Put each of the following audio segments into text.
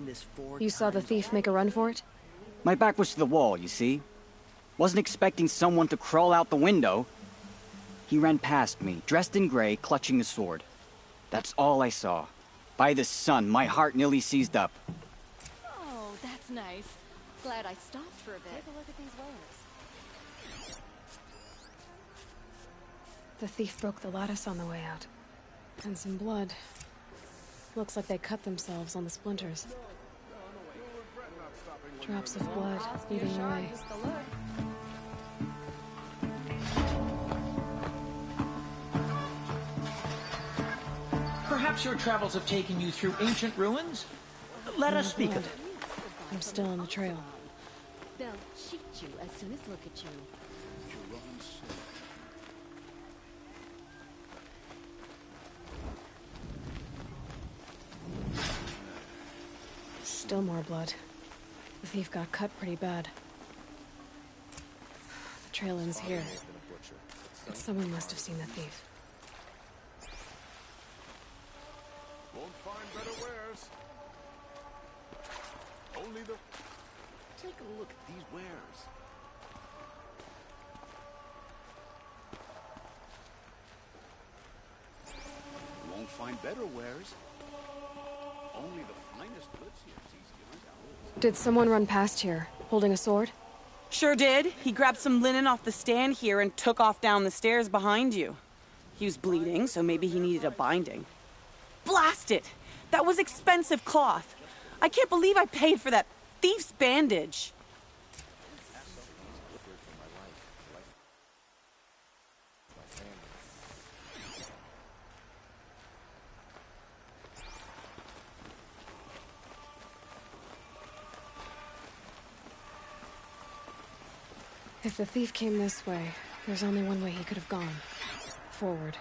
this 4 You saw the thief make a run for it? My back was to the wall, you see? Wasn't expecting someone to crawl out the window. He ran past me, dressed in gray, clutching the sword. That's all I saw. By the sun, my heart nearly seized up. Oh, that's nice. Glad I stopped for a bit. Take a look at these wares. The thief broke the lattice on the way out. And some blood. Looks like they cut themselves on the splinters. Drops of blood leading away. Perhaps your travels have taken you through ancient ruins? Let us speak of it. I'm still on the trail. They'll cheat you as soon as look at you. Still more blood. The thief got cut pretty bad. The trail ends here. But someone must have seen the thief. Won't find better wares. Only the... Take a look at these wares. Won't find better wares. Only the finest goods here. It's easy to find out. Did someone run past here, holding a sword? Sure did. He grabbed some linen off the stand here and took off down the stairs behind you. He was bleeding, so maybe he needed a binding. Blast it! That was expensive cloth. I can't believe I paid for that thief's bandage. If the thief came this way, there's only one way he could have gone. Forward.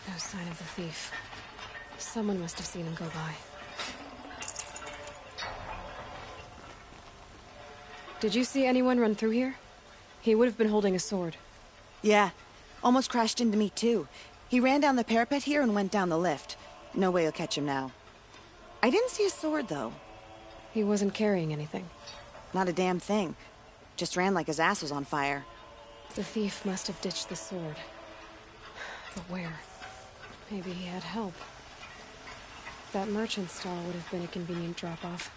No sign of the thief. Someone must have seen him go by. Did you see anyone run through here? He would have been holding a sword. Yeah. Almost crashed into me, too. He ran down the parapet here and went down the lift. No way you'll catch him now. I didn't see a sword, though. He wasn't carrying anything. Not a damn thing. Just ran like his ass was on fire. The thief must have ditched the sword. But where? Maybe he had help. That merchant stall would have been a convenient drop-off.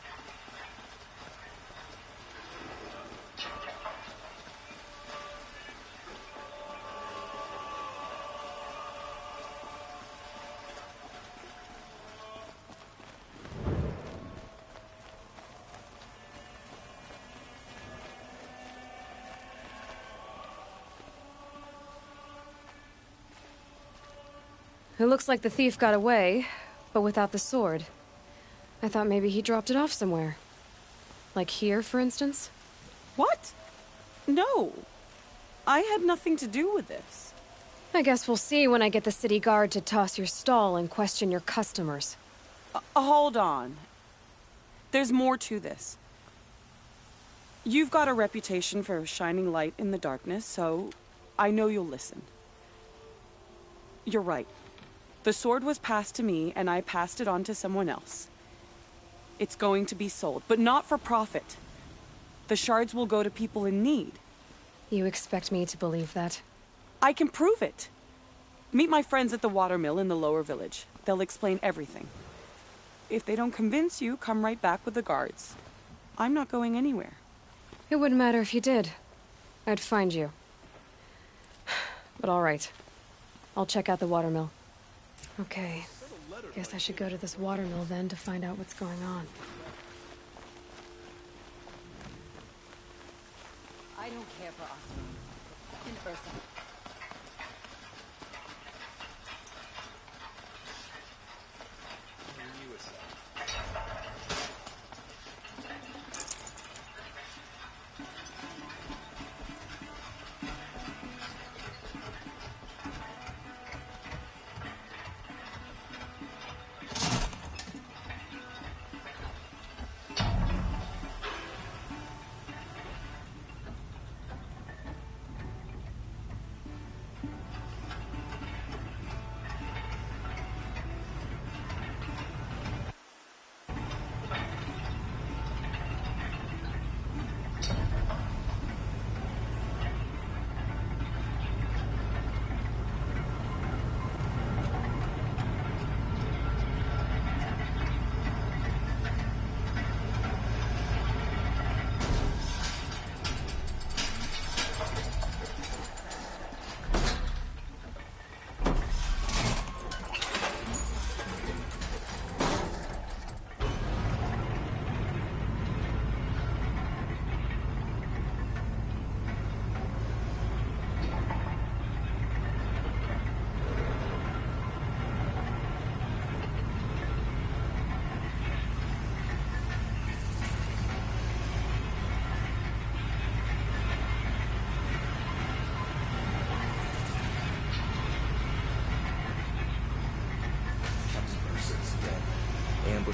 It looks like the thief got away, but without the sword. I thought maybe he dropped it off somewhere. Like here, for instance? What? No. I had nothing to do with this. I guess we'll see when I get the city guard to toss your stall and question your customers. Hold on. There's more to this. You've got a reputation for shining light in the darkness, so I know you'll listen. You're right. The sword was passed to me, and I passed it on to someone else. It's going to be sold, but not for profit. The shards will go to people in need. You expect me to believe that? I can prove it. Meet my friends at the watermill in the lower village. They'll explain everything. If they don't convince you, come right back with the guards. I'm not going anywhere. It wouldn't matter if you did. I'd find you. But all right. I'll check out the watermill. Okay. Guess I should go to this watermill then to find out what's going on. I don't care for Oscar. And Ursa.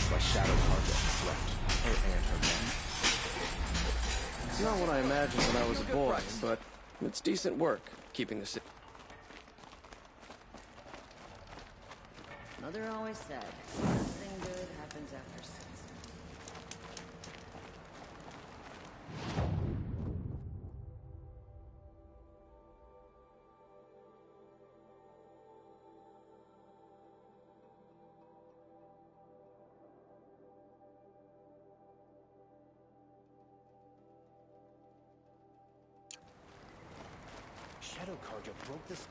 looks like Shadow Carja has left her and her men. It's not what I imagined when I was a boy, but it's decent work keeping the city. Mother always said, nothing good happens after sunset. Shadow Carja broke this.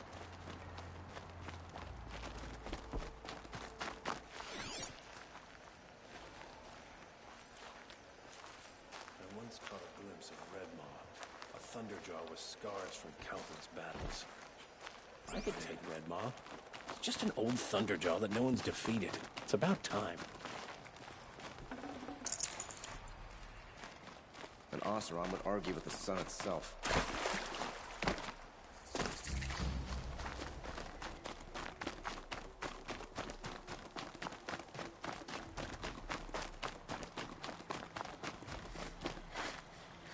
I once caught a glimpse of Red Maw, a Thunderjaw with scars from countless battles. I could take Red Maw. It's just an old Thunderjaw that no one's defeated. It's about time. An Oseram would argue with the sun itself.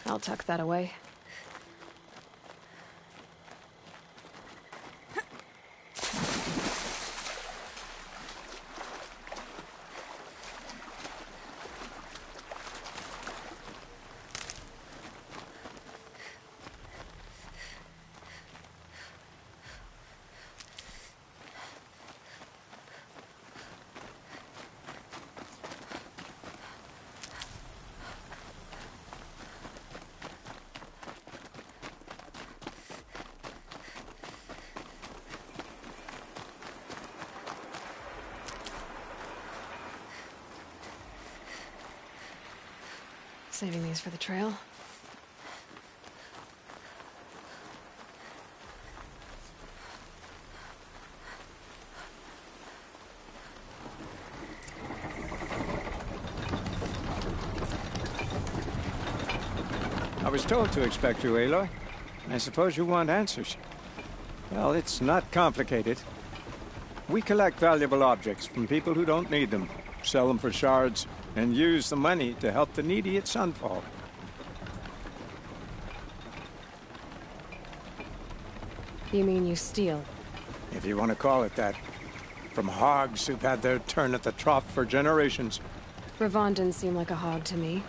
I'll tuck that away. Saving these for the trail. I was told to expect you, Aloy. I suppose you want answers. Well, it's not complicated. We collect valuable objects from people who don't need them, sell them for shards, and use the money to help the needy at Sunfall. You mean you steal? If you want to call it that. From hogs who've had their turn at the trough for generations. Ravon didn't seem like a hog to me.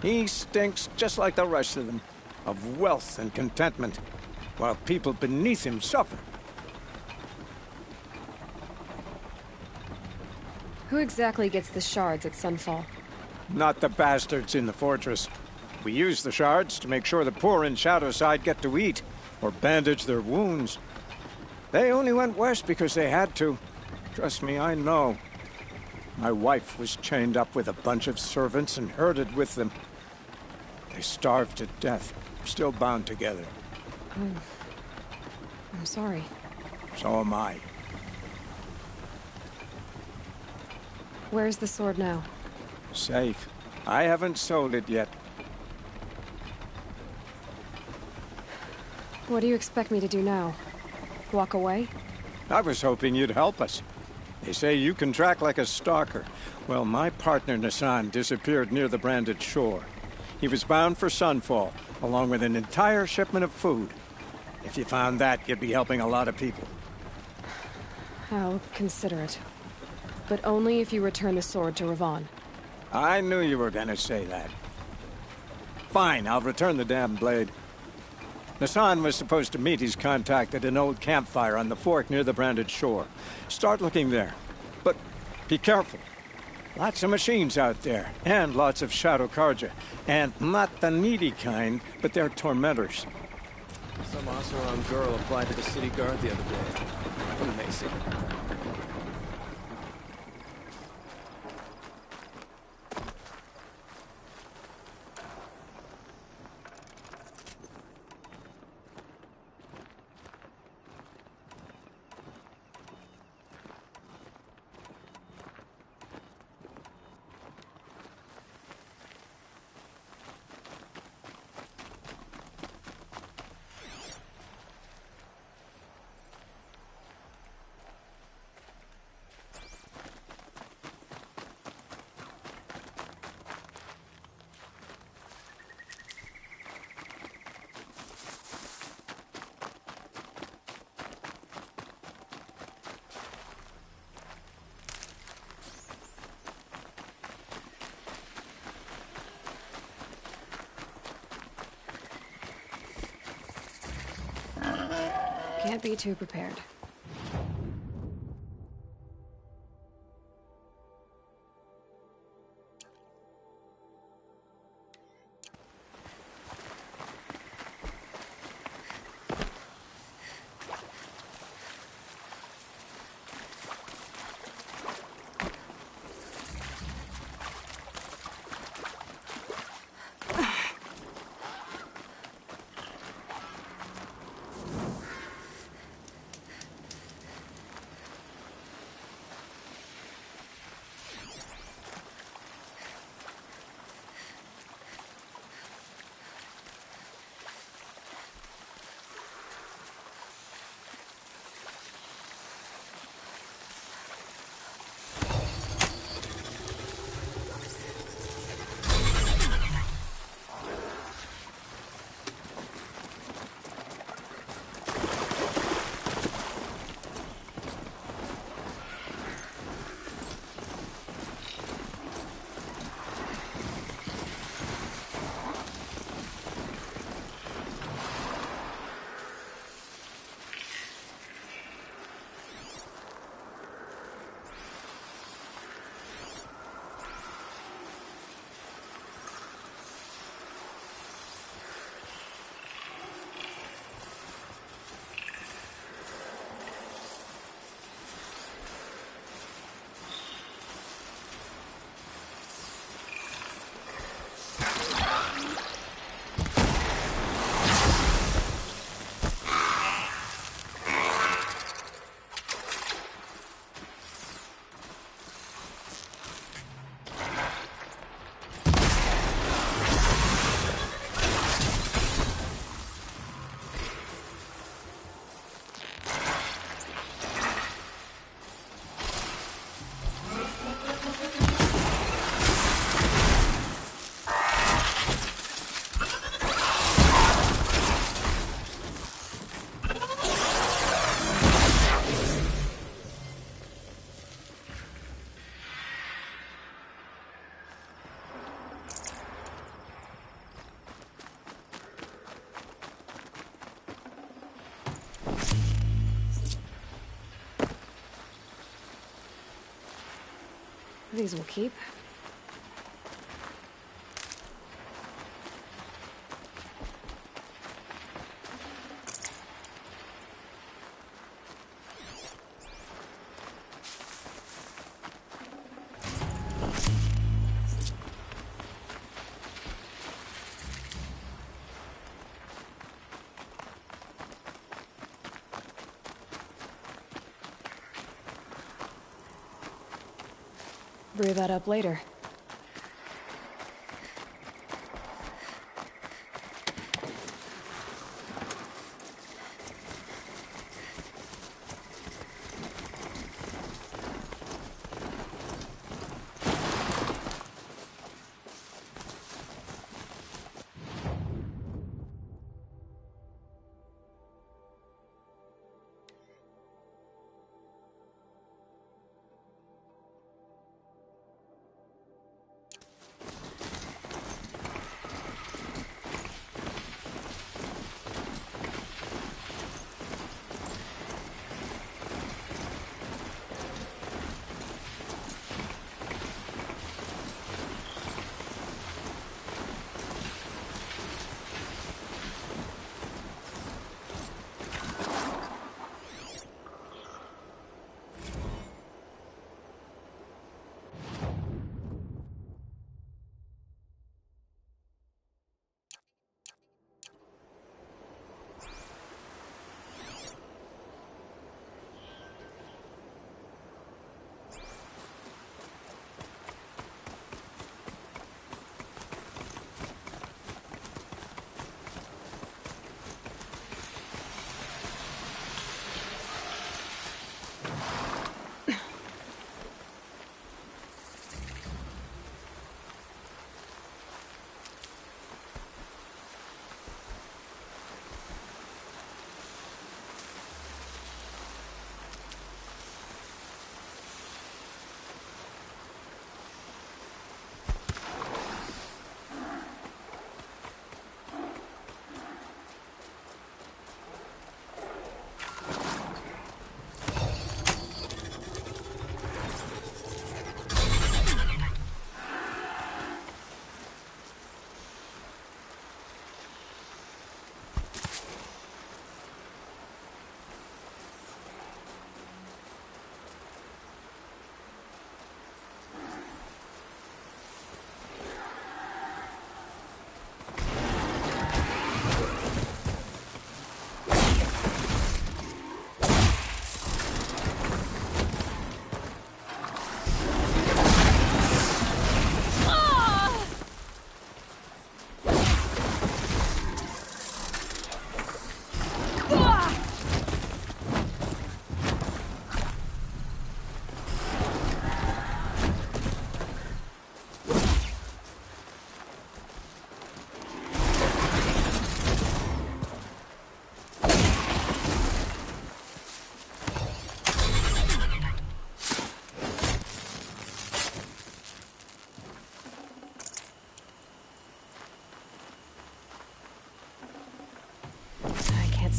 He stinks just like the rest of them, of wealth and contentment, while people beneath him suffer. Who exactly gets the shards at Sunfall? Not the bastards in the fortress. We use the shards to make sure the poor in Shadowside get to eat, or bandage their wounds. They only went west because they had to. Trust me, I know. My wife was chained up with a bunch of servants and herded with them. They starved to death, still bound together. Oh. I'm sorry. So am I. Where's the sword now? Safe. I haven't sold it yet. What do you expect me to do now? Walk away? I was hoping you'd help us. They say you can track like a stalker. Well, my partner Nassan disappeared near the branded shore. He was bound for Sunfall, along with an entire shipment of food. If you found that, you'd be helping a lot of people. I'll consider it. But only if you return the sword to Ravon. I knew you were gonna say that. Fine, I'll return the damn blade. Nassan was supposed to meet his contact at an old campfire on the fork near the branded shore. Start looking there. But be careful. Lots of machines out there, and lots of Shadow Carja. And not the needy kind, but they're tormentors. Some Oseram girl applied to the city guard the other day. Amazing. Can't be too prepared. These will keep. Brew that up later.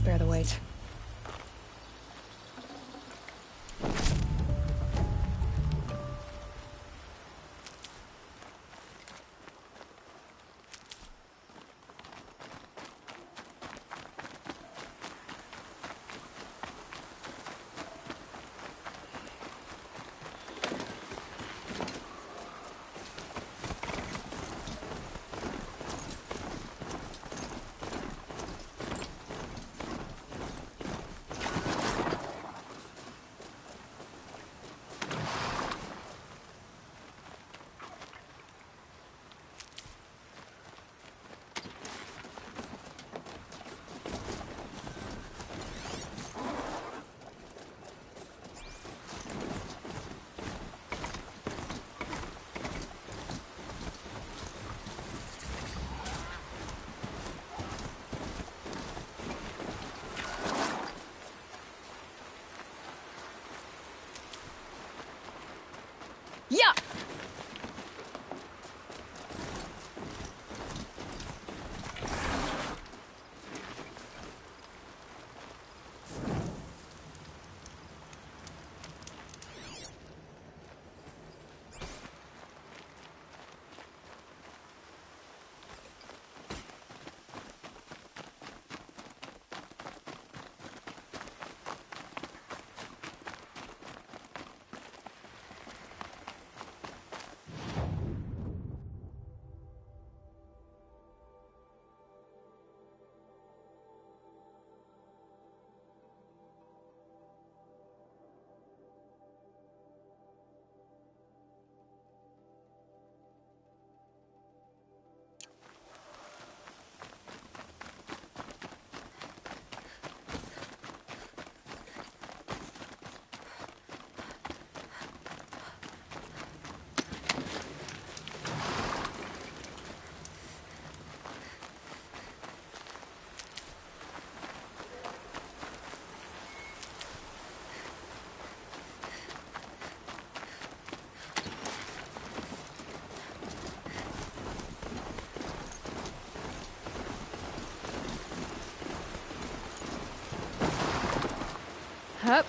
bear the weight. Yeah! Hup.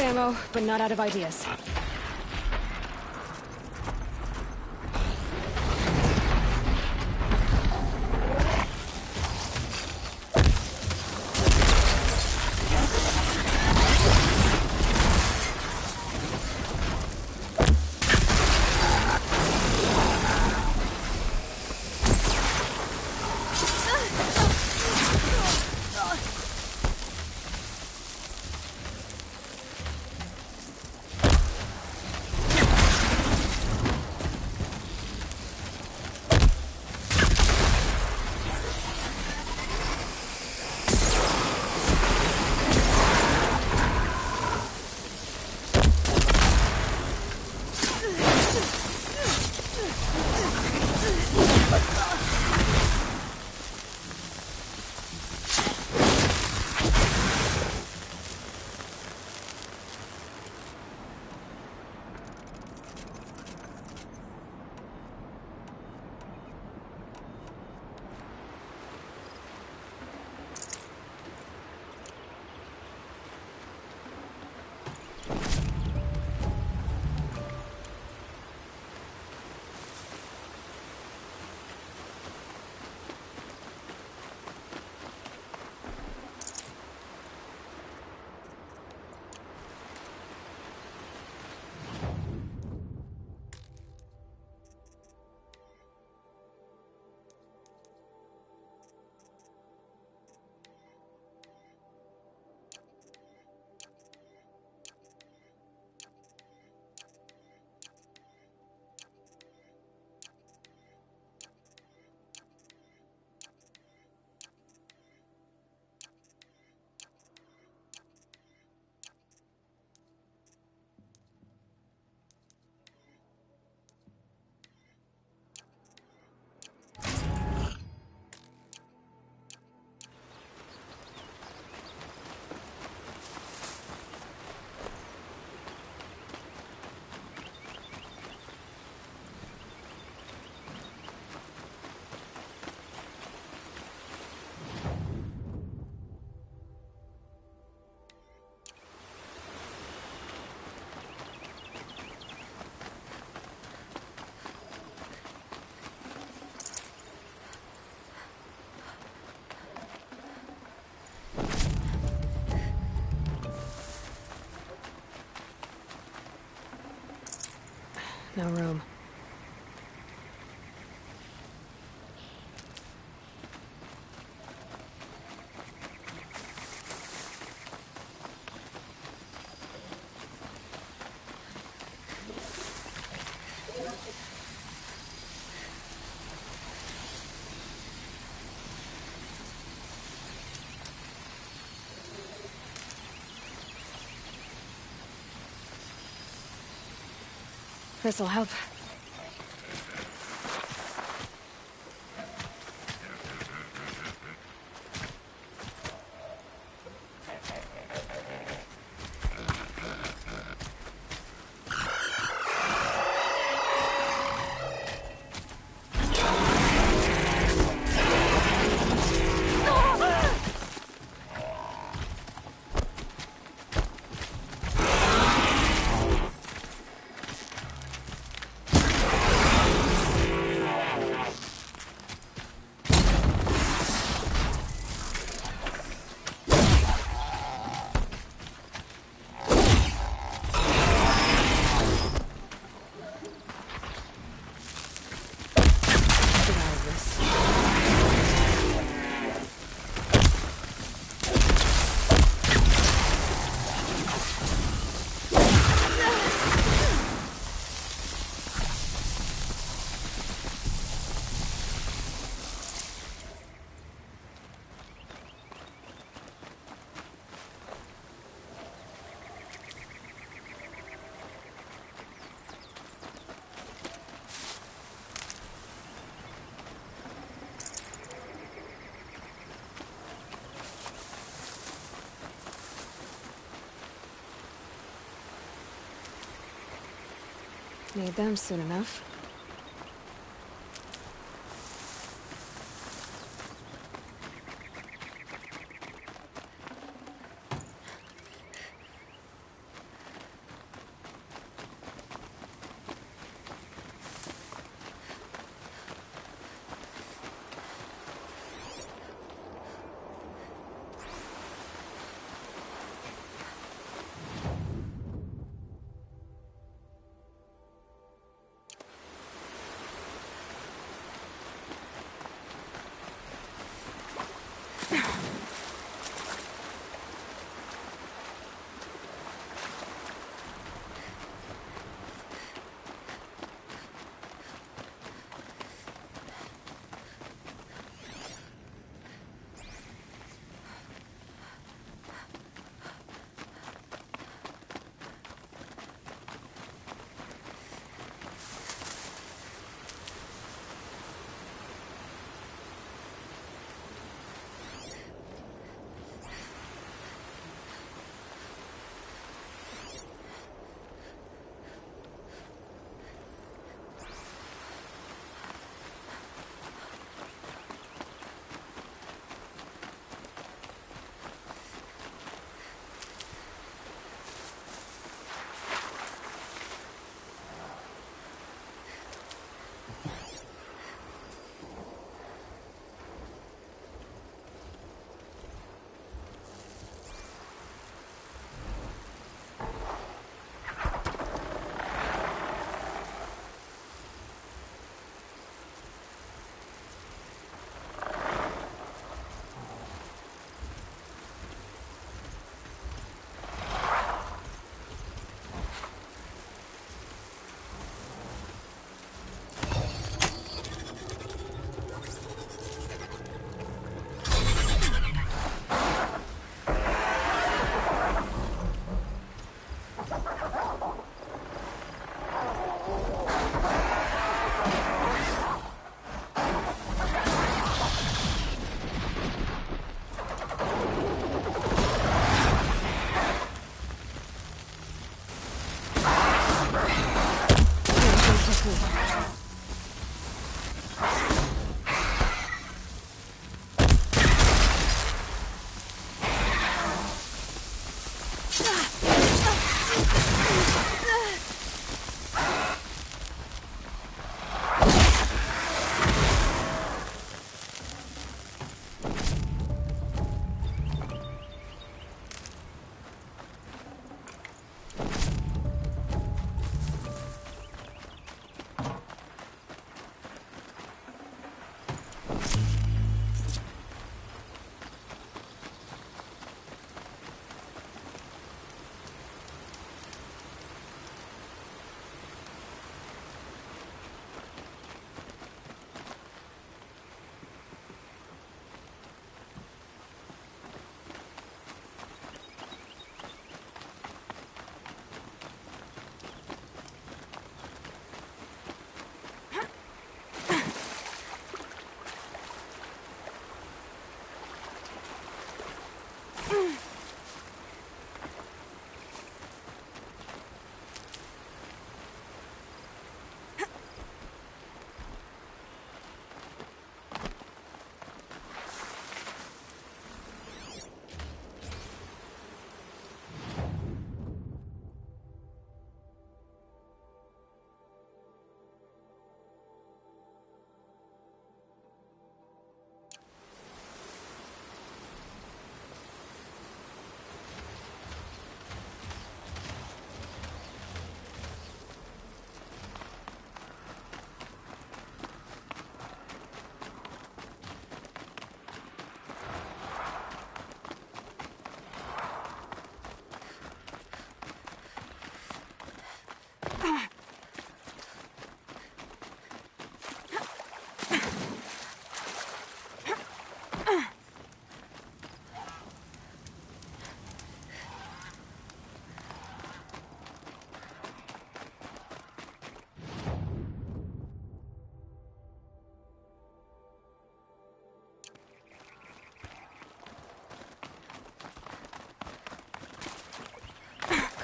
ammo, but not out of ideas. No room. This'll help. Need them soon enough.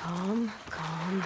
Calm, calm.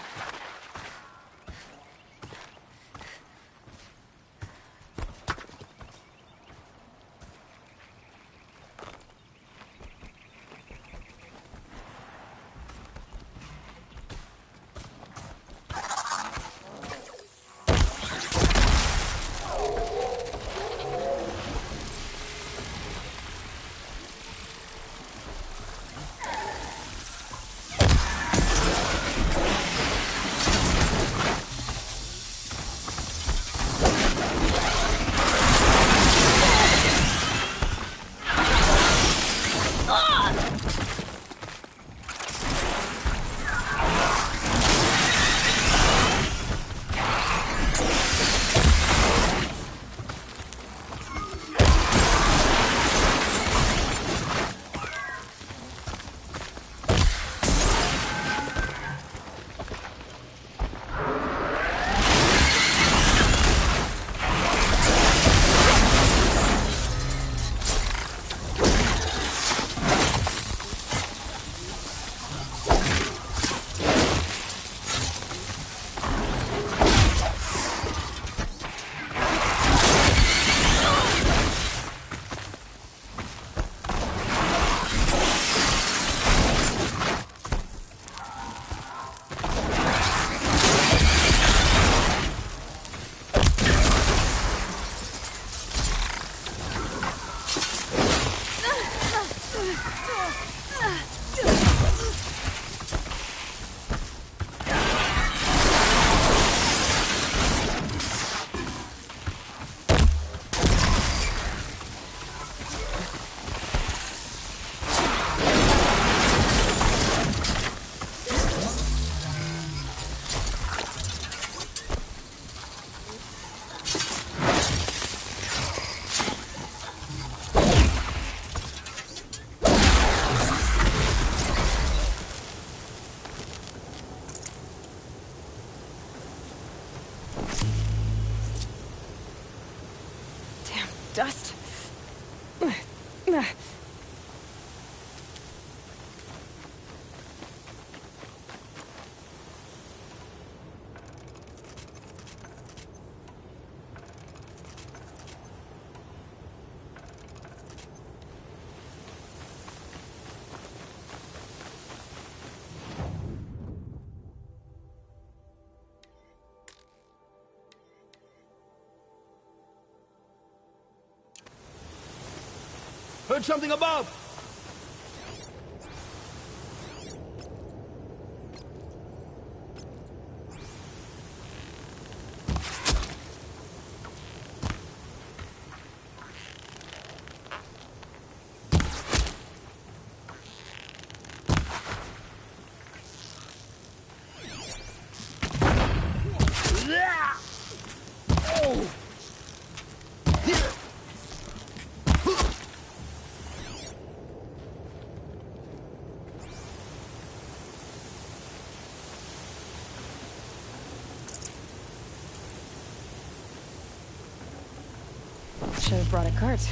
Dust. Heard something above! Should have brought a cart.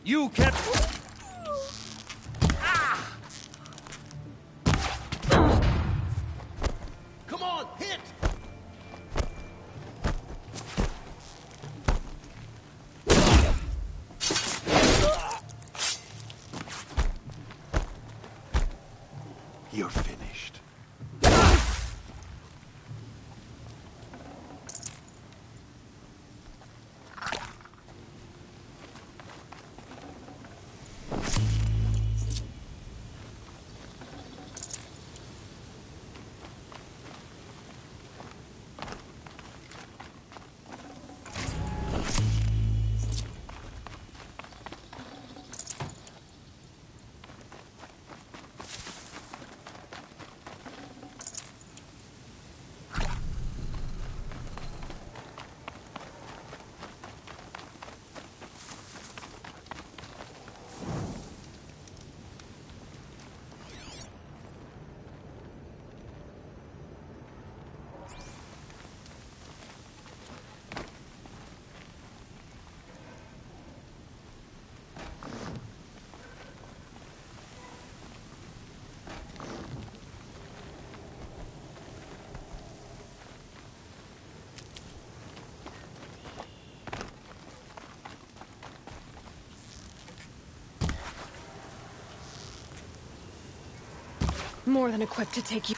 You kept... Come on, hit! You're finished. More than equipped to take you.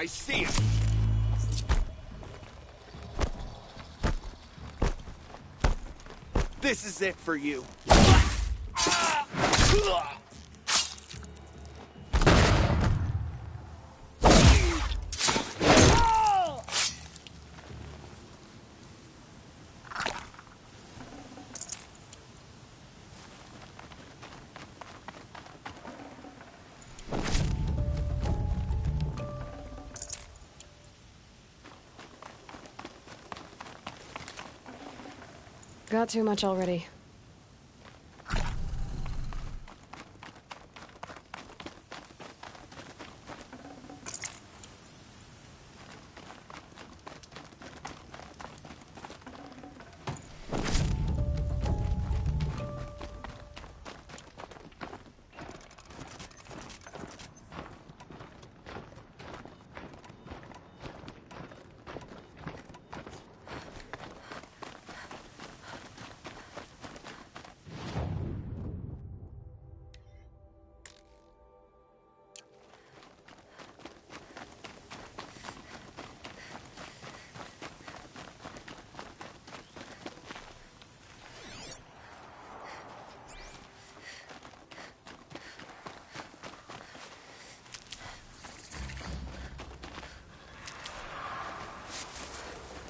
I see it. This is it for you. Got too much already.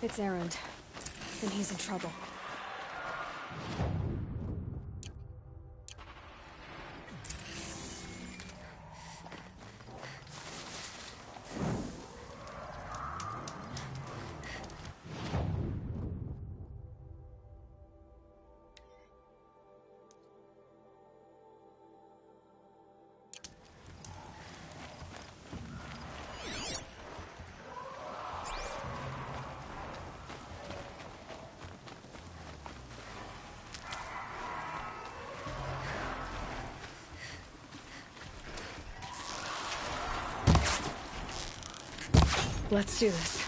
It's Erend, and he's in trouble. Let's do this.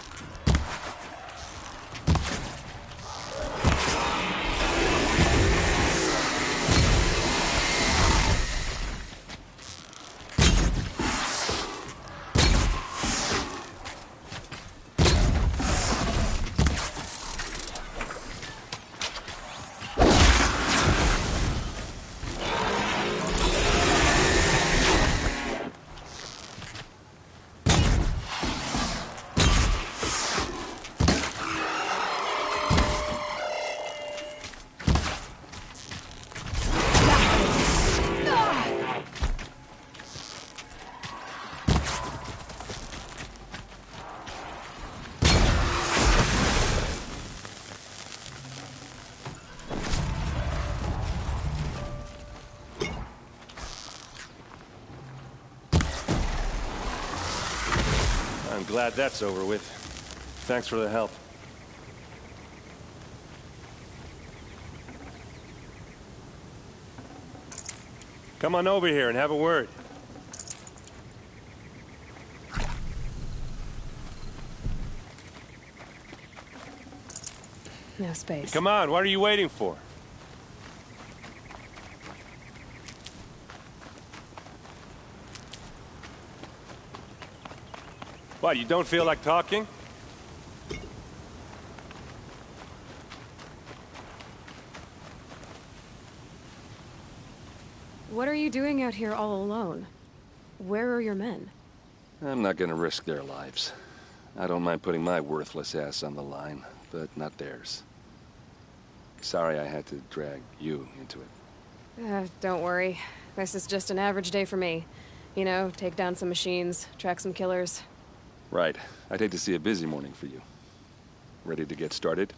I'm glad that's over with. Thanks for the help. Come on over here and have a word. No space. Come on, what are you waiting for? What, you don't feel like talking? What are you doing out here all alone? Where are your men? I'm not gonna risk their lives. I don't mind putting my worthless ass on the line, but not theirs. Sorry I had to drag you into it. Don't worry. This is just an average day for me. You know, take down some machines, track some killers. Right. I'd hate to see a busy morning for you. Ready to get started?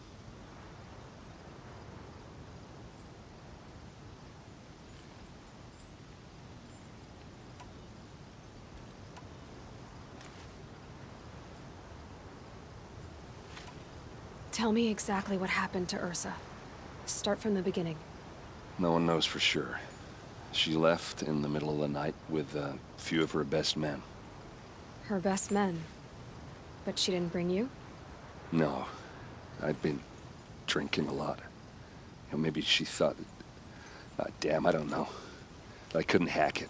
Tell me exactly what happened to Ursa. Start from the beginning. No one knows for sure. She left in the middle of the night with a few of her best men. Her best men? But she didn't bring you? No. I'd been drinking a lot. You know, maybe she thought... damn, I don't know. I couldn't hack it.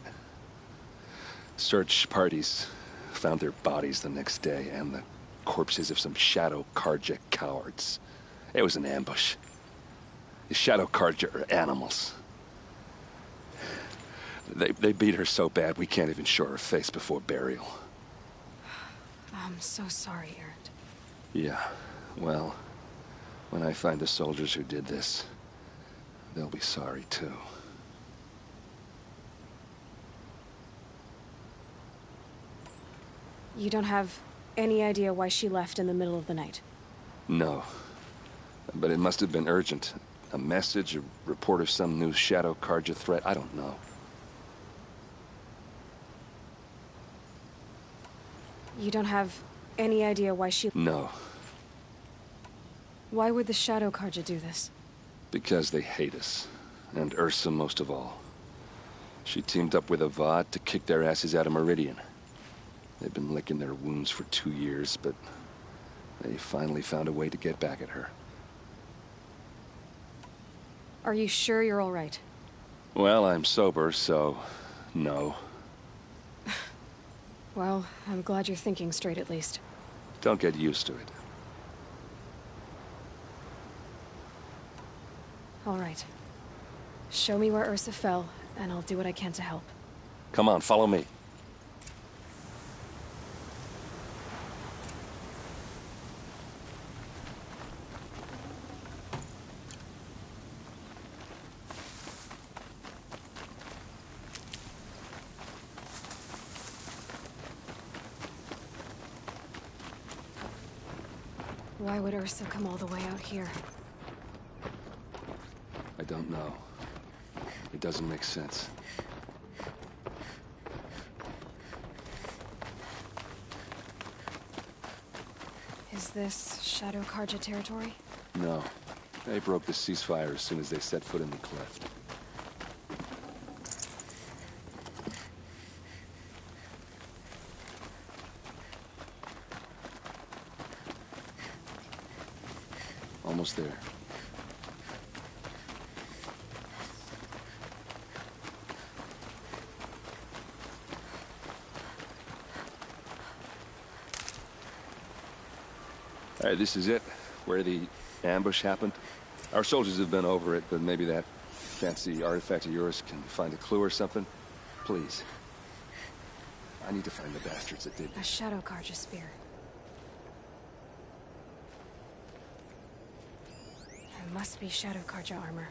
Search parties Found their bodies the next day, and the corpses of some Shadow Karja cowards. It was an ambush. The Shadow Karja are animals. They beat her so bad we can't even show her face before burial. I'm so sorry, Erend. Yeah, well, when I find the soldiers who did this, they'll be sorry too. You don't have any idea why she left in the middle of the night? No. But it must have been urgent. A message, a report of some new Shadow Karja threat, I don't know. You don't have any idea why she... No. Why would the Shadow Karja do this? Because they hate us. And Ursa most of all. She teamed up with Avad to kick their asses out of Meridian. They've been licking their wounds for 2 years, but they finally found a way to get back at her. Are you sure you're all right? Well, I'm sober, so no. Well, I'm glad you're thinking straight at least. Don't get used to it. All right. Show me where Ursa fell, and I'll do what I can to help. Come on, follow me. Why would Ursa come all the way out here? I don't know. It doesn't make sense. Is this Shadow Karja territory? No. They broke the ceasefire as soon as they set foot in the cleft. Almost there. All right, this is it, where the ambush happened. Our soldiers have been over it, but maybe that fancy artifact of yours can find a clue or something. Please. I need to find the bastards that did A this. Shadow Karja spear. It must be Shadow Karja armor.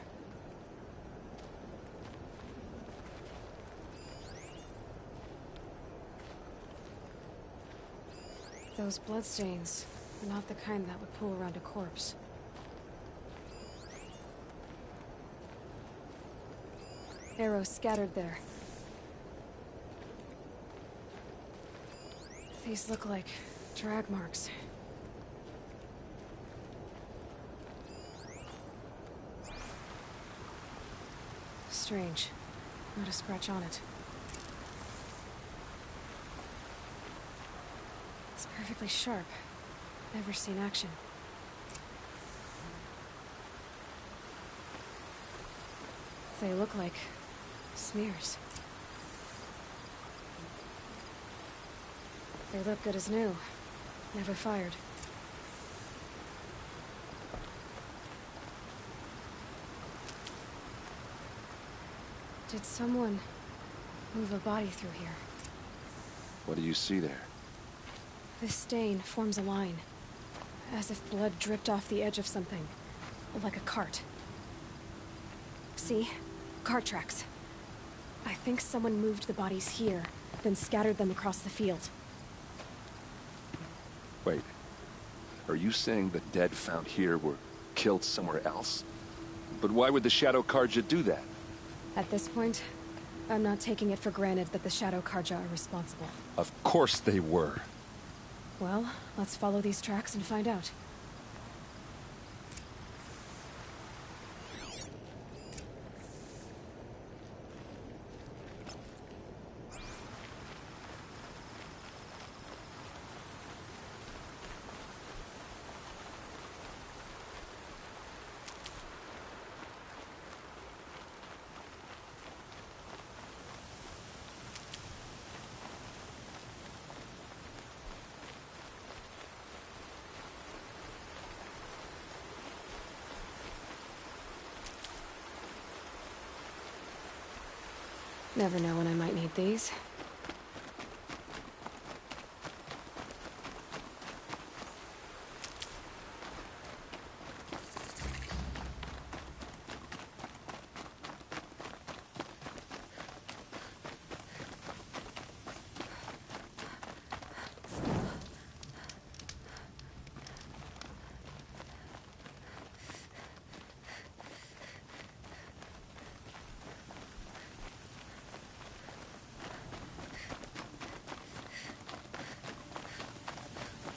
Those bloodstains are not the kind that would pull around a corpse. Arrows scattered there. These look like drag marks. Strange. Not a scratch on it. It's perfectly sharp. Never seen action. They look like smears. They look good as new. Never fired. Did someone move a body through here? What do you see there? This stain forms a line, as if blood dripped off the edge of something, like a cart. See? Cart tracks. I think someone moved the bodies here, then scattered them across the field. Wait. Are you saying the dead found here were killed somewhere else? But why would the Shadow Karja do that? At this point, I'm not taking it for granted that the Shadow Karja are responsible. Of course they were. Well, let's follow these tracks and find out. Never know when I might need these.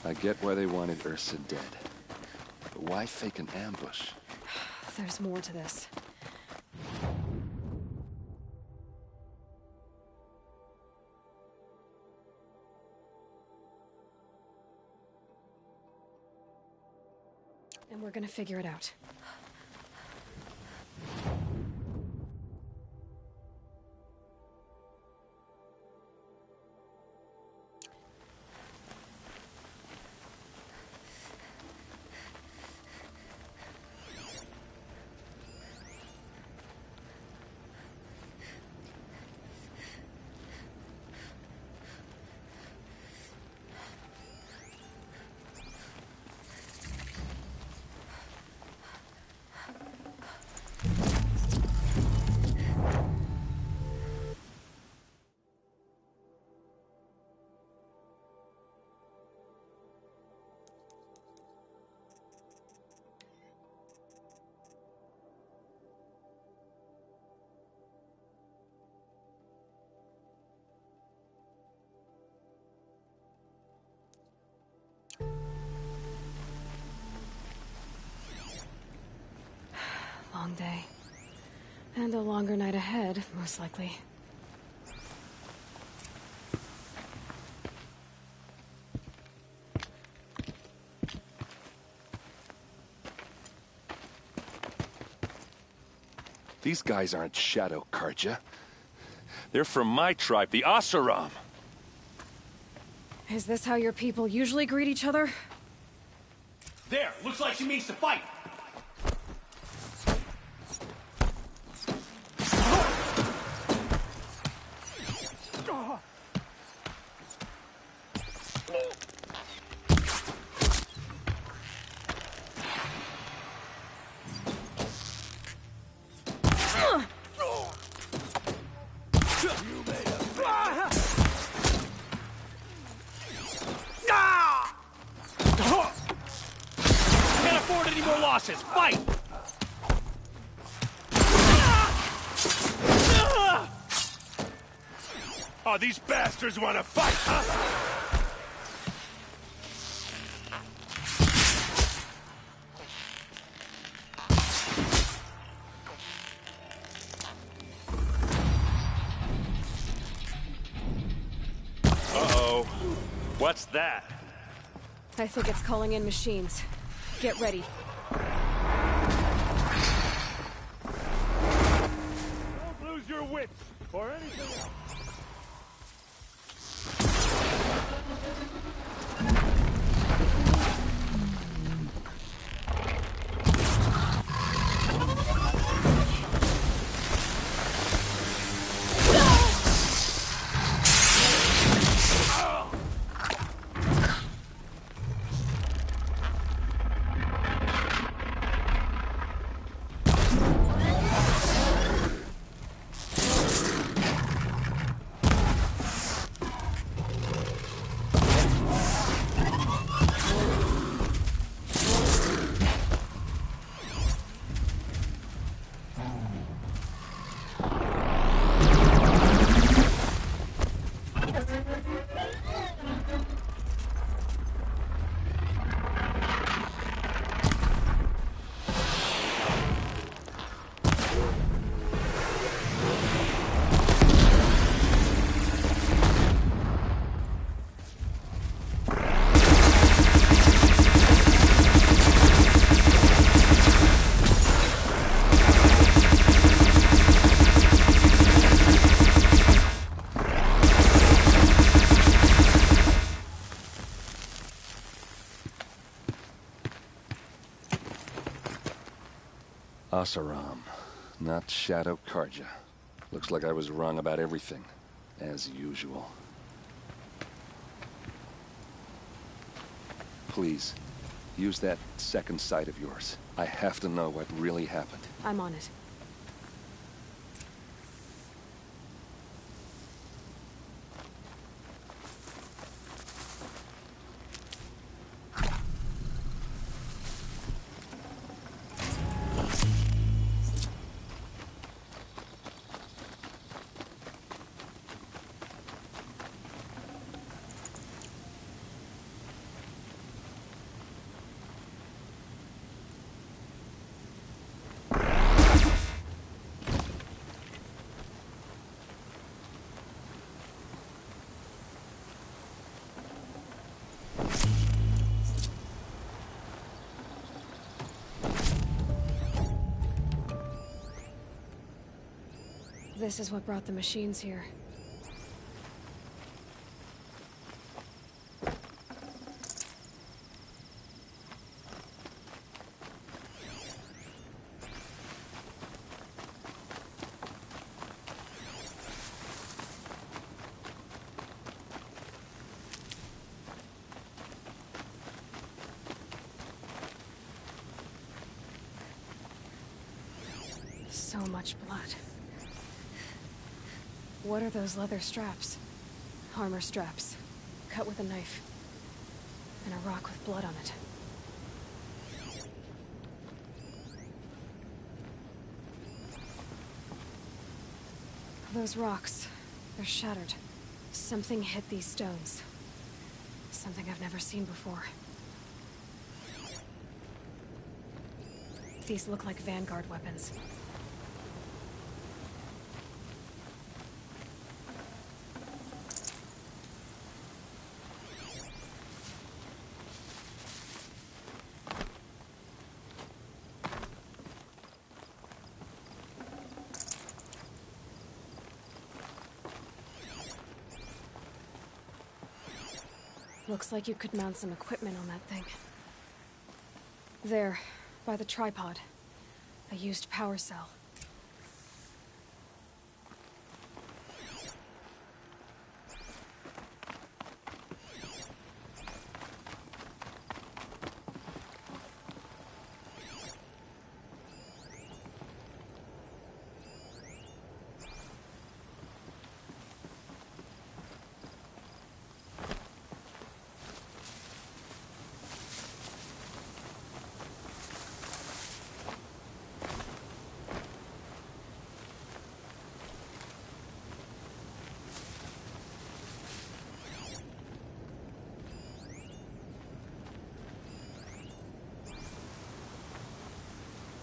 I get why they wanted Ursa dead. But why fake an ambush? There's more to this. And we're gonna figure it out. Long day. And a longer night ahead, most likely. These guys aren't Shadow Karja. They're from my tribe, the Asaram. Is this how your people usually greet each other? There, looks like she means to fight. Can't afford any more losses. Fight! Oh, these bastards want to fight, huh? Uh-oh. What's that? I think it's calling in machines. Get ready. Don't lose your wits or anything else. Asaram, not Shadow Karja. Looks like I was wrong about everything, as usual. Please, use that second sight of yours. I have to know what really happened. I'm on it. This is what brought the machines here. So much blood. What are those leather straps? Armor straps, cut with a knife. And a rock with blood on it. Those rocks, they're shattered. Something hit these stones. Something I've never seen before. These look like Vanguard weapons. Looks like you could mount some equipment on that thing. There, by the tripod. A used power cell.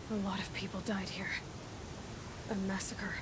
A lot of people died here. A massacre.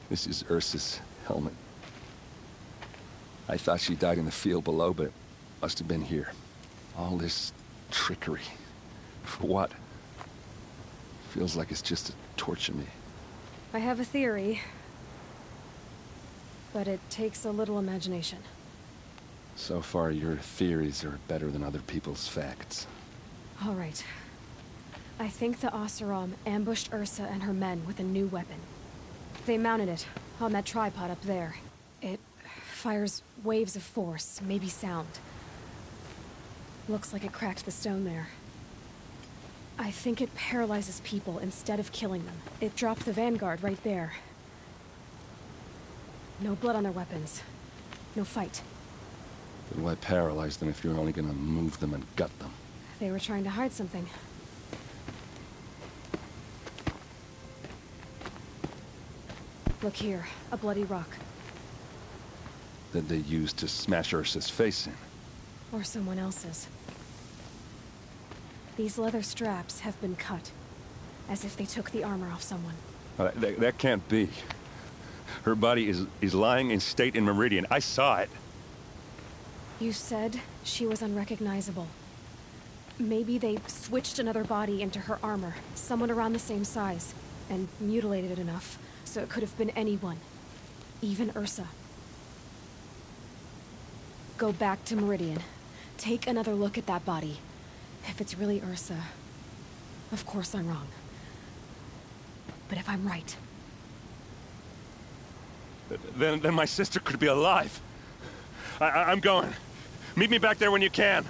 This is Ursa's helmet. I thought she died in the field below, but must have been here. All this trickery. For what? Feels like it's just to torture me. I have a theory. But it takes a little imagination. So far, your theories are better than other people's facts. All right. I think the Oseram ambushed Ursa and her men with a new weapon. They mounted it on that tripod up there. It fires waves of force, maybe sound. Looks like it cracked the stone there. I think it paralyzes people instead of killing them. It dropped the vanguard right there. No blood on their weapons. No fight. Then why paralyze them if you're only gonna move them and gut them? They were trying to hide something. Look here, a bloody rock. That they used to smash Ursa's face in. Or someone else's. These leather straps have been cut, as if they took the armor off someone. That can't be. Her body is lying in state in Meridian. I saw it. You said she was unrecognizable. Maybe they switched another body into her armor, someone around the same size, and mutilated it enough, so it could have been anyone. Even Ursa. Go back to Meridian. Take another look at that body. If it's really Ursa, of course I'm wrong. But if I'm right... Then my sister could be alive. I'm going. Meet me back there when you can.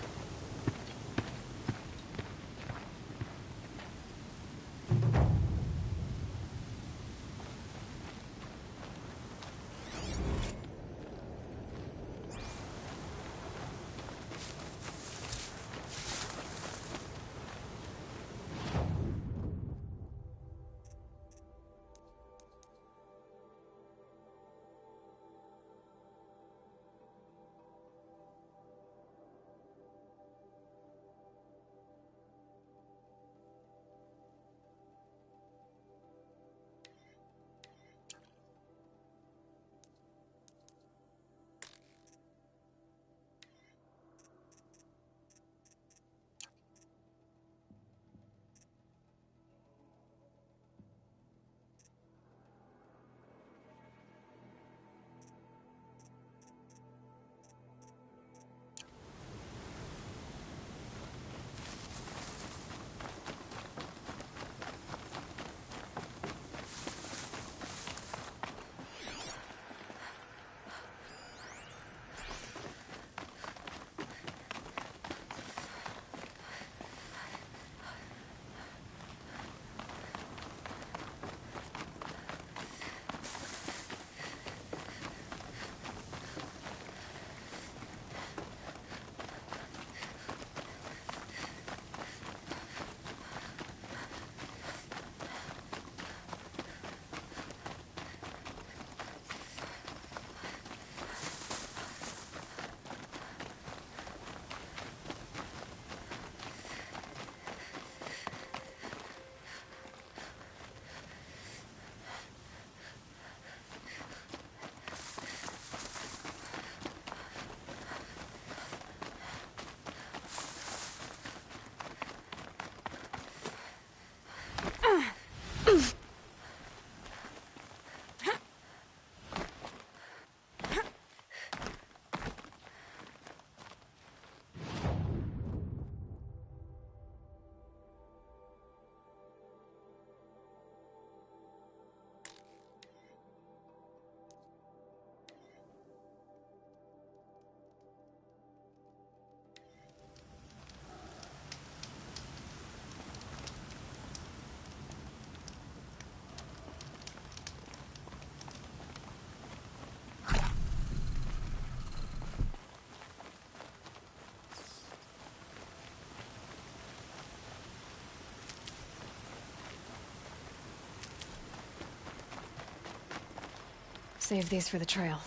Save these for the trail.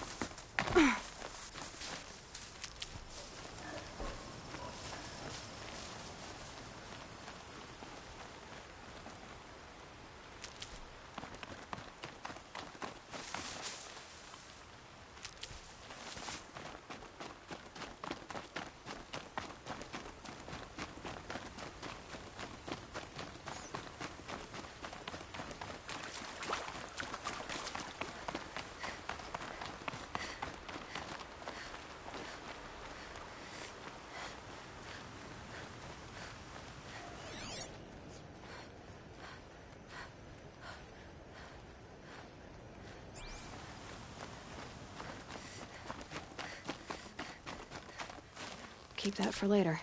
keep that for later.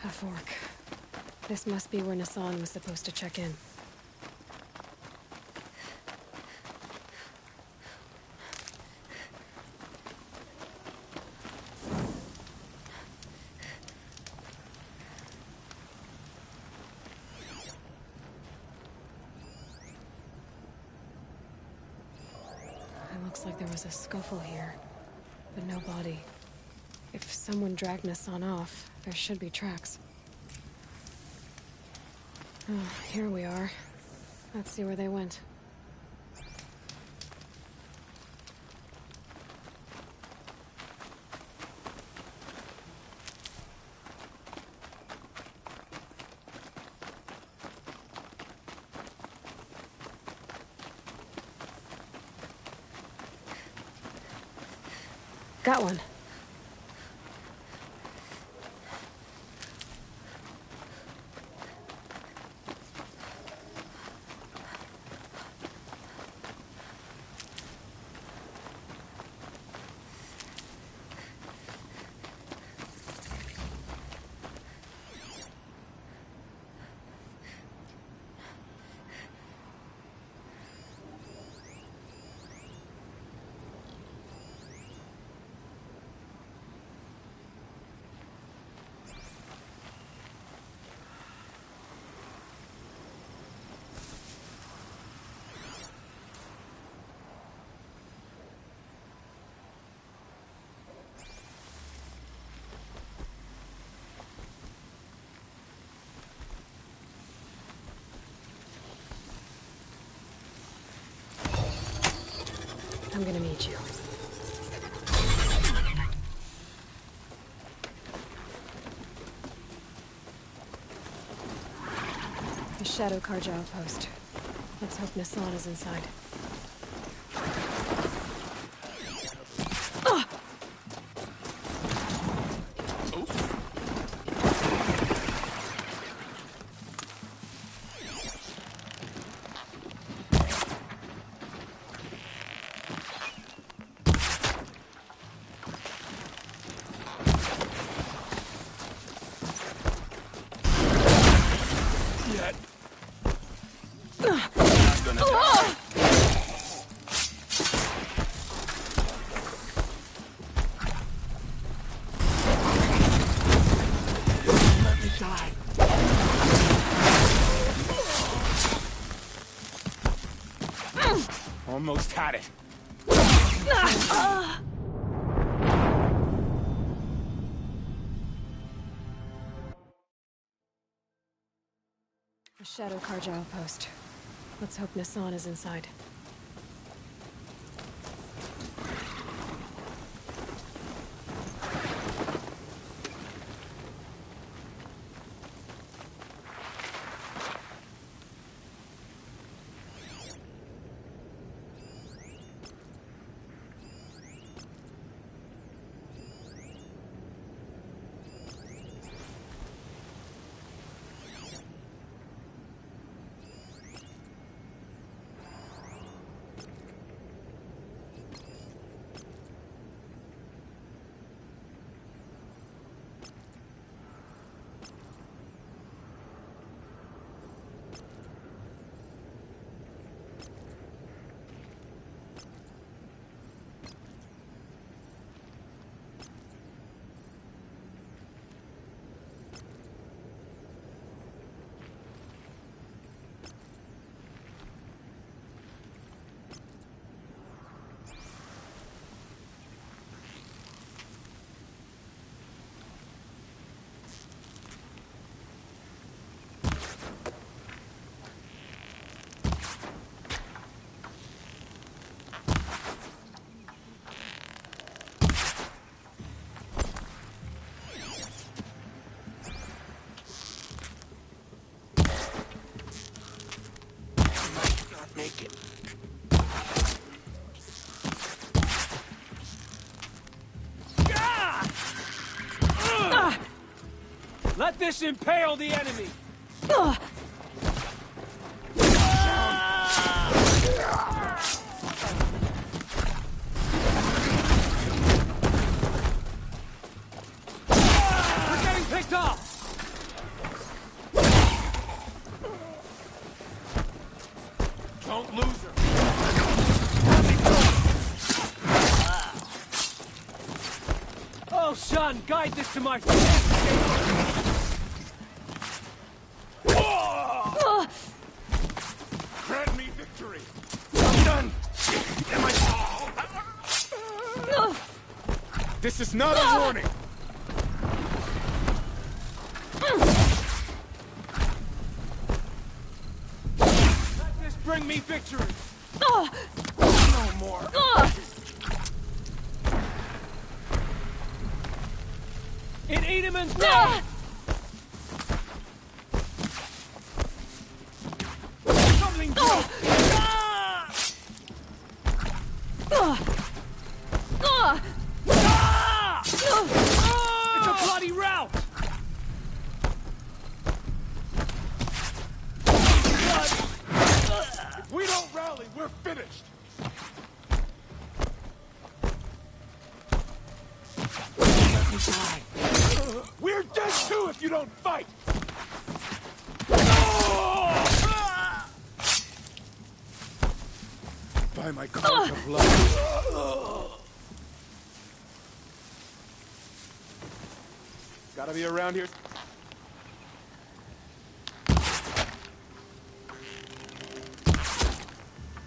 A fork. This must be where Nassan was supposed to check in. It looks like there was a scuffle here, but no body. If someone dragged Nassan off, there should be tracks. Oh, here we are. Let's see where they went. Got one. I'm gonna meet you. The Shadow Karja outpost. Let's hope Nassan is inside. Almost had it. The Shadow Karja outpost. Let's hope Nassan is inside. this impale the enemy! We're getting picked off! Don't lose her. Oh, son, guide this to my grant me victory. I'm done. Am I? This is not a warning. Let this bring me victory. No more. In Edemon's name! Something good! It's a bloody rout! If we don't rally, we're finished! Let me die. We're dead too if you don't fight! By my cause of blood. Gotta be around here.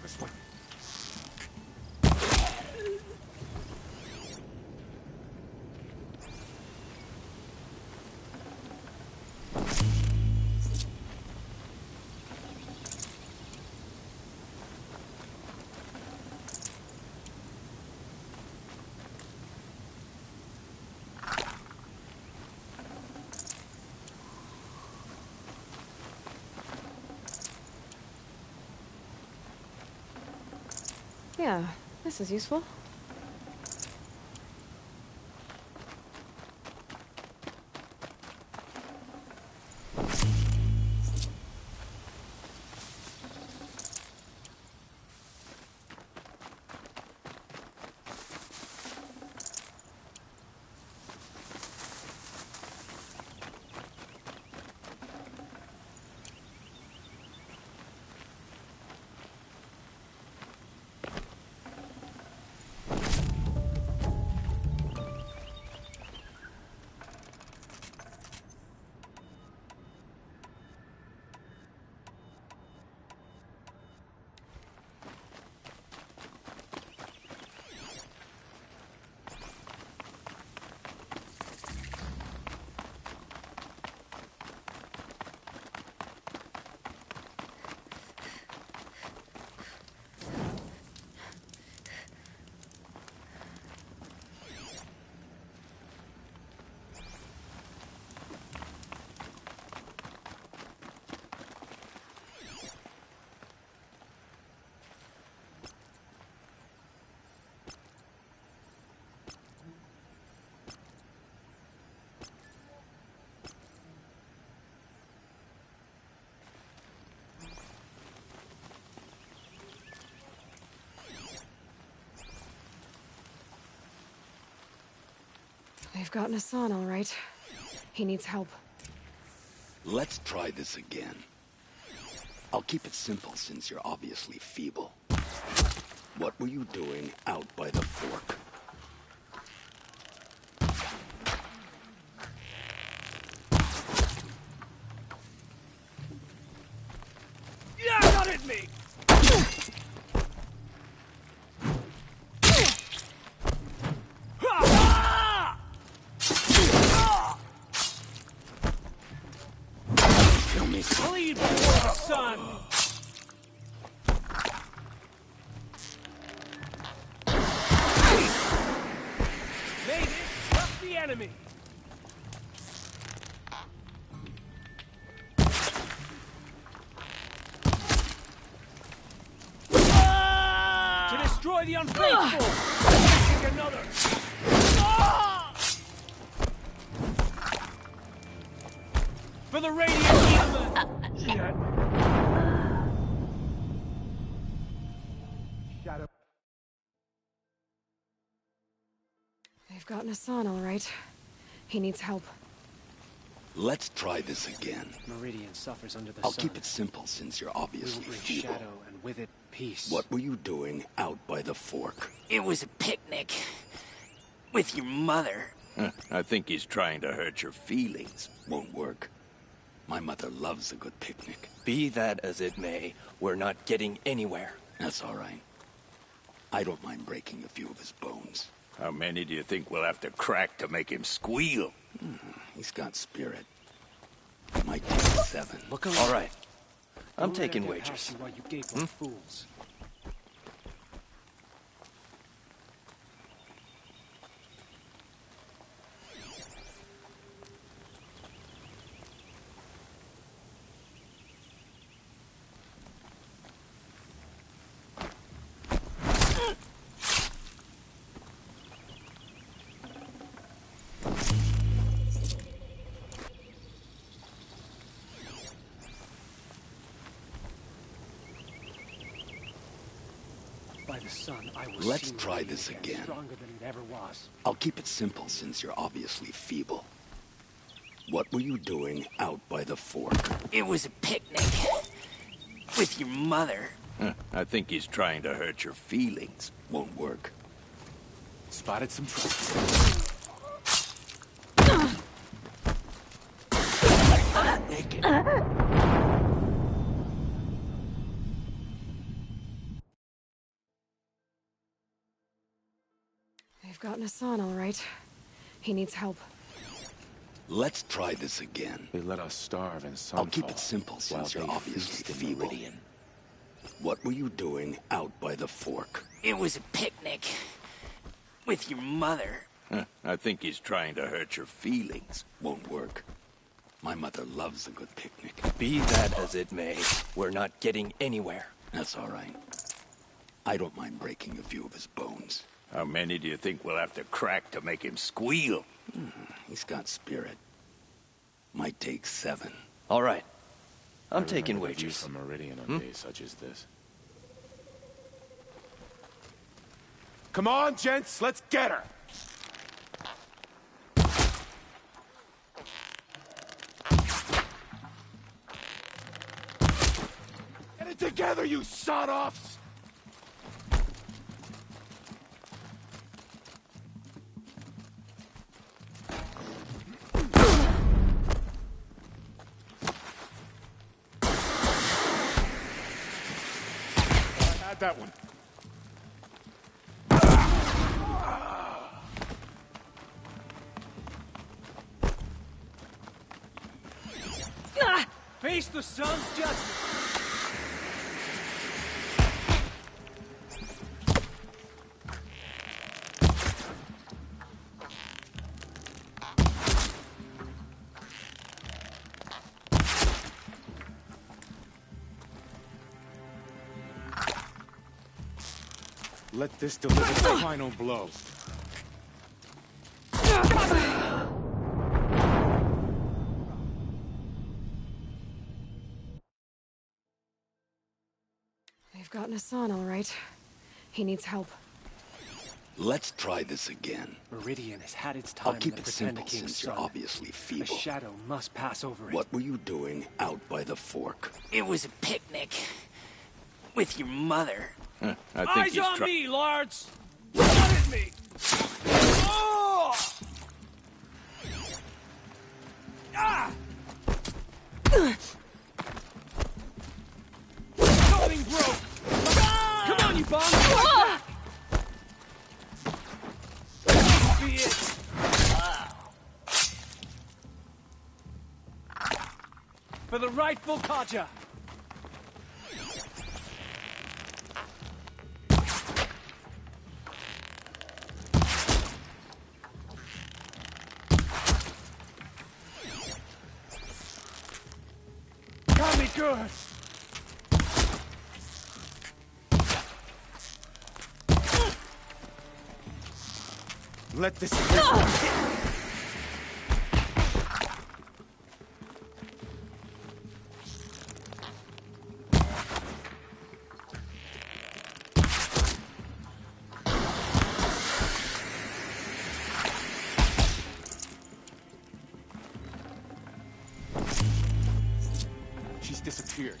This way. Yeah, this is useful. They've gotten Hassan, all right. He needs help. Let's try this again. I'll keep it simple since you're obviously feeble. What were you doing out by the fork? Yeah, not at me! Bleed before the sun! Made it! Trust the enemy! To destroy the unfaithful! Take another! For the radiant demon! Shadow. They've gotten Hassan, all right. He needs help. Let's try this again. Meridian suffers under the I'll sun. keep it simple since you're We obviously will bring feeble. shadow and with it peace. What were you doing out by the fork? It was a picnic. With your mother. I think he's trying to hurt your feelings. Won't work. My mother loves a good picnic. Be that as it may, we're not getting anywhere. That's all right. I don't mind breaking a few of his bones. How many do you think we'll have to crack to make him squeal? He's got spirit. Might take 7. Look around. All right. I'm Don't let taking it get wagers. past you while you gape like fools. By the sun, I will Let's see try Meridian this again. Stronger than it ever was. I'll keep it simple since you're obviously feeble. What were you doing out by the fork? It was a picnic. With your mother. I think he's trying to hurt your feelings. Won't work. Spotted some trouble. Naked. They've gotten Hassan, all right. He needs help. Let's try this again. They let us starve in sunfall. I'll keep it simple since you're obviously feeble. Meridian. What were you doing out by the fork? It was a picnic. With your mother. I think he's trying to hurt your feelings. Won't work. My mother loves a good picnic. Be that as it may, we're not getting anywhere. That's all right. I don't mind breaking a few of his bones. How many do you think we'll have to crack to make him squeal? He's got spirit. Might take 7. All right. I'm I taking remember the view wagers. from Meridian on days such as this. Come on, gents, let's get her! Get it together, you sod-offs! I had that one. Face the sun's judgment. Let this deliver the final blow. They've gotten Hassan, all right. He needs help. Let's try this again. Meridian has had its time I'll keep in the it Pretender simple King's since you're sun. obviously A feeble. shadow must pass over it. What were you doing out by the fork? It was a picnic. With your mother. I think Eyes he's on me, Lards! What at me? Oh! Ah! Something broke! Come on, you bum! This be it. For the rightful Kaja! Got me good! Let this She's disappeared.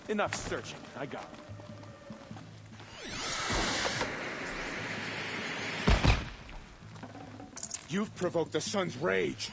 Enough searching. I got her. You've provoked the sun's rage.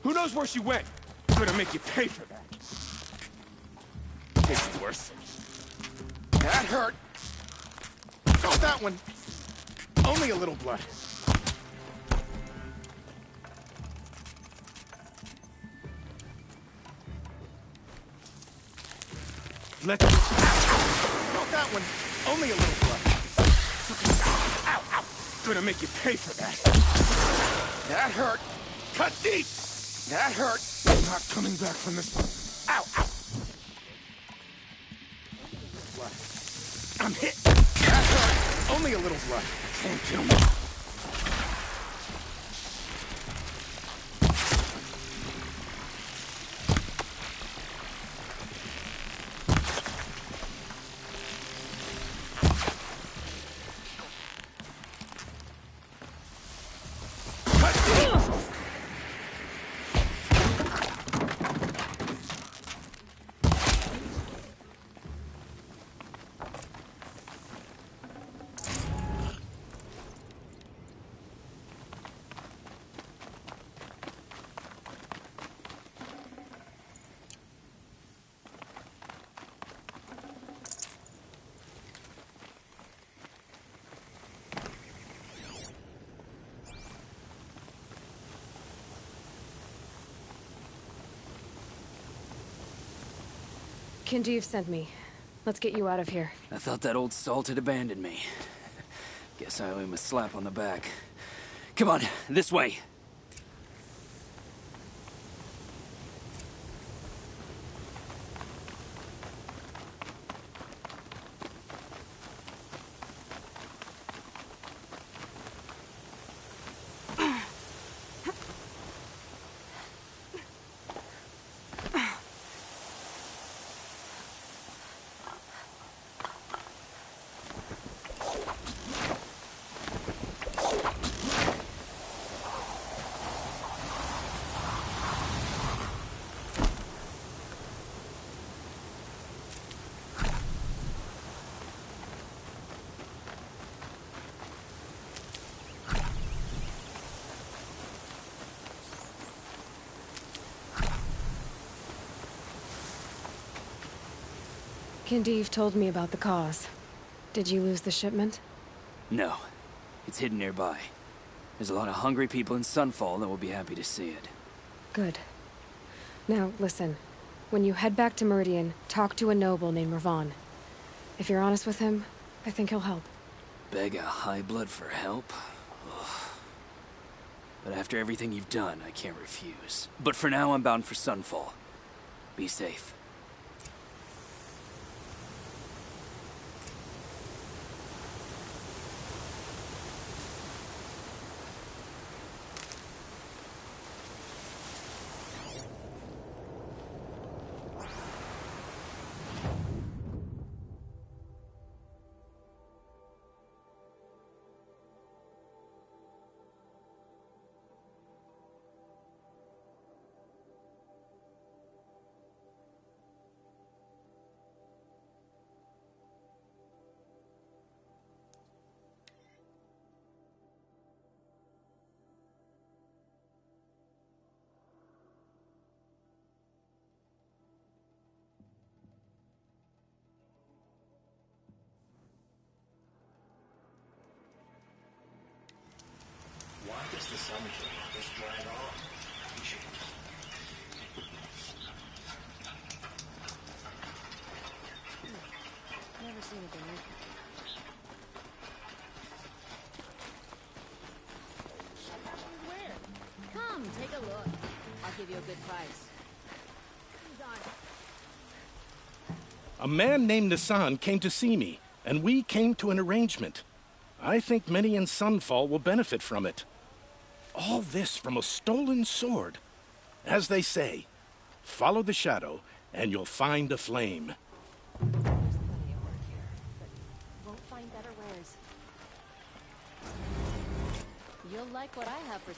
Who knows where she went? I'm gonna make you pay for that. It's worse. That hurt. Oh, that one. Only a little blood. Let's... Oh, that one. Only a little blood. Ow, ow. Gonna make you pay for that. That hurt. Cut deep. That hurt. I'm not coming back from this one. Ow, ow. Blood. I'm hit. That hurt. Only a little blood. Can't kill me. Kindeev sent me. Let's get you out of here. I thought that old salt had abandoned me. Guess I owe him a slap on the back. Come on, this way. Kindeev told me about the cause. Did you lose the shipment? No. It's hidden nearby. There's a lot of hungry people in Sunfall that will be happy to see it. Good. Now, listen. When you head back to Meridian, talk to a noble named Ravan. If you're honest with him, I think he'll help. Beg a high blood for help? Ugh. But after everything you've done, I can't refuse. But for now, I'm bound for Sunfall. Be safe. Why does the sun kill just drag on? Never seen Come, take a look. I'll give you a good price. A man named Nissan came to see me, and we came to an arrangement. I think many in Sunfall will benefit from it. All this from a stolen sword. As they say, follow the shadow, and you'll find a flame. Won't find better wares. You'll like what I have for...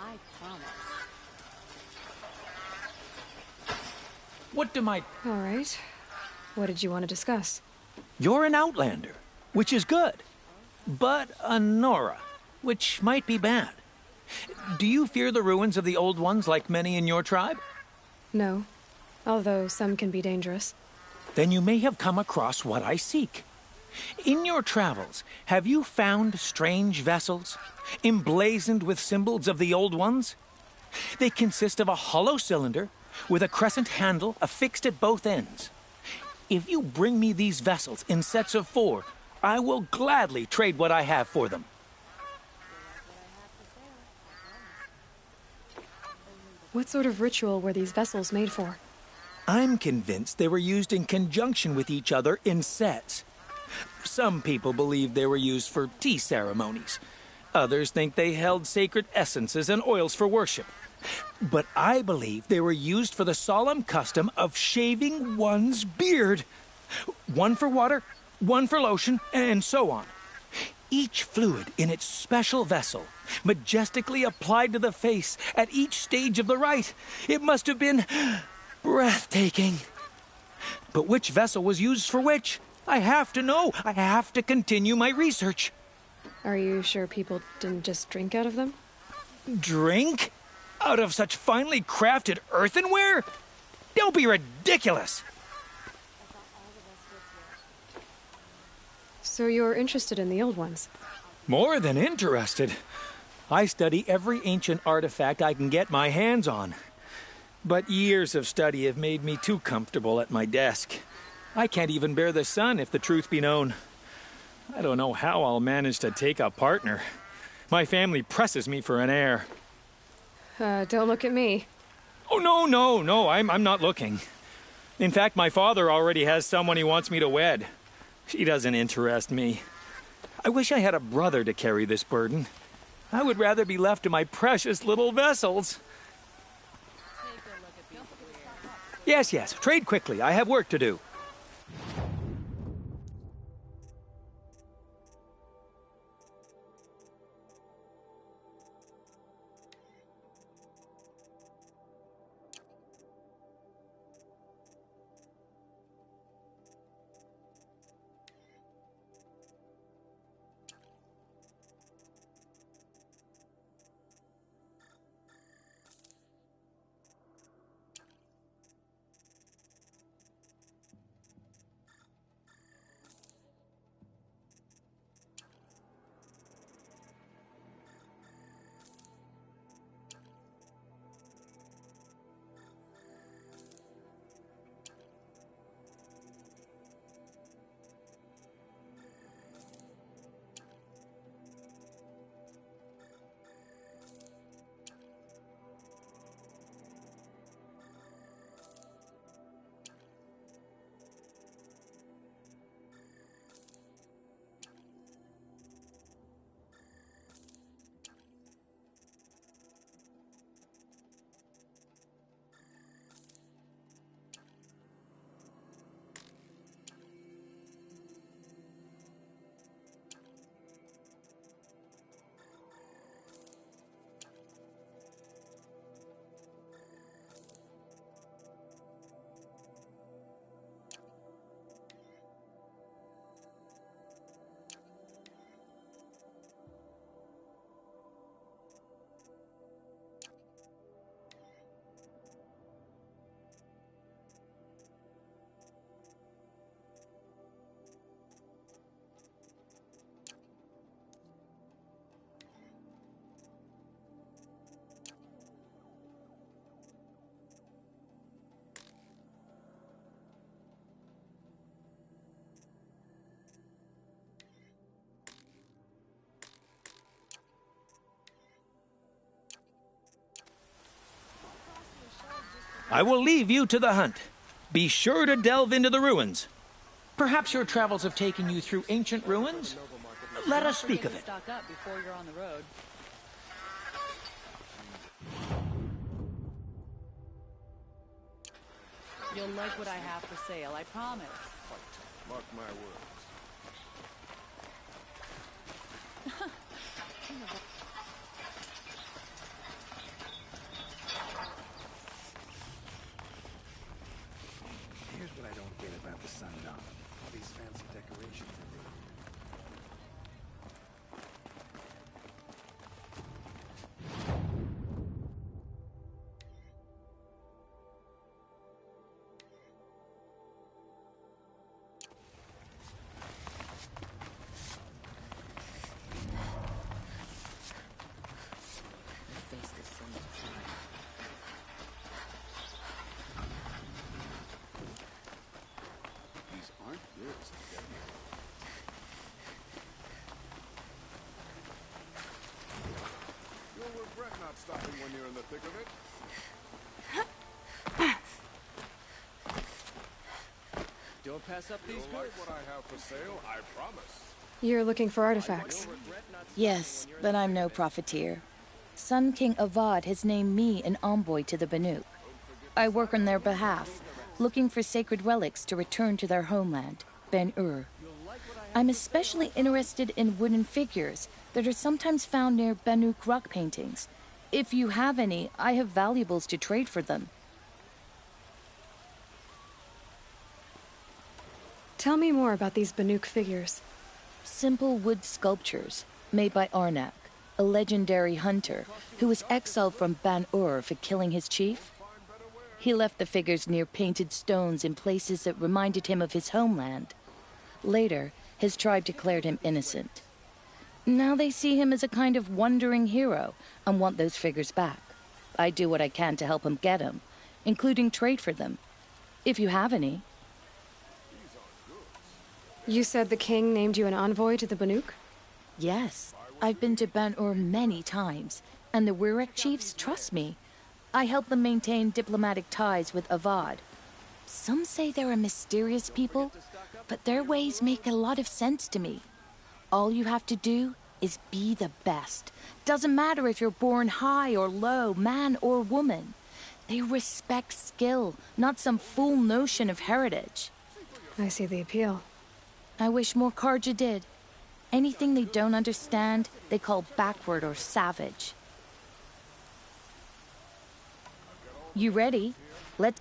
I promise. What do my... All right. What did you want to discuss? You're an outlander, which is good. But a Nora, which might be bad. Do you fear the ruins of the old ones like many in your tribe? No. Although some can be dangerous. Then you may have come across what I seek. In your travels, have you found strange vessels, emblazoned with symbols of the old ones? They consist of a hollow cylinder with a crescent handle affixed at both ends. If you bring me these vessels in sets of 4, I will gladly trade what I have for them. What sort of ritual were these vessels made for? I'm convinced they were used in conjunction with each other in sets. Some people believe they were used for tea ceremonies. Others think they held sacred essences and oils for worship. But I believe they were used for the solemn custom of shaving one's beard. One for water, one for lotion, and so on. Each fluid in its special vessel, majestically applied to the face at each stage of the rite. It must have been breathtaking. But which vessel was used for which? I have to know. I have to continue my research. Are you sure people didn't just drink out of them? Drink? Out of such finely crafted earthenware? Don't be ridiculous. So you're interested in the old ones? More than interested. I study every ancient artifact I can get my hands on. But years of study have made me too comfortable at my desk. I can't even bear the sun, if the truth be known. I don't know how I'll manage to take a partner. My family presses me for an heir. Don't look at me. Oh, no, I'm not looking. In fact, my father already has someone he wants me to wed. She doesn't interest me. I wish I had a brother to carry this burden. I would rather be left to my precious little vessels. Yes, trade quickly. I have work to do. I will leave you to the hunt. Be sure to delve into the ruins. Perhaps your travels have taken you through ancient ruins? Let us speak of it. Stock up before you're on the road. You'll like what I have for sale, I promise. Mark my words. Here's what I don't get about the sundown. All these fancy decorations everywhere. Face this so much time. These aren't yours. You'll regret not stopping when you're in the thick of it. Don't pass up these You'll like what I have for sale, I promise. You're looking for artifacts. Yes, but I'm no profiteer. Sun King Avad has named me an envoy to the Banuk. I work on their behalf, looking for sacred relics to return to their homeland, Ben-Ur. I'm especially interested in wooden figures that are sometimes found near Banuk rock paintings. If you have any, I have valuables to trade for them. Tell me more about these Banuk figures. Simple wood sculptures made by Arnak, a legendary hunter who was exiled from Ban-Ur for killing his chief. He left the figures near painted stones in places that reminded him of his homeland. Later, his tribe declared him innocent. Now they see him as a kind of wandering hero and want those figures back. I do what I can to help him get them, including trade for them, if you have any. You said the king named you an envoy to the Banuk? Yes, I've been to Ban-Ur many times, and the Wirek chiefs trust me. I help them maintain diplomatic ties with Avad. Some say they're a mysterious people, but their ways make a lot of sense to me. All you have to do is be the best. Doesn't matter if you're born high or low, man or woman. They respect skill, not some fool notion of heritage. I see the appeal. I wish more Karja did. Anything they don't understand, they call backward or savage. You ready? Let's...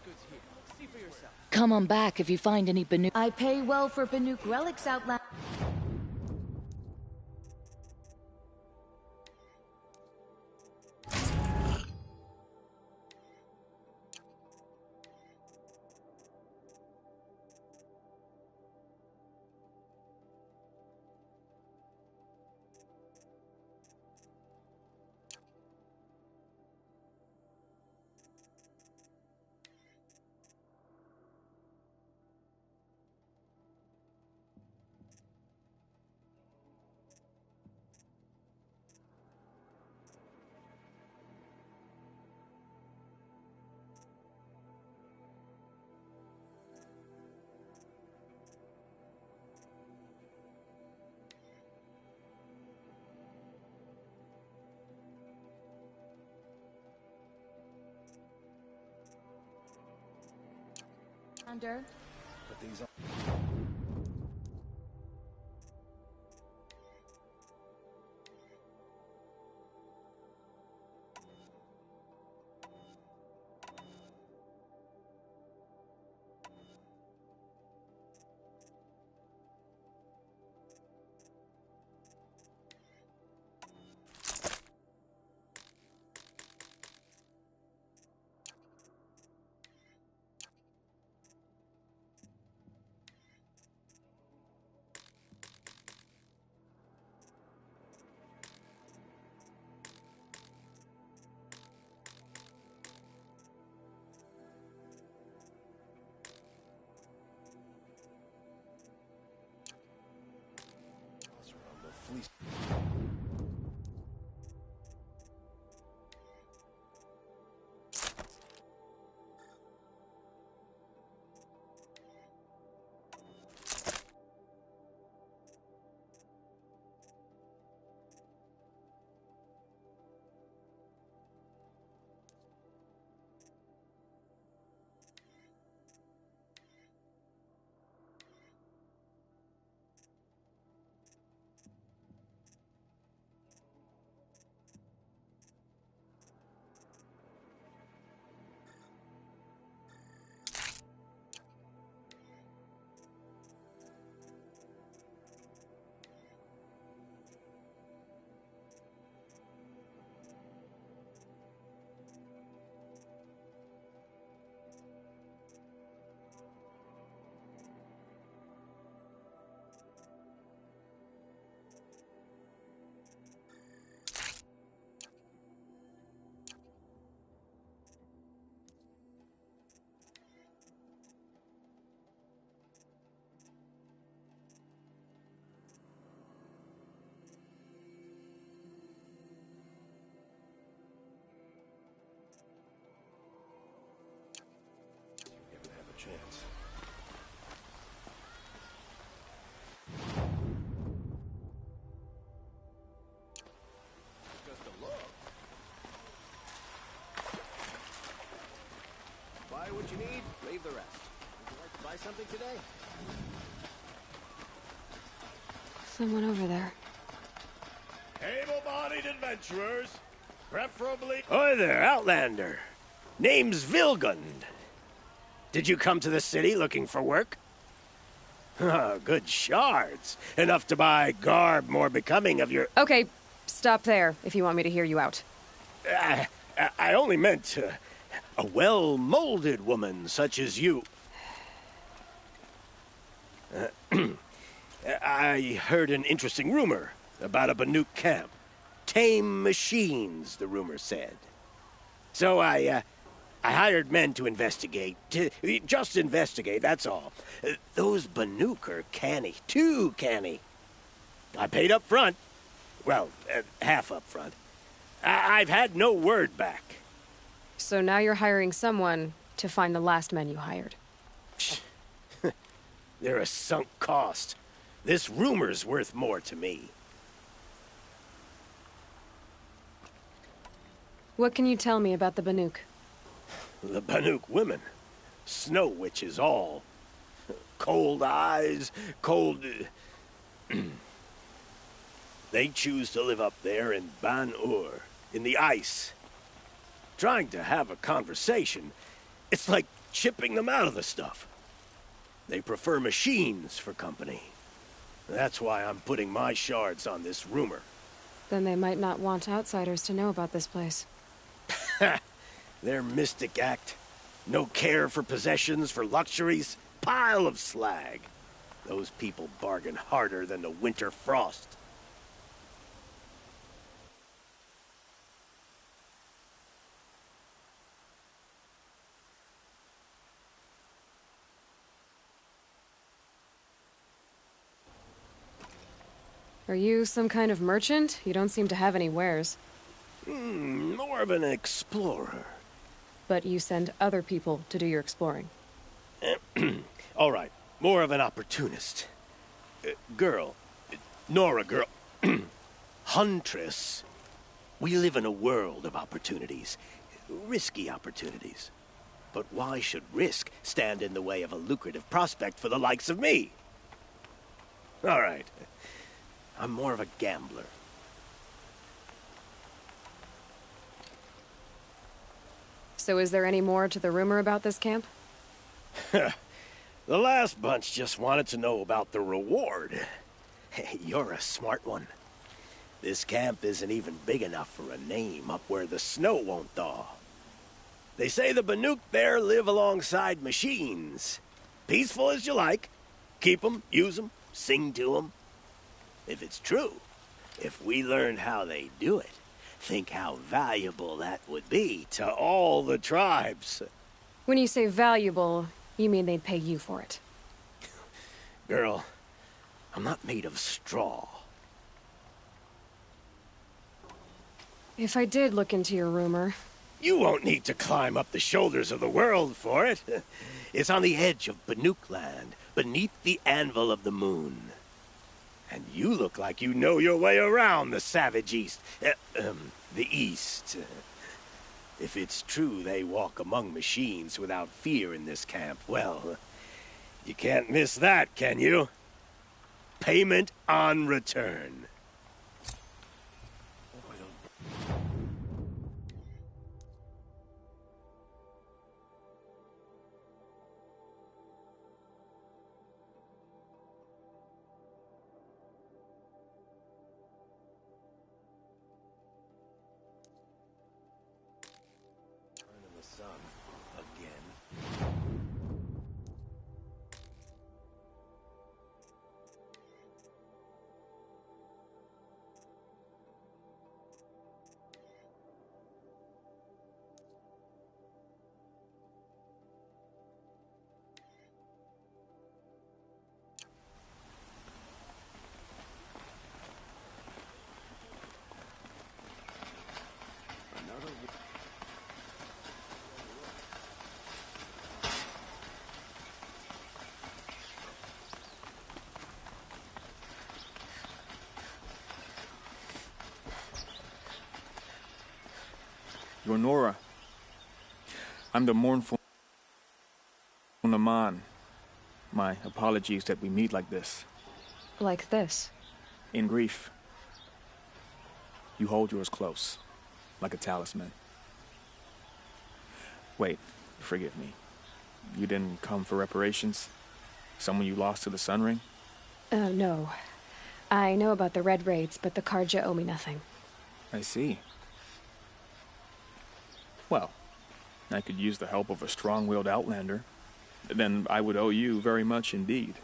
Goods here. See for yourself. Come on back if you find any Banuk. I pay well for Banuk relics, Outland. But these are... what you need, leave the rest. Would you like to buy something today? Someone over there. Able-bodied adventurers, preferably... Hi there, Outlander. Name's Vilgund. Did you come to the city looking for work? Good shards. Enough to buy garb more becoming of your... Okay, stop there if you want me to hear you out. I only meant a well-molded woman such as you. I heard an interesting rumor about a Banuk camp. Tame machines, the rumor said. So I hired men to investigate. Just investigate, that's all. Those Banuk are canny. Too canny. I paid up front. Well, half up front. I've had no word back. So now you're hiring someone to find the last men you hired. They're a sunk cost. This rumor's worth more to me. What can you tell me about the Banuk? The Banuk women. Snow witches all. Cold eyes, cold... They choose to live up there in Ban-Ur, in the ice. Trying to have a conversation, it's like chipping them out of the stuff. They prefer machines for company. That's why I'm putting my shards on this rumor. Then they might not want outsiders to know about this place. Their mystic act. No care for possessions, for luxuries. Pile of slag. Those people bargain harder than the winter frost. Are you some kind of merchant? You don't seem to have any wares. More of an explorer. But you send other people to do your exploring. All right, more of an opportunist. Girl. Nora girl. Huntress. We live in a world of opportunities. Risky opportunities. But why should risk stand in the way of a lucrative prospect for the likes of me? All right. I'm more of a gambler. So is there any more to the rumor about this camp? The last bunch just wanted to know about the reward. Hey, you're a smart one. This camp isn't even big enough for a name up where the snow won't thaw. They say the Banuk there live alongside machines. Peaceful as you like. Keep 'em, use 'em, sing to 'em. If it's true, if we learned how they do it, think how valuable that would be to all the tribes. When you say valuable, you mean they'd pay you for it. Girl, I'm not made of straw. If I did look into your rumor... You won't need to climb up the shoulders of the world for it. It's on the edge of Banuk land, beneath the anvil of the moon. And you look like you know your way around the savage east. The east. If it's true they walk among machines without fear in this camp, well, you can't miss that, can you? Payment on return. You're Nora. I'm the mournful... Naman, my apologies that we meet like this. Like this? In grief. You hold yours close, like a talisman. Wait, forgive me. You didn't come for reparations? Someone you lost to the Sun Ring? No. I know about the Red Raids, but the Karja owe me nothing. I see. Well, I could use the help of a strong-willed outlander. Then I would owe you very much indeed.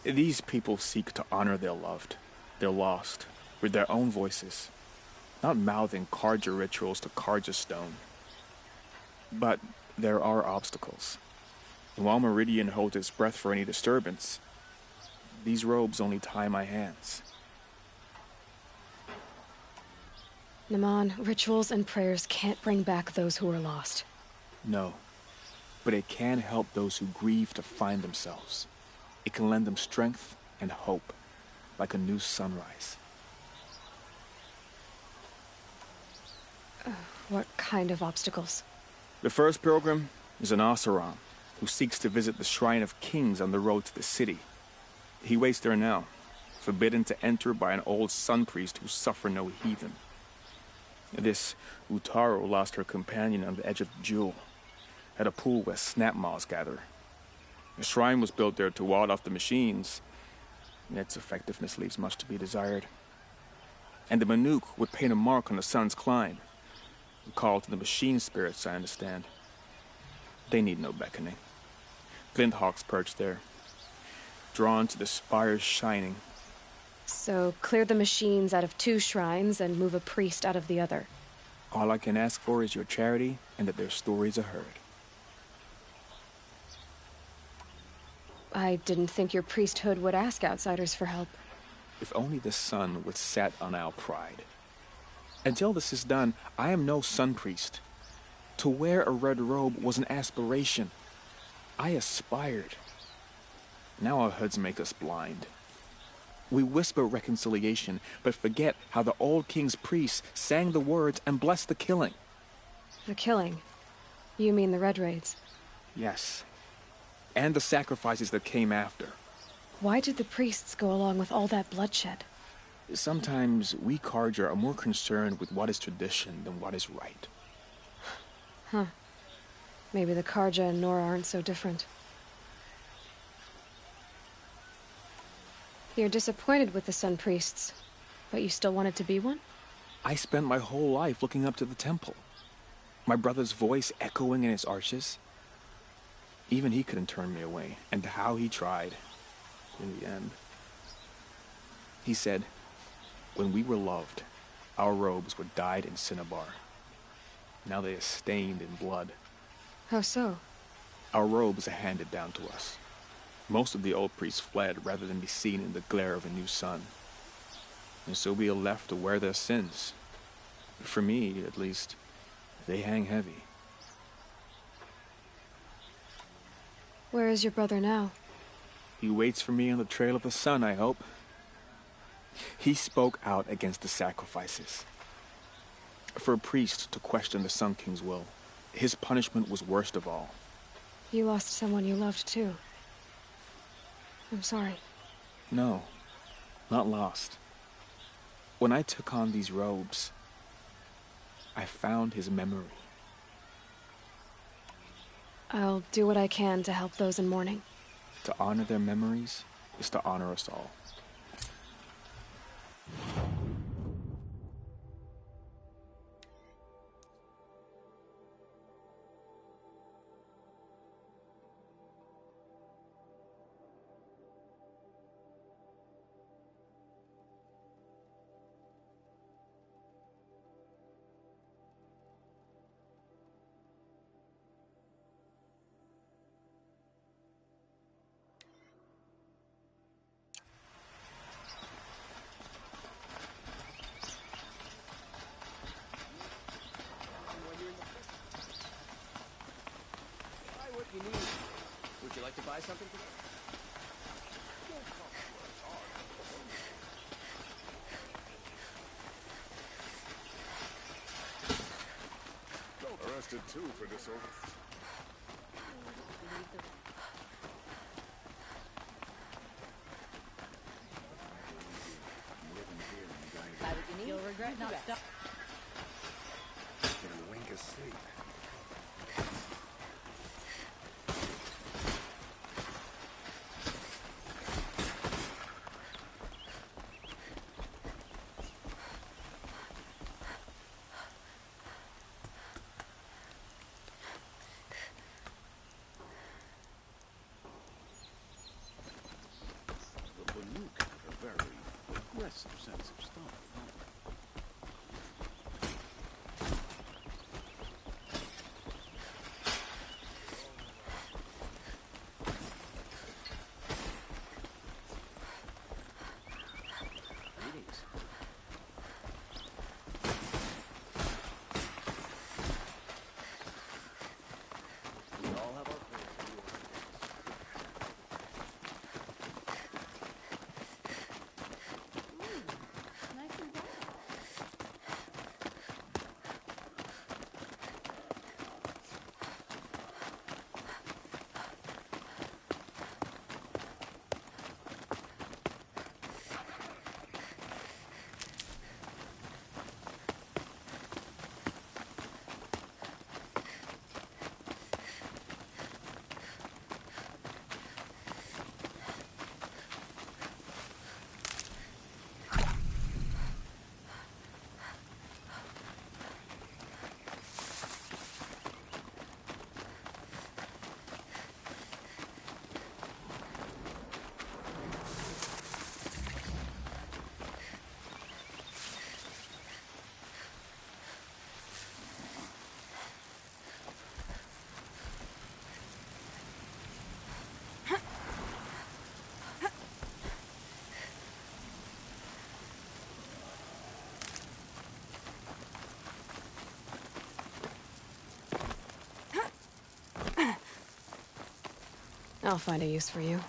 These people seek to honor their loved, their lost, with their own voices, not mouthing Karja rituals to Karja stone. But there are obstacles. And while Meridian holds its breath for any disturbance, these robes only tie my hands. Naman, rituals and prayers can't bring back those who are lost. No, but it can help those who grieve to find themselves. It can lend them strength and hope, like a new sunrise. What kind of obstacles? The first pilgrim is an Oseram, who seeks to visit the Shrine of Kings on the road to the city. He waits there now, forbidden to enter by an old sun priest who suffer no heathen. This Utaro lost her companion on the edge of the Jewel, at a pool where snap moths gather. The shrine was built there to ward off the machines, and its effectiveness leaves much to be desired. And the Manuk would paint a mark on the sun's climb, a call to the machine spirits, I understand. They need no beckoning. Glinthawks perch there, drawn to the spire's shining. So, clear the machines out of 2 shrines and move a priest out of the other. All I can ask for is your charity and that their stories are heard. I didn't think your priesthood would ask outsiders for help. If only the sun would set on our pride. Until this is done, I am no sun priest. To wear a red robe was an aspiration. I aspired. Now our hoods make us blind. We whisper reconciliation, but forget how the old king's priests sang the words and blessed the killing. The killing? You mean the Red Raids? Yes. And the sacrifices that came after. Why did the priests go along with all that bloodshed? Sometimes we Karja are more concerned with what is tradition than what is right. Huh. Maybe the Karja and Nora aren't so different. You're disappointed with the Sun Priests, but you still wanted to be one? I spent my whole life looking up to the temple. My brother's voice echoing in its arches. Even he couldn't turn me away, and how he tried, in the end. He said, when we were loved, our robes were dyed in cinnabar. Now they are stained in blood. How so? Our robes are handed down to us. Most of the old priests fled rather than be seen in the glare of a new sun. And so we are left to wear their sins. For me, at least, they hang heavy. Where is your brother now? He waits for me on the trail of the sun, I hope. He spoke out against the sacrifices. For a priest to question the Sun King's will, his punishment was worst of all. You lost someone you loved, too. I'm sorry. No, not lost. When I took on these robes, I found his memory. I'll do what I can to help those in mourning. To honor their memories is to honor us all. Would you like to buy something today? Arrested too for disorder. not stop. Can wink of sleep. The Banuk have a very aggressive sense of style. Greetings. We all have our place in the organization. Nice and bright. I'll find a use for you.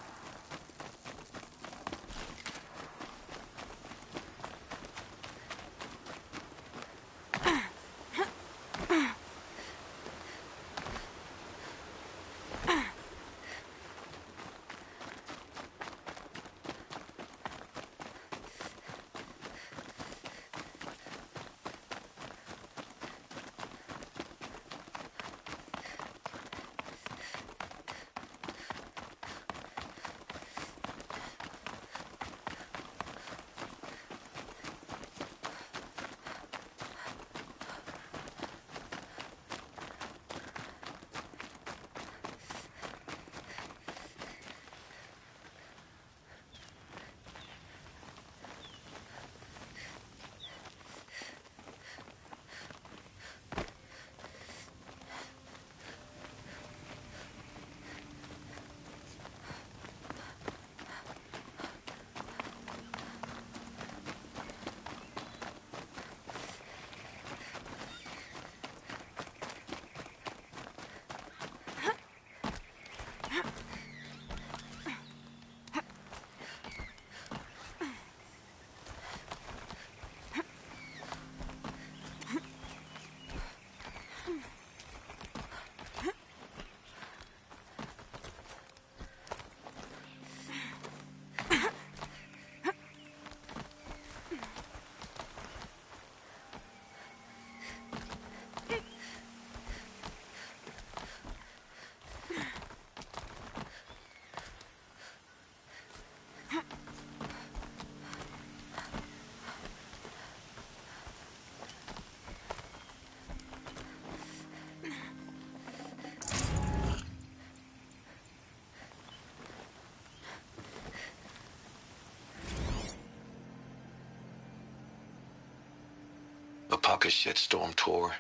Apaka Shitstorm Tour,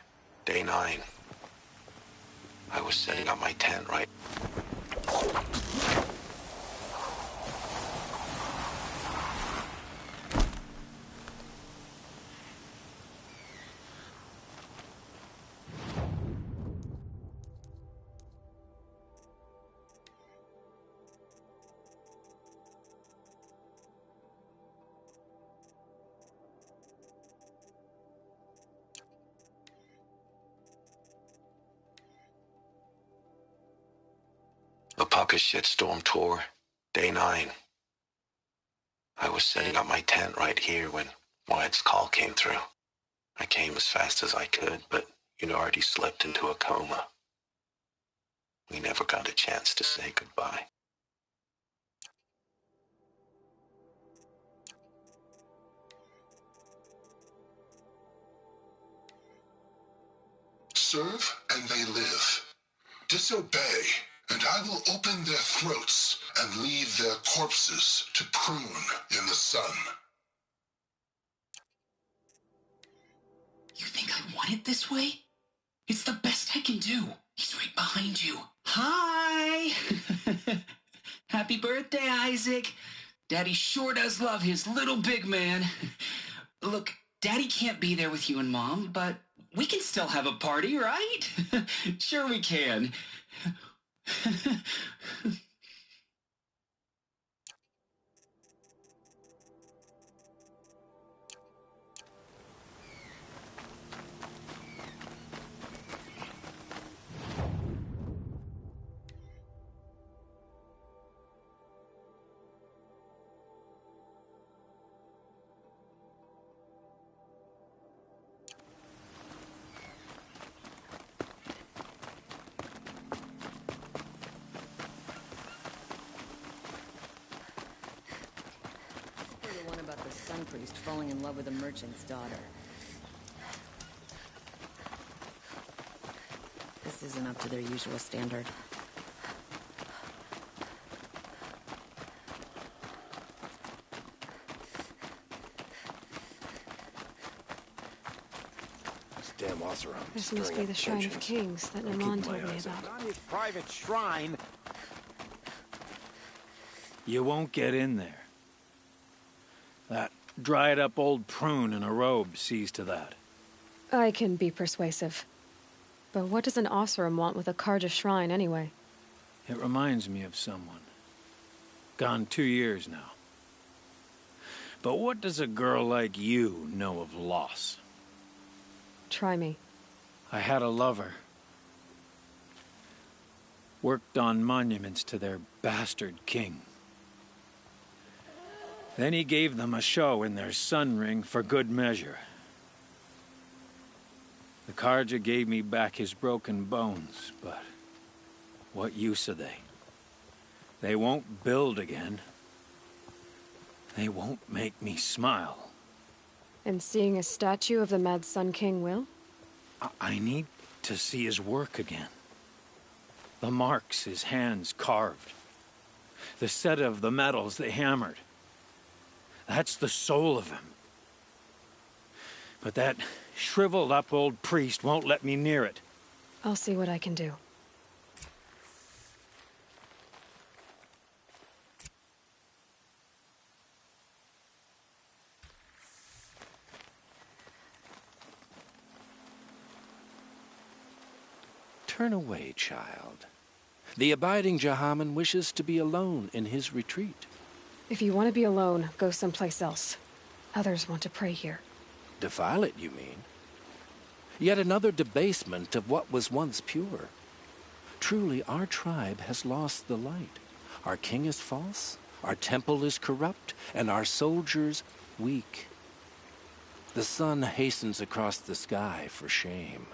Day 9. I was setting up my tent right. Apaka Shitstorm Tour, Day 9. I was setting up my tent right here when Wyatt's call came through. I came as fast as I could, but you'd already slipped into a coma. We never got a chance to say goodbye. Serve, and they live. Disobey, and I will open their throats and leave their corpses to prune in the sun. You think I want it this way? It's the best I can do. He's right behind you. Hi! Happy birthday, Isaac. Daddy sure does love his little big man. Look, Daddy can't be there with you and Mom, but we can still have a party, right? Sure we can. The one about the sun priest falling in love with a merchant's daughter. This isn't up to their usual standard. This damn Oseram. This must be the Shrine of Kings that Naman told me about. Not his private shrine. You won't get in there. That dried-up old prune in a robe sees to that. I can be persuasive. But what does an Oseram want with a Karja shrine, anyway? It reminds me of someone. Gone 2 years now. But what does a girl like you know of loss? Try me. I had a lover. Worked on monuments to their bastard king. Then he gave them a show in their sun ring for good measure. The Karja gave me back his broken bones, but what use are they? They won't build again. They won't make me smile. And seeing a statue of the Mad Sun King will? I need to see his work again. The marks his hands carved. The set of the metals they hammered. That's the soul of him. But that shriveled up old priest won't let me near it. I'll see what I can do. Turn away, child. The abiding Jahaman wishes to be alone in his retreat. If you want to be alone, go someplace else. Others want to pray here. Defile it, you mean? Yet another debasement of what was once pure. Truly, our tribe has lost the light. Our king is false, our temple is corrupt, and our soldiers weak. The sun hastens across the sky for shame.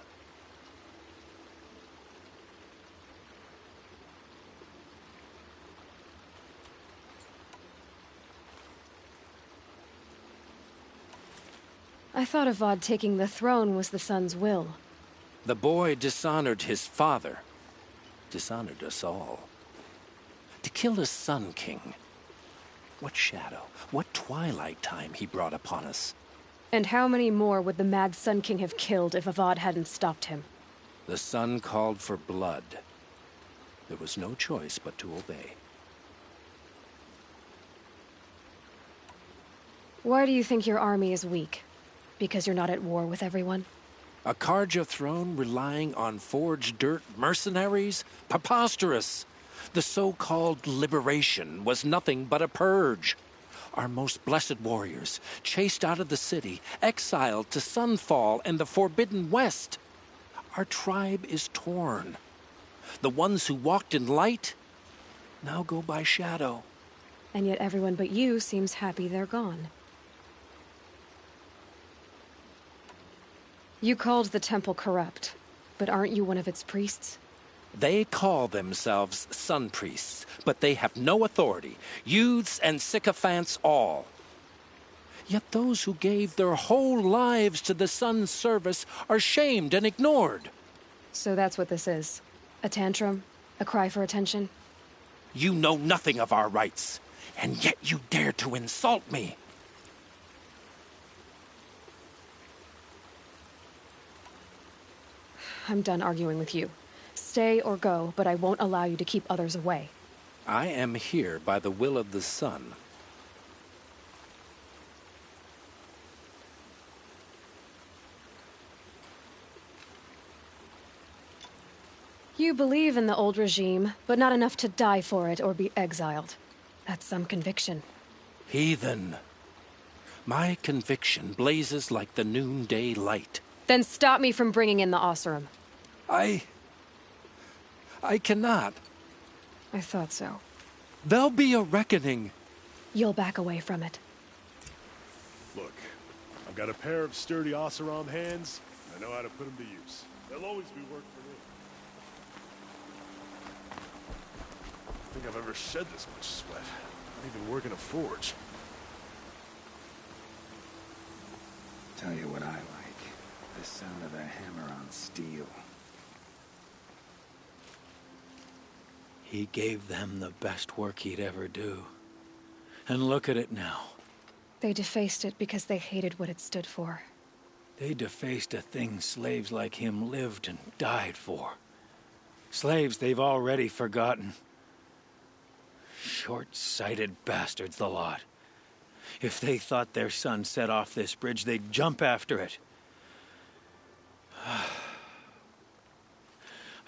I thought Avad taking the throne was the sun's will. The boy dishonored his father, dishonored us all. To kill his sun king. What shadow, what twilight time he brought upon us. And how many more would the Mad Sun King have killed if Avad hadn't stopped him? The sun called for blood. There was no choice but to obey. Why do you think your army is weak? Because you're not at war with everyone? A Karja throne relying on forged dirt mercenaries? Preposterous! The so-called liberation was nothing but a purge. Our most blessed warriors, chased out of the city, exiled to Sunfall and the Forbidden West. Our tribe is torn. The ones who walked in light now go by shadow. And yet everyone but you seems happy they're gone. You called the temple corrupt, but aren't you one of its priests? They call themselves sun priests, but they have no authority. Youths and sycophants all. Yet those who gave their whole lives to the sun's service are shamed and ignored. So that's what this is. A tantrum? A cry for attention? You know nothing of our rights, and yet you dare to insult me. I'm done arguing with you. Stay or go, but I won't allow you to keep others away. I am here by the will of the sun. You believe in the old regime, but not enough to die for it or be exiled. That's some conviction. Heathen. My conviction blazes like the noonday light. Then stop me from bringing in the Oseram. I cannot. I thought so. There'll be a reckoning. You'll back away from it. Look, I've got a pair of sturdy Oseram hands, and I know how to put them to use. There'll always be work for me. I don't think I've ever shed this much sweat. Not even working a forge. Tell you what I like. The sound of a hammer on steel. He gave them the best work he'd ever do. And look at it now. They defaced it because they hated what it stood for. They defaced a thing slaves like him lived and died for. Slaves they've already forgotten. Short-sighted bastards, the lot. If they thought their son set off this bridge, they'd jump after it.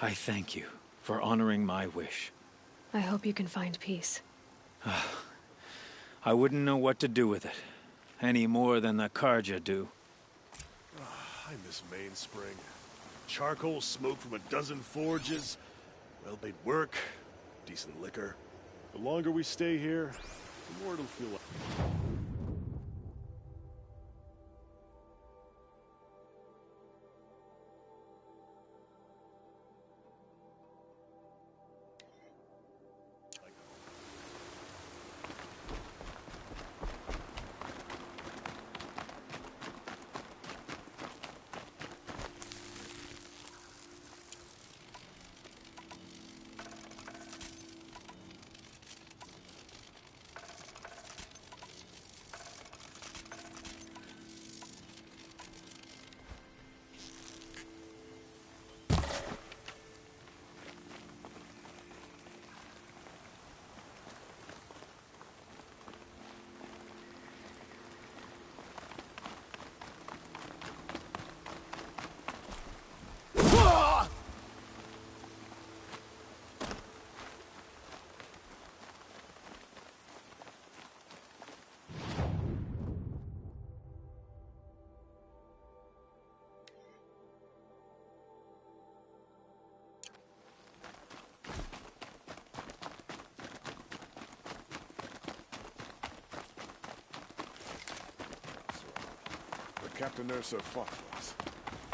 I thank you for honoring my wish. I hope you can find peace. I wouldn't know what to do with it, any more than the Karja do. I miss Mainspring. Charcoal smoke from a dozen forges, well-paid work, decent liquor. The longer we stay here, the more it'll feel like... Captain Ursa fought for us.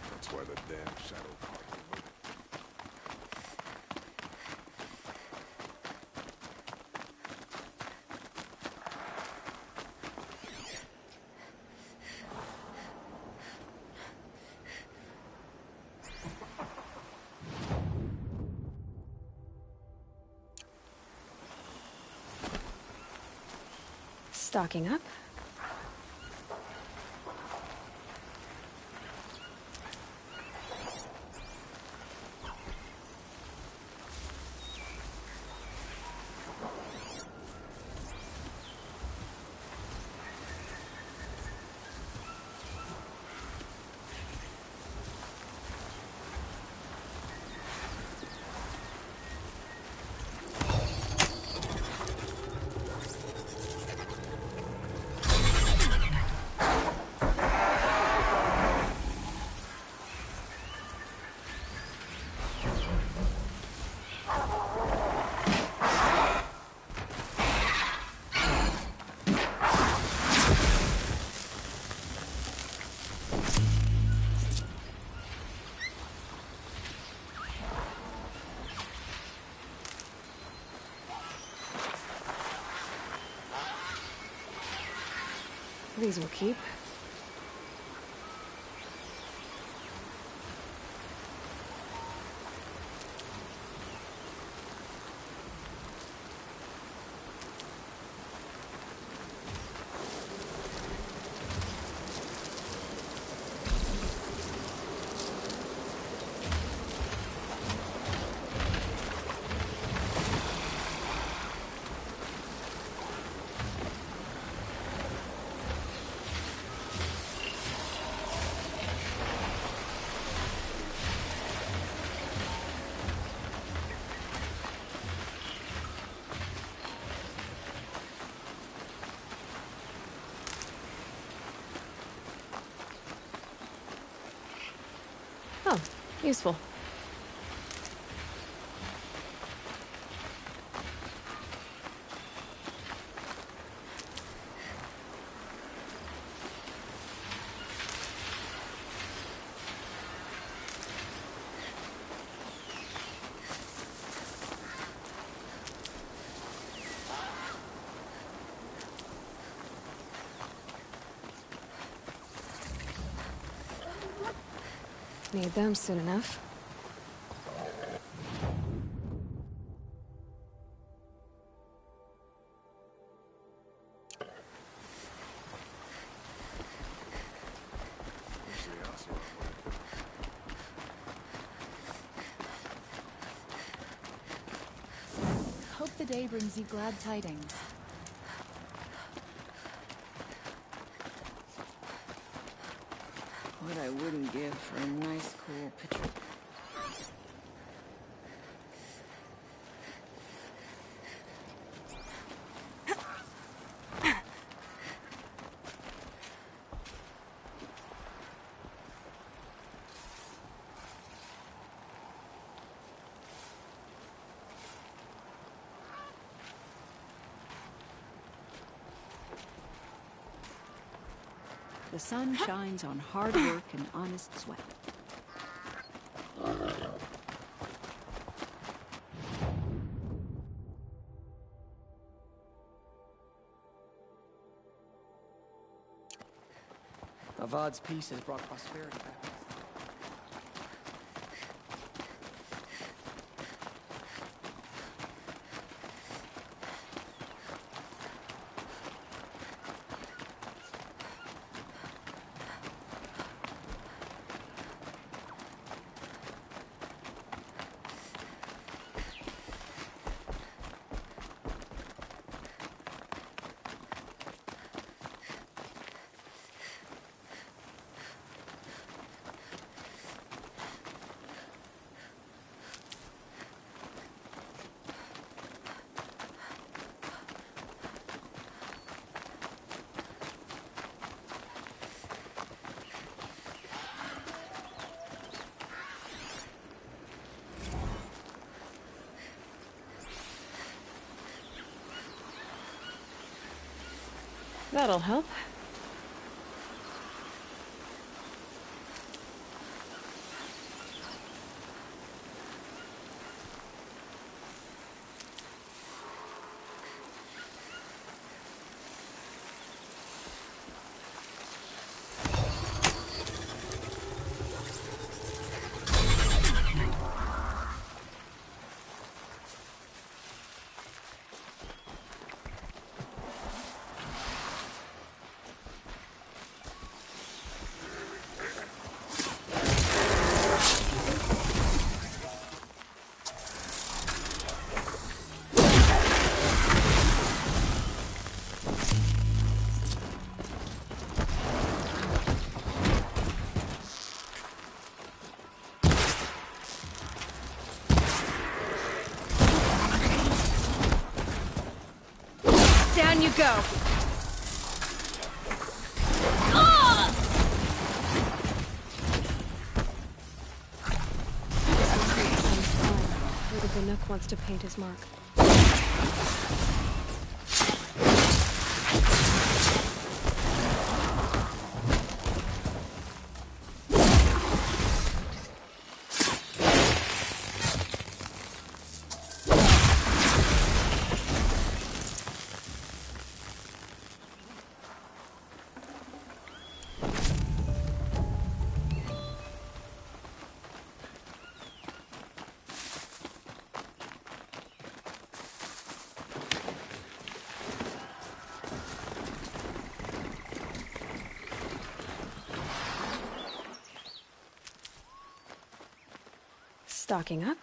That's why the damn Shadow Party went. Stocking up. These will keep. Oh, useful. Need them soon enough. Hope the day brings you glad tidings. What I wouldn't give for a nice, cool picture. The sun shines on hard work and honest sweat. Avad's peace has brought prosperity back. That'll help. Down you go. Where the Banuk wants to paint his mark. stocking up.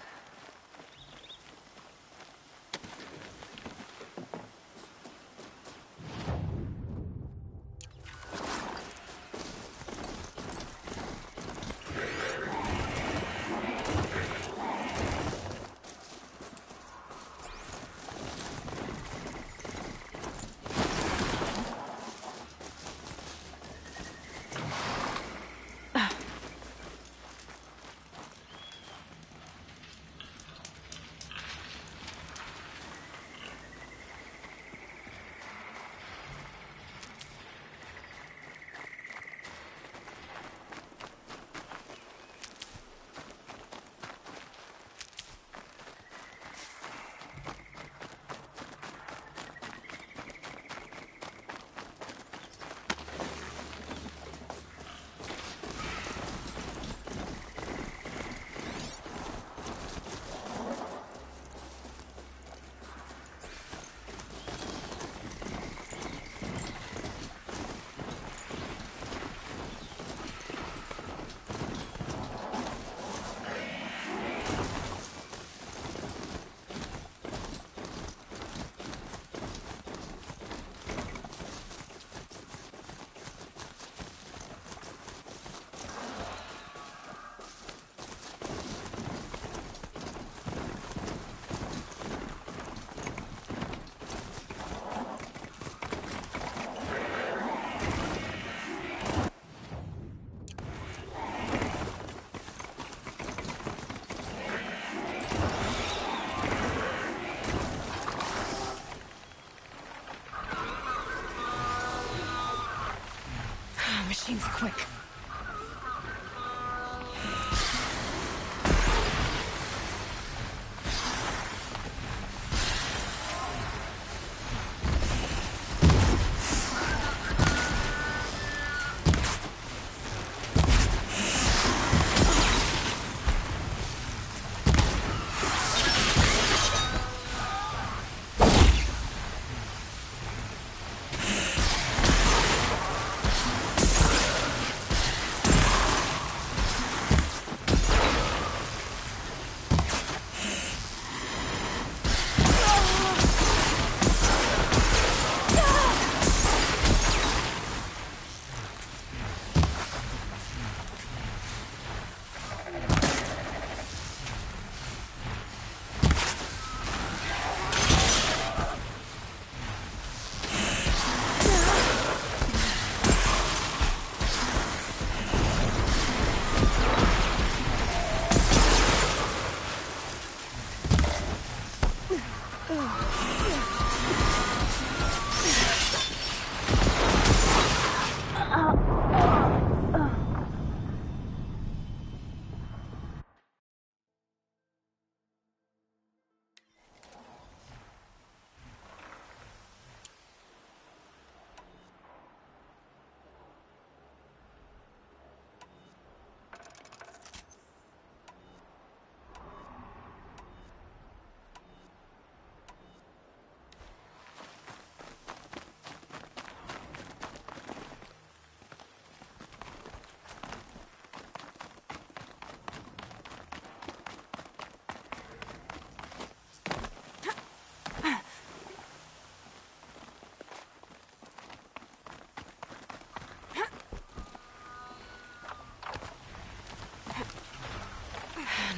Machine's quick.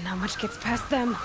Not much gets past them.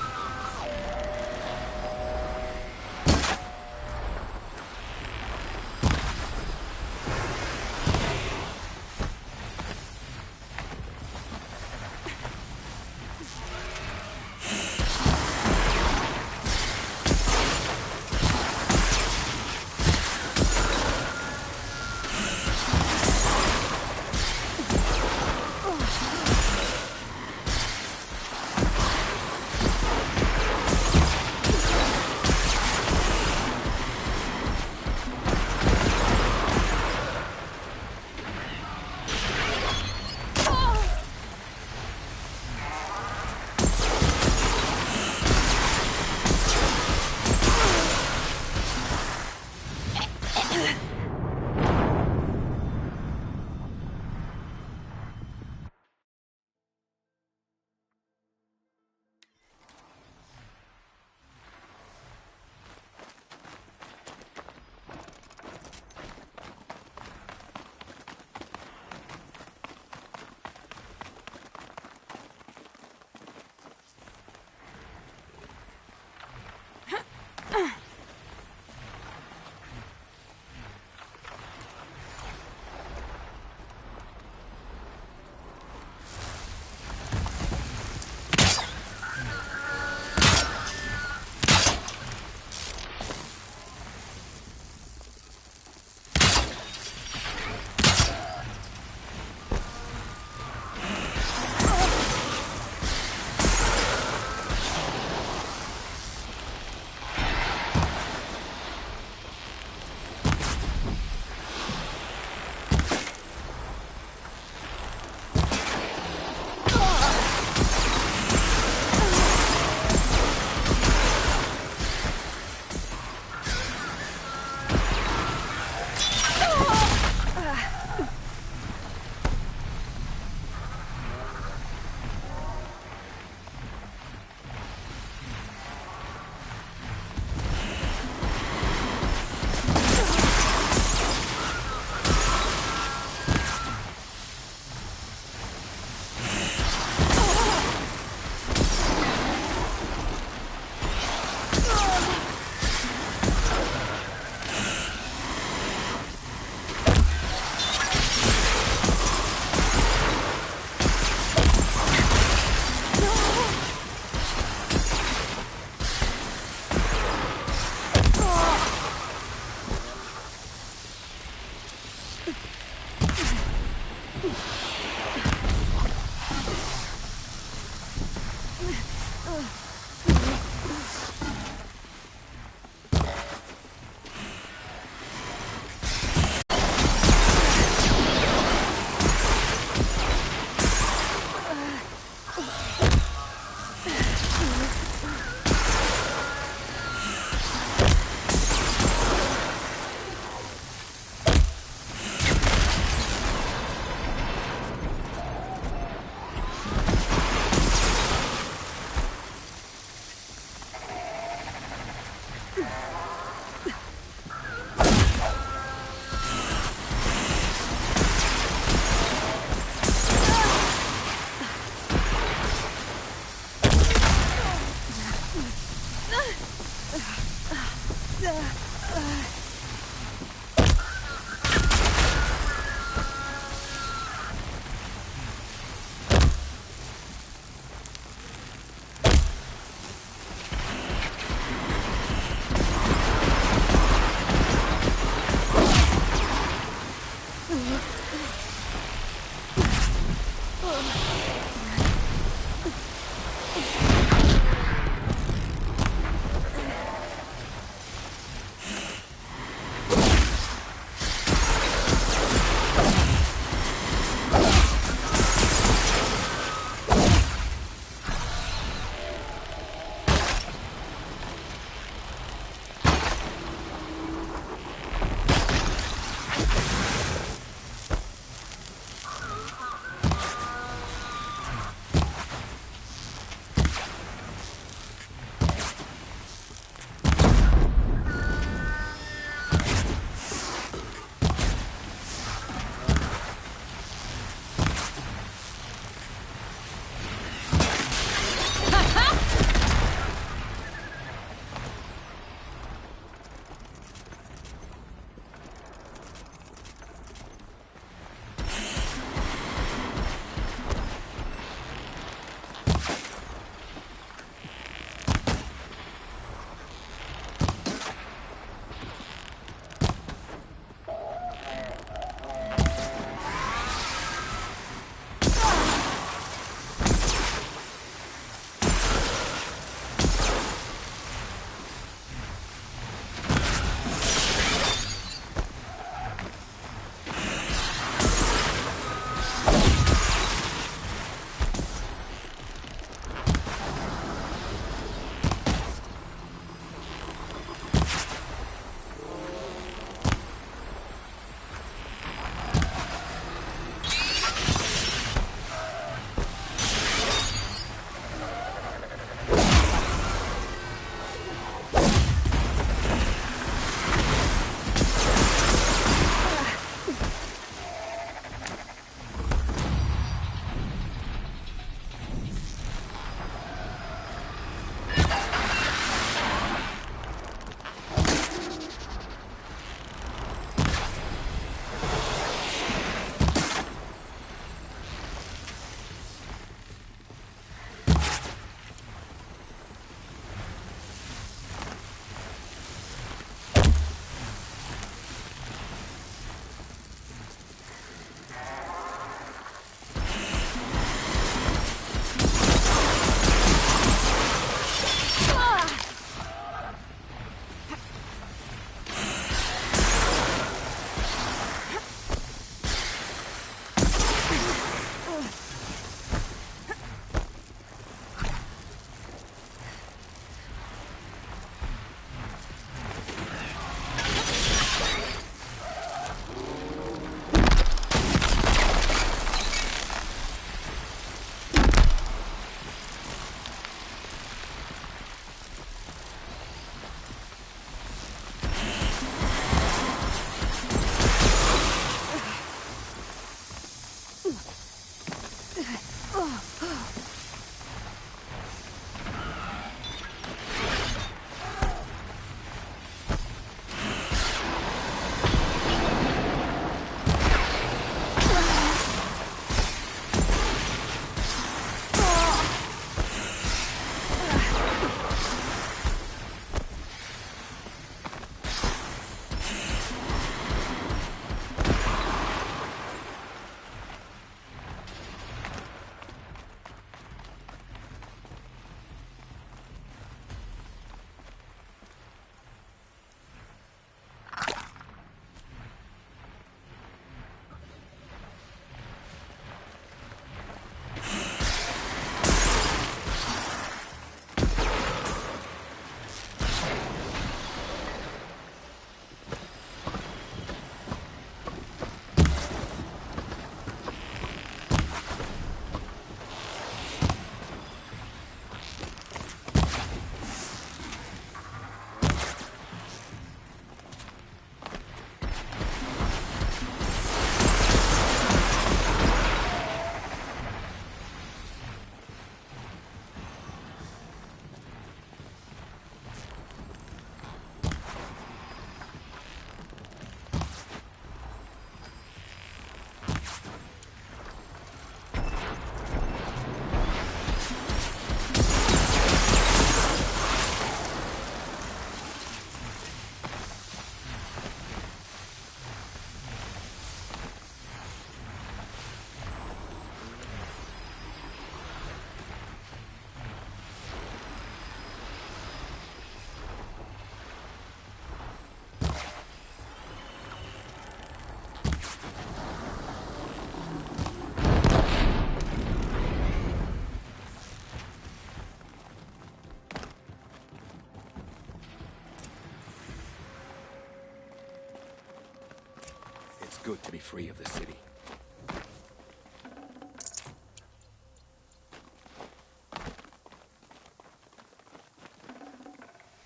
good to be free of the city.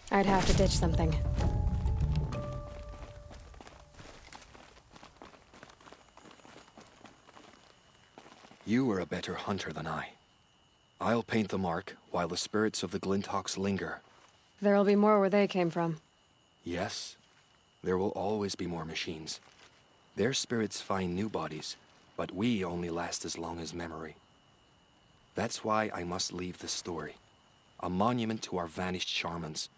I'd have to ditch something. You are a better hunter than I. I'll paint the mark while the spirits of the Glinthawks linger. There'll be more where they came from. Yes, there will always be more machines. Their spirits find new bodies, but we only last as long as memory. That's why I must leave this story. A monument to our vanished shamans,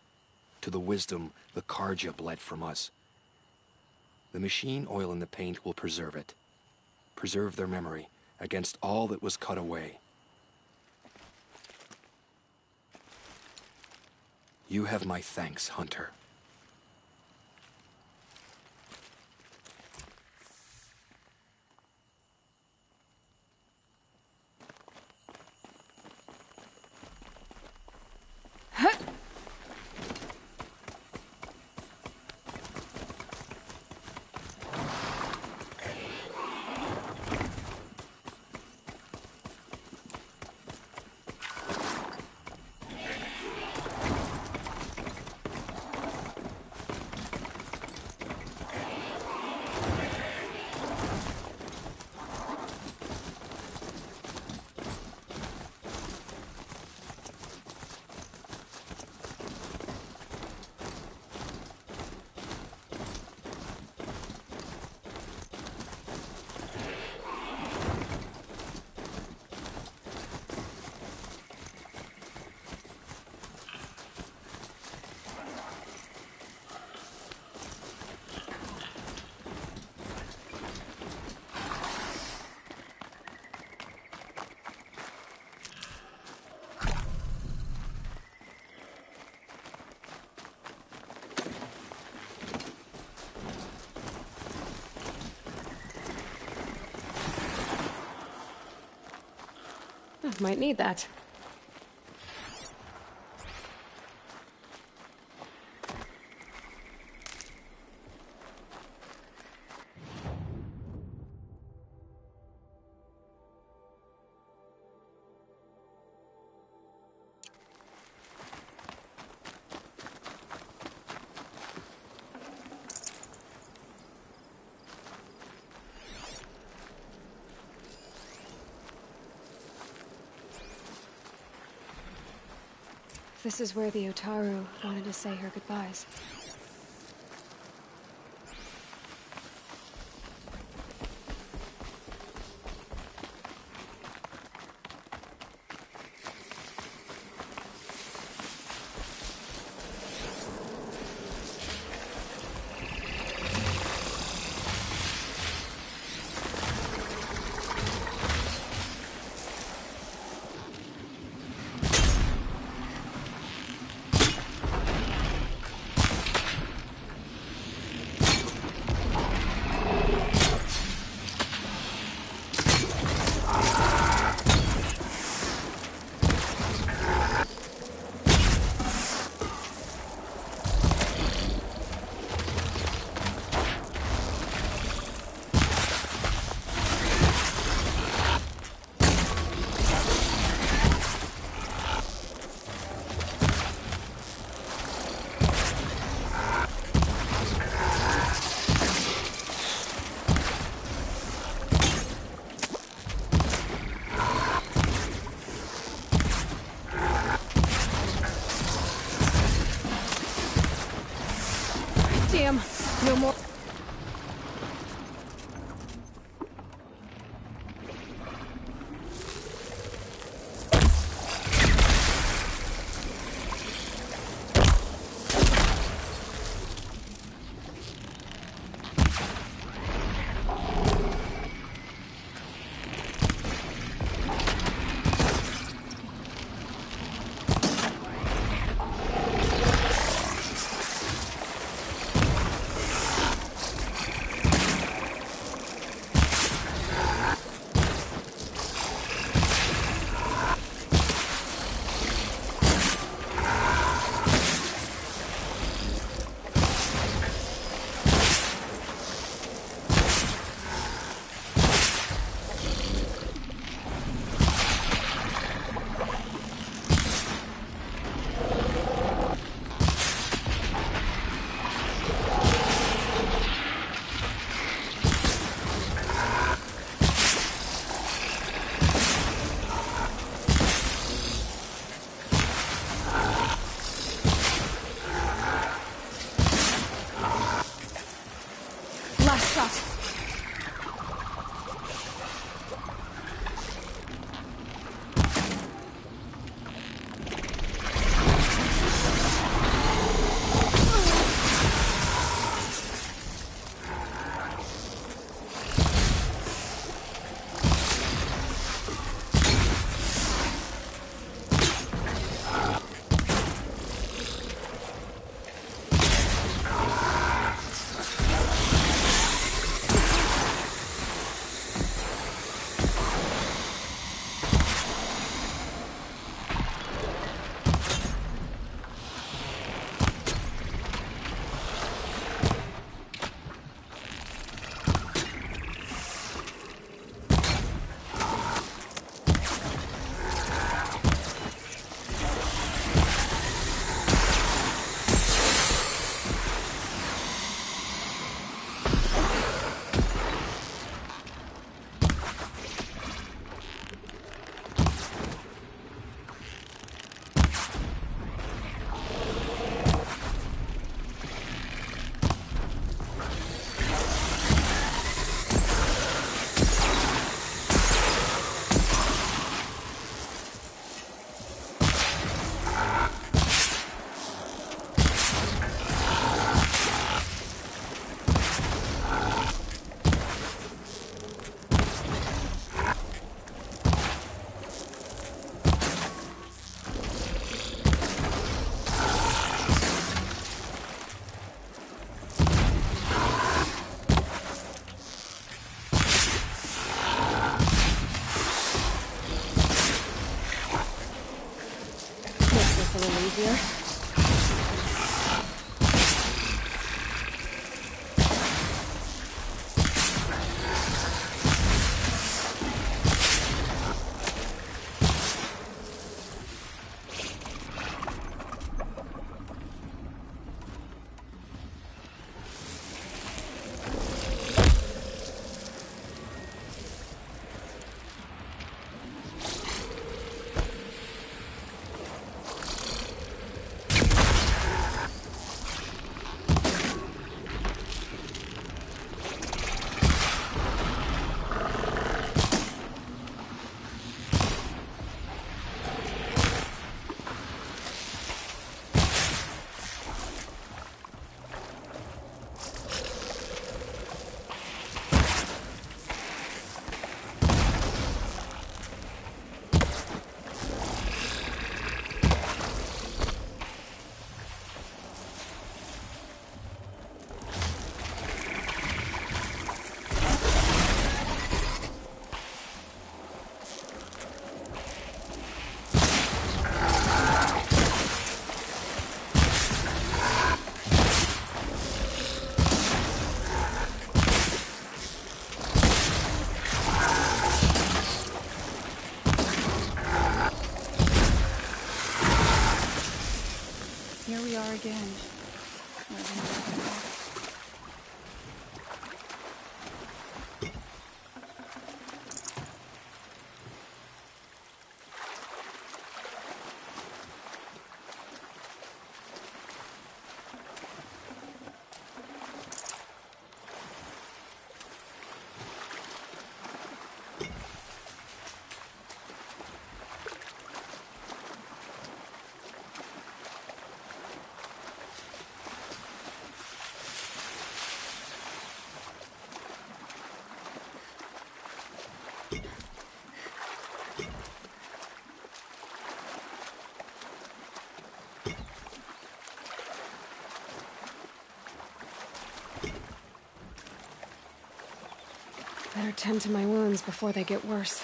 to the wisdom the Karja bled from us. The machine oil in the paint will preserve it. Preserve their memory against all that was cut away. You have my thanks, Hunter. Might need that. This is where the Otaru wanted to say her goodbyes. Damn, no more. little easier. Here we are again. Better tend to my wounds before they get worse.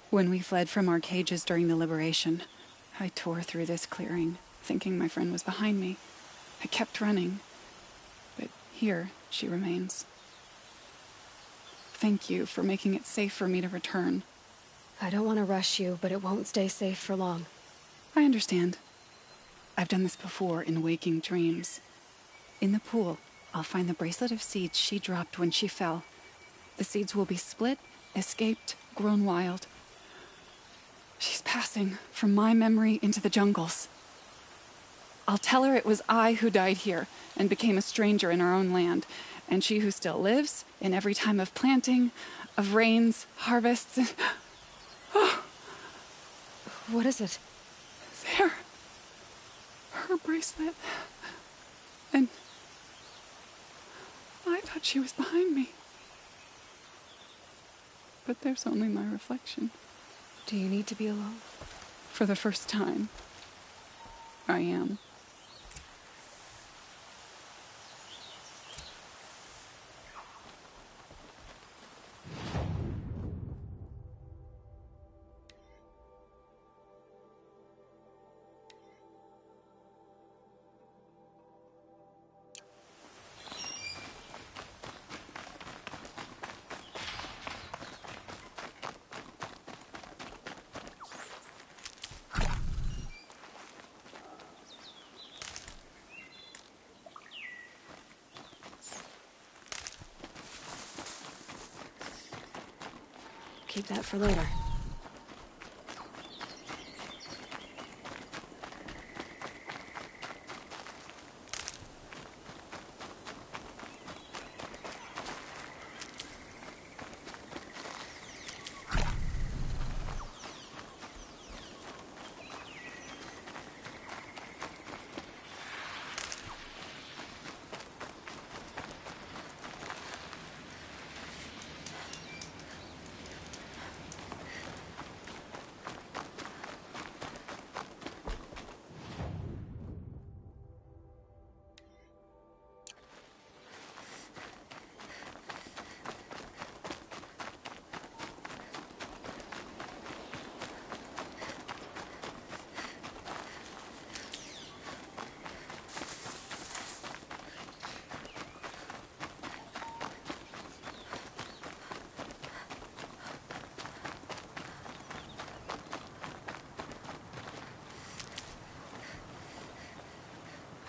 When we fled from our cages during the liberation, I tore through this clearing, thinking my friend was behind me. I kept running, but here she remains. Thank you for making it safe for me to return. I don't want to rush you, but it won't stay safe for long. I understand. I've done this before in waking dreams. In the pool, I'll find the bracelet of seeds she dropped when she fell. The seeds will be split, escaped, grown wild. She's passing from my memory into the jungles. I'll tell her it was I who died here and became a stranger in our own land, and she who still lives in every time of planting, of rains, harvests, and... Oh. What is it? There. Her bracelet. And I thought she was behind me. But there's only my reflection. Do you need to be alone? For the first time, I am. Keep that for later.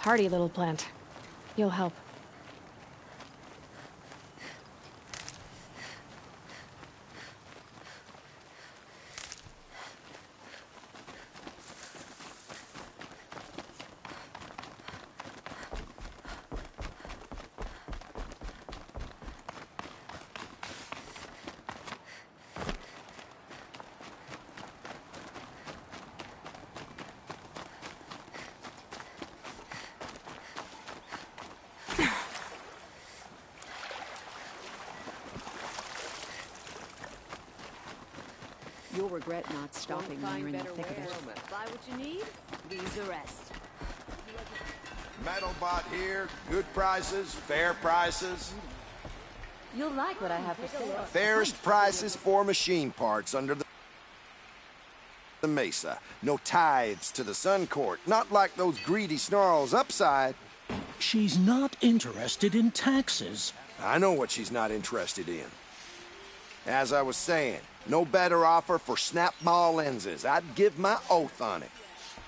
hardy little plant. You'll help. You'll regret not stopping when you're in the thick of it. Buy what you need, leave the rest. Metal bot here, good prices, fair prices. You'll like what I have for sale. Fairest prices for machine parts under the Mesa. No tithes to the Sun Court, not like those greedy snarls upside. She's not interested in taxes. I know what she's not interested in. As I was saying, no better offer for snap maw lenses. I'd give my oath on it.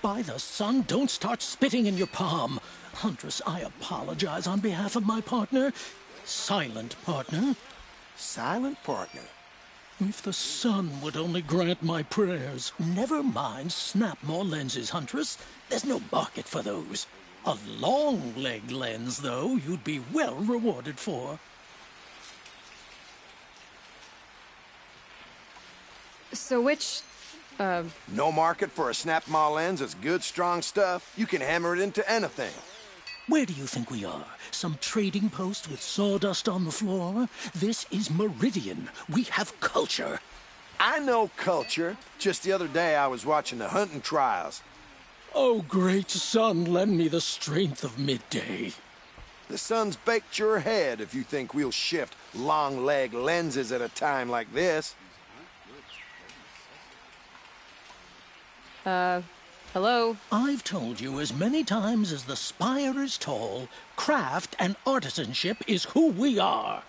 By the sun, don't start spitting in your palm. Huntress, I apologize on behalf of my partner. Silent partner. Silent partner? If the sun would only grant my prayers. Never mind snap maw lenses, Huntress. There's no market for those. A long leg lens, though, you'd be well rewarded for. So which, No market for a snap maw lens is good, strong stuff. You can hammer it into anything. Where do you think we are? Some trading post with sawdust on the floor? This is Meridian. We have culture. I know culture. Just the other day I was watching the hunting trials. Oh, great sun, lend me the strength of midday. The sun's baked your head if you think we'll shift long leg lenses at a time like this. Hello? I've told you as many times as the spire is tall, craft and artisanship is who we are.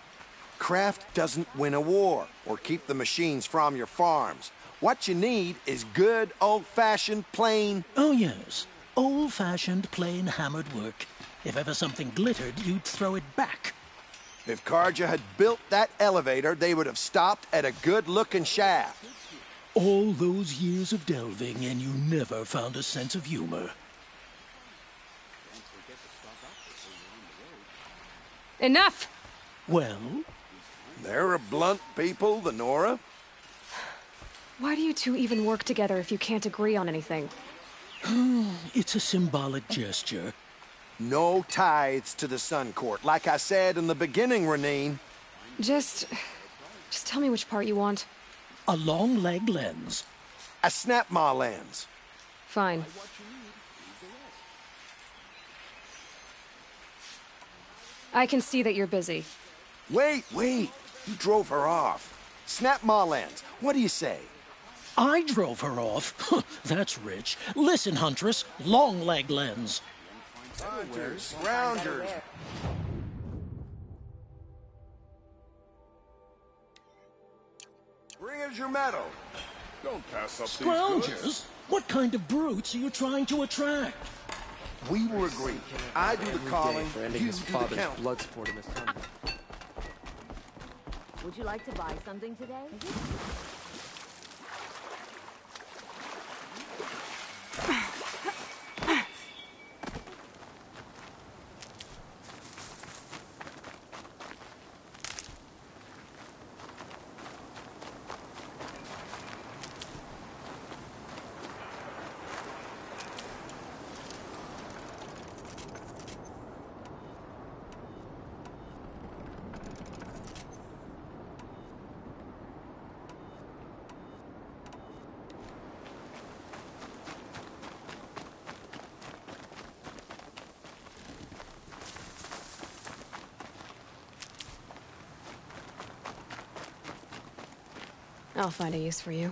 Craft doesn't win a war or keep the machines from your farms. What you need is good, old-fashioned, plain... Oh, yes. Old-fashioned, plain hammered work. If ever something glittered, you'd throw it back. If Karja had built that elevator, they would have stopped at a good-looking shaft. All those years of delving, and you never found a sense of humor. Enough! Well? They're a blunt people, the Nora. Why do you two even work together if you can't agree on anything? It's a symbolic gesture. No tithes to the Sun Court. Like I said in the beginning, Renine. Just tell me which part you want. A long leg lens. A snap maw lens. Fine. I can see that you're busy. Wait. You drove her off. Snap maw lens. What do you say? I drove her off? That's rich. Listen, Huntress. Long leg lens. Hunters, rounders. Bring us your metal. Don't pass up Scroungers? these goods. What kind of brutes are you trying to attract? We will agree. I do the calling, for ending you his do the father's count. blood sport in his son. Would you like to buy something today? I'll find a use for you.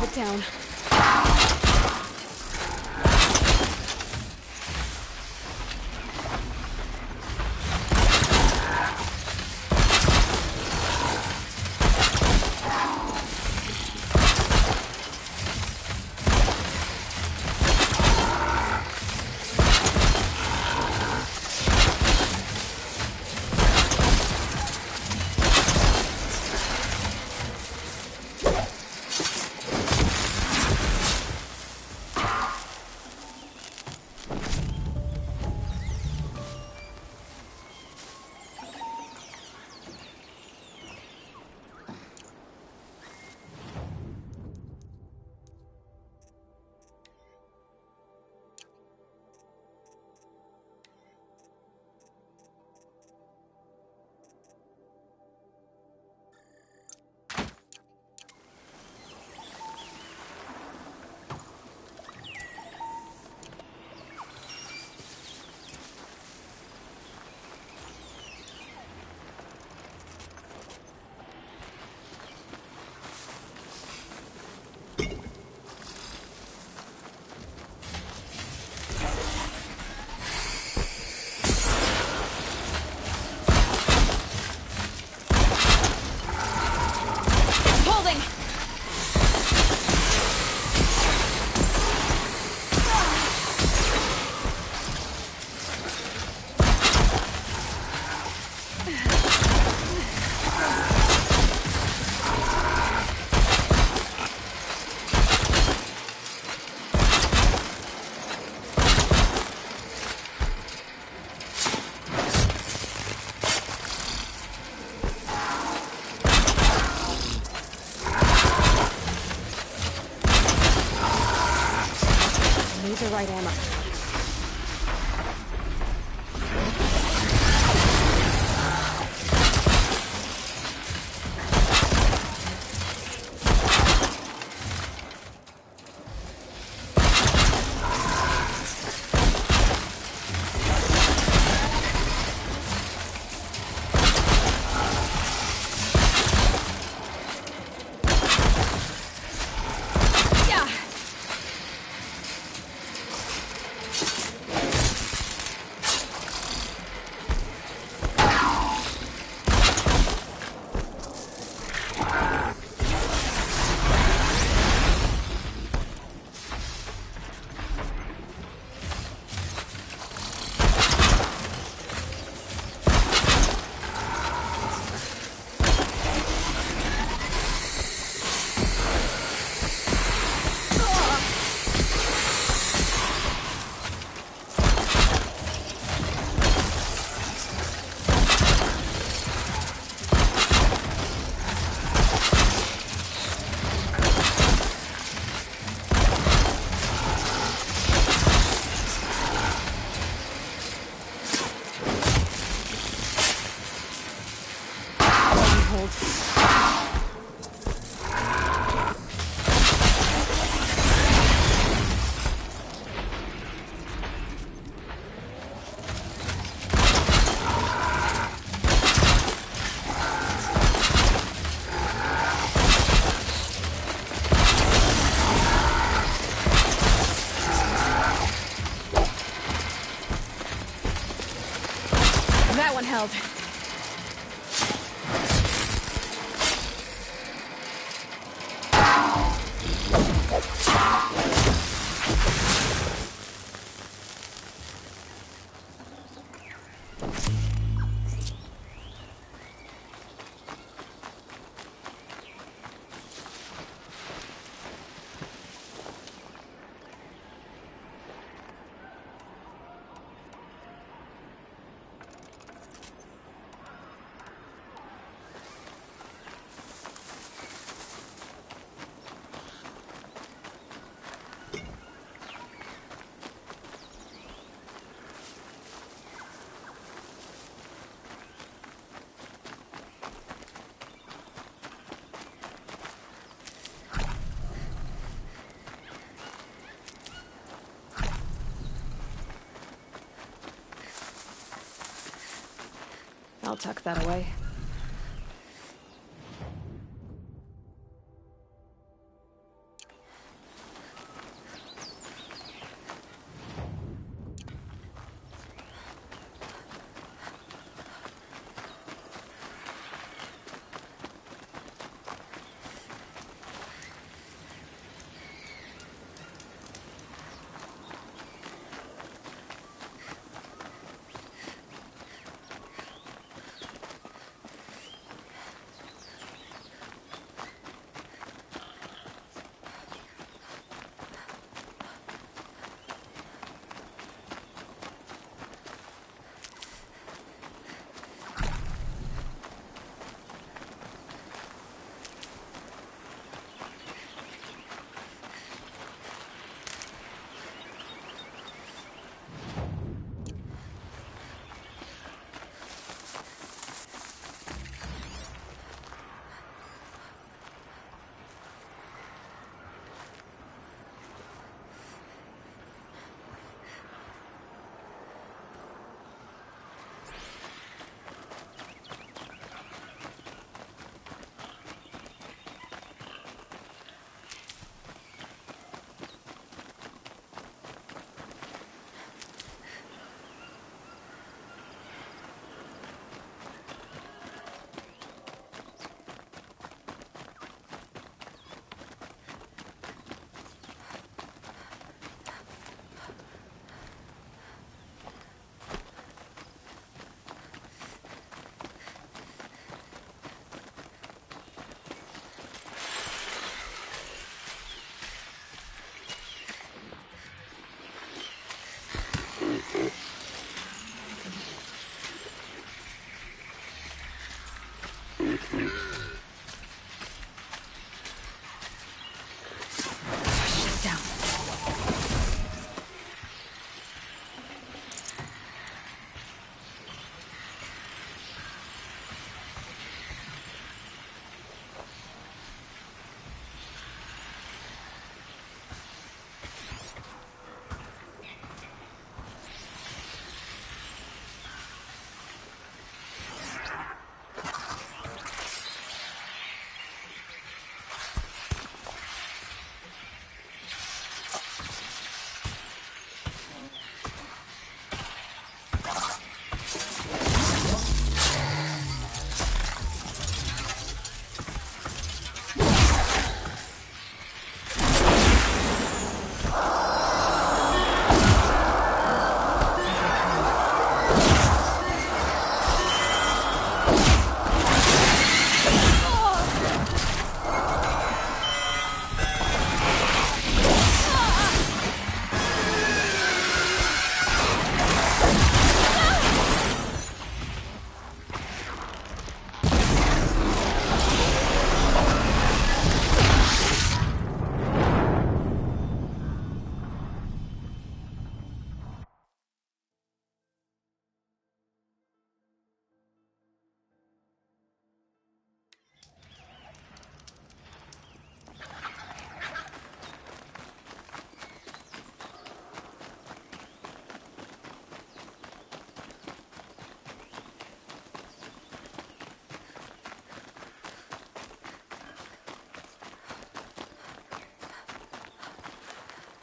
keep it down. Need the right ammo. That one held. I'll tuck that away.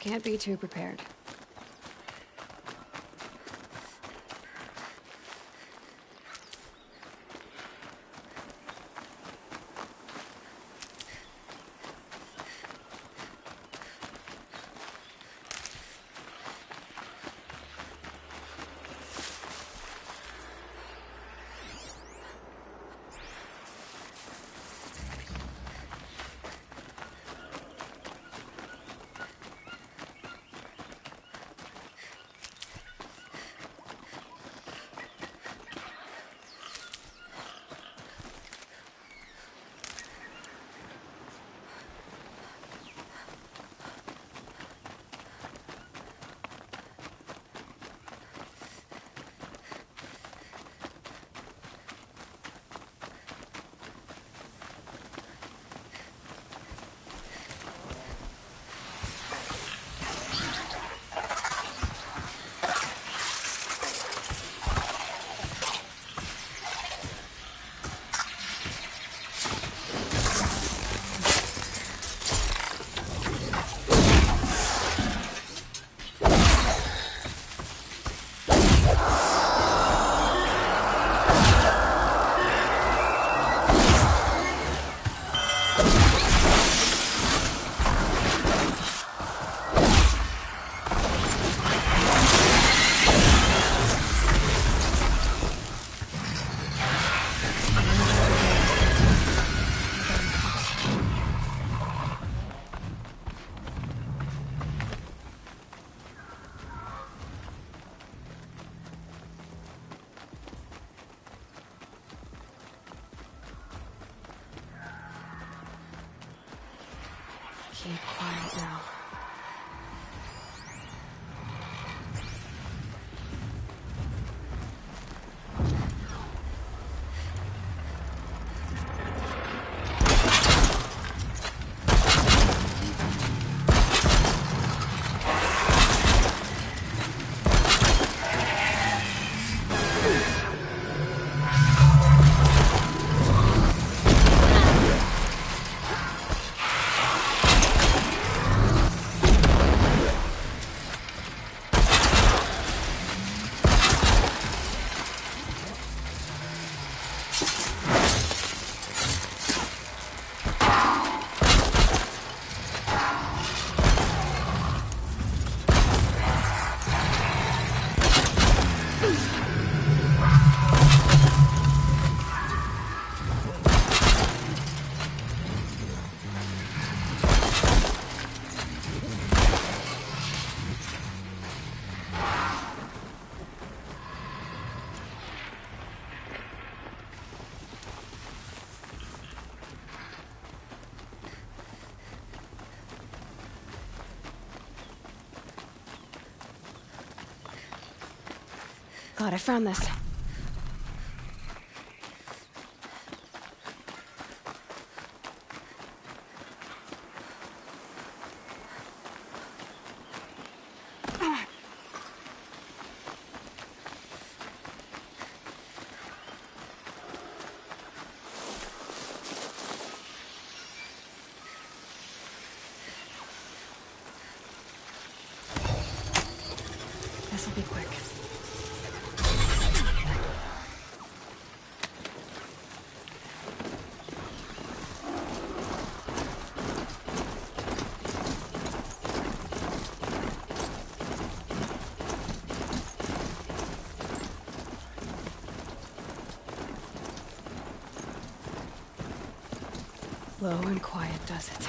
Can't be too prepared. Keep quiet now. God, I found this. This'll be quick. Low and quiet does it.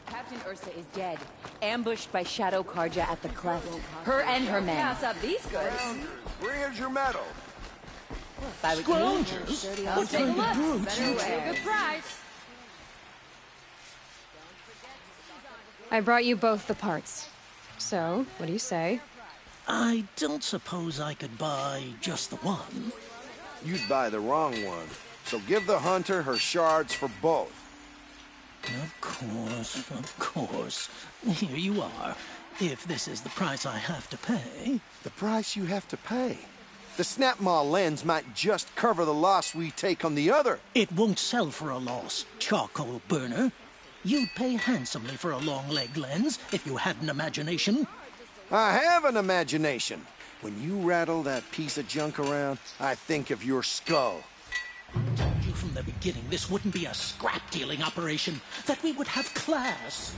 Captain Ursa is dead, ambushed by Shadow Karja at the cleft. Her and her men. Pass up these goods. Where's your medal? If I was Scroungers! you, What Take a kind of look. brutes? Better pay a good price. I brought you both the parts. So, what do you say? I don't suppose I could buy just the one. you'd buy the wrong one. So give the hunter her shards for both. Of course. Here you are. If this is the price I have to pay. The price you have to pay? The Snapmaw lens might just cover the loss we take on the other. It won't sell for a loss, charcoal burner. You'd pay handsomely for a long leg lens if you had an imagination. I have an imagination. When you rattle that piece of junk around, I think of your skull. I told you from the beginning this wouldn't be a scrap-dealing operation, that we would have class.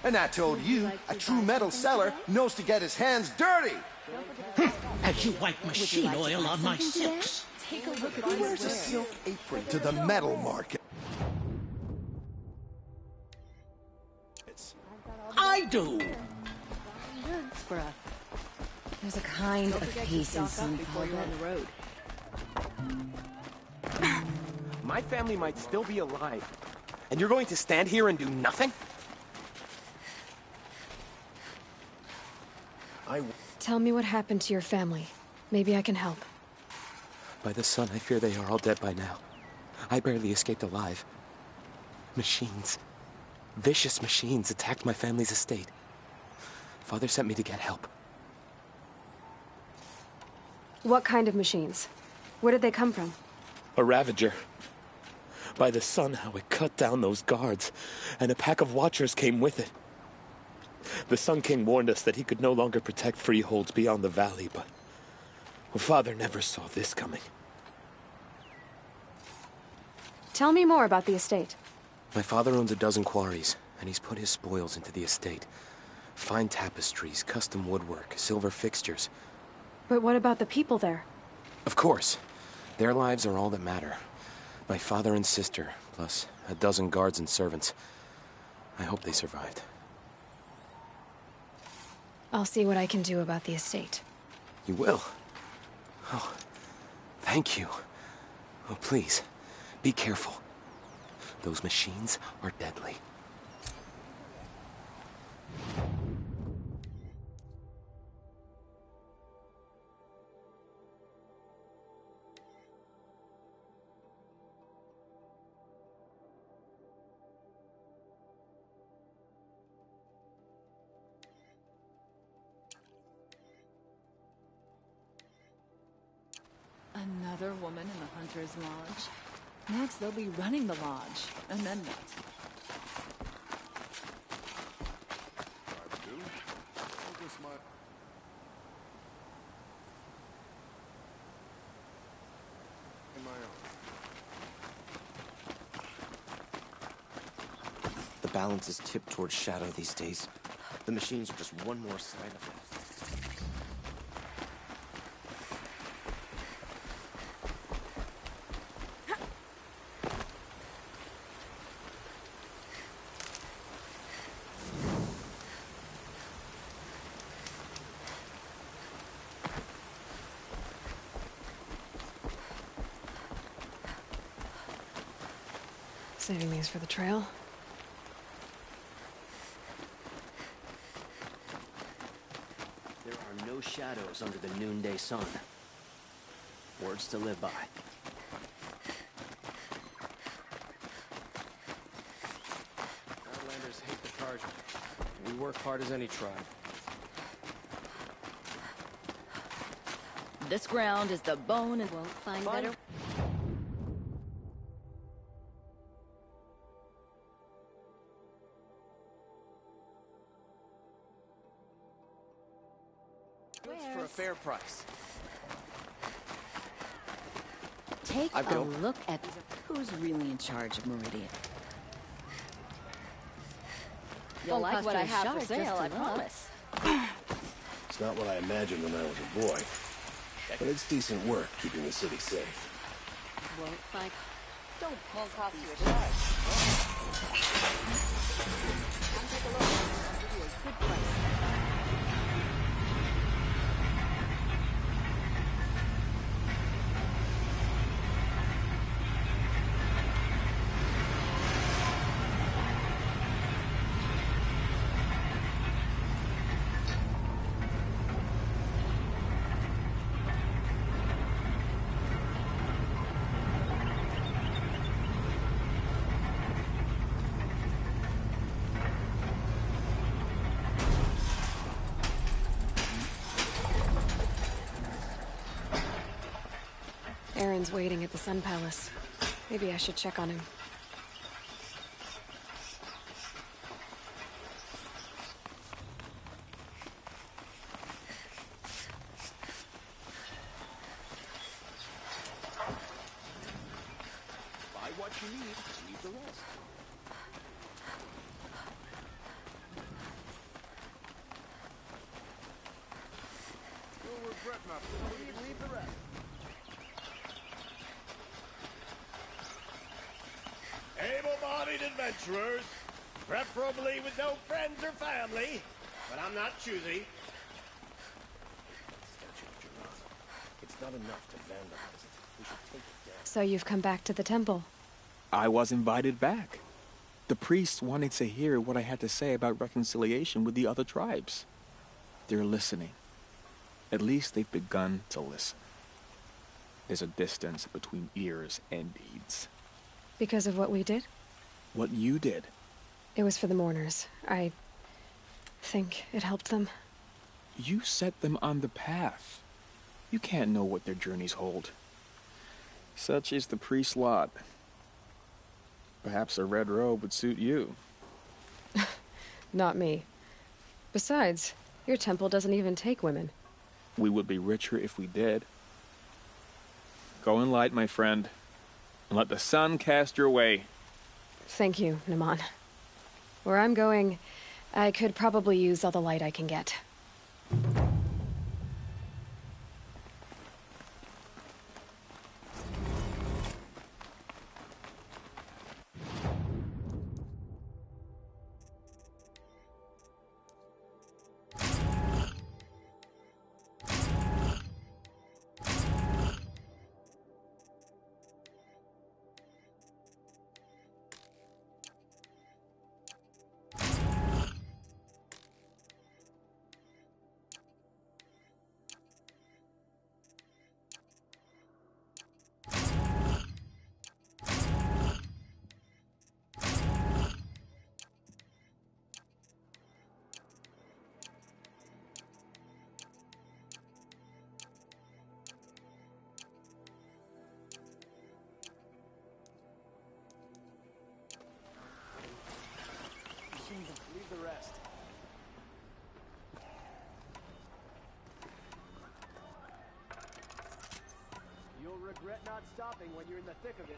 And I told you, a true metal seller knows to get his hands dirty. Had you wiped machine oil on my silks? Take a look at Who wears a silk apron to the metal market? I do! There's a kind of peace in some on the road. My family might still be alive. And you're going to stand here and do nothing? Tell me what happened to your family. Maybe I can help. By the sun, I fear they are all dead by now. I barely escaped alive. Machines. Vicious machines attacked my family's estate. Father sent me to get help. What kind of machines? Where did they come from? A Ravager. By the sun, how it cut down those guards, and a pack of watchers came with it. The Sun King warned us that he could no longer protect freeholds beyond the valley, but Father never saw this coming. Tell me more about the estate. My father owns a dozen quarries, and he's put his spoils into the estate. Fine tapestries, custom woodwork, silver fixtures. But what about the people there? Of course. Their lives are all that matter. My father and sister, plus a dozen guards and servants. I hope they survived. I'll see what I can do about the estate. You will? Oh, thank you. Oh, please, be careful. Those machines are deadly. Another woman in the Hunter's Lodge. Next, they'll be running the lodge. And then what? The balance is tipped towards Shadow these days. The machines are just one more side effect. Saving these for the trail. There are no shadows under the noonday sun. Words to live by. Outlanders hate the Carja. We work hard as any tribe. This ground is the bone and won't find better. For a fair price. Take I've a got- look at who's really in charge of Meridian. You'll Won't like cost what you I a have shard for just sale, to I look. promise. It's not what I imagined when I was a boy. But it's decent work keeping the city safe. Won't find. Won't cost you a shard. Come take a look. I'll give you a good price. Aaron's waiting at the Sun Palace. Maybe I should check on him. Buy what you need, leave the rest. You'll regret nothing. Leave the rest. Able-bodied adventurers, preferably with no friends or family, but I'm not choosy. It's not enough to vandalize it. We should take it down. So you've come back to the temple. I was invited back. The priests wanted to hear what I had to say about reconciliation with the other tribes. They're listening. At least they've begun to listen. There's a distance between ears and deeds. Because of what we did? What you did. It was for the mourners. I think it helped them. You set them on the path. You can't know what their journeys hold. Such is the priest's lot. Perhaps a red robe would suit you. Not me. Besides, your temple doesn't even take women. We would be richer if we did. Go in light, my friend, and let the sun cast your way. Thank you, Naman. Where I'm going, I could probably use all the light I can get. Leave the rest. You'll regret not stopping when you're in the thick of it.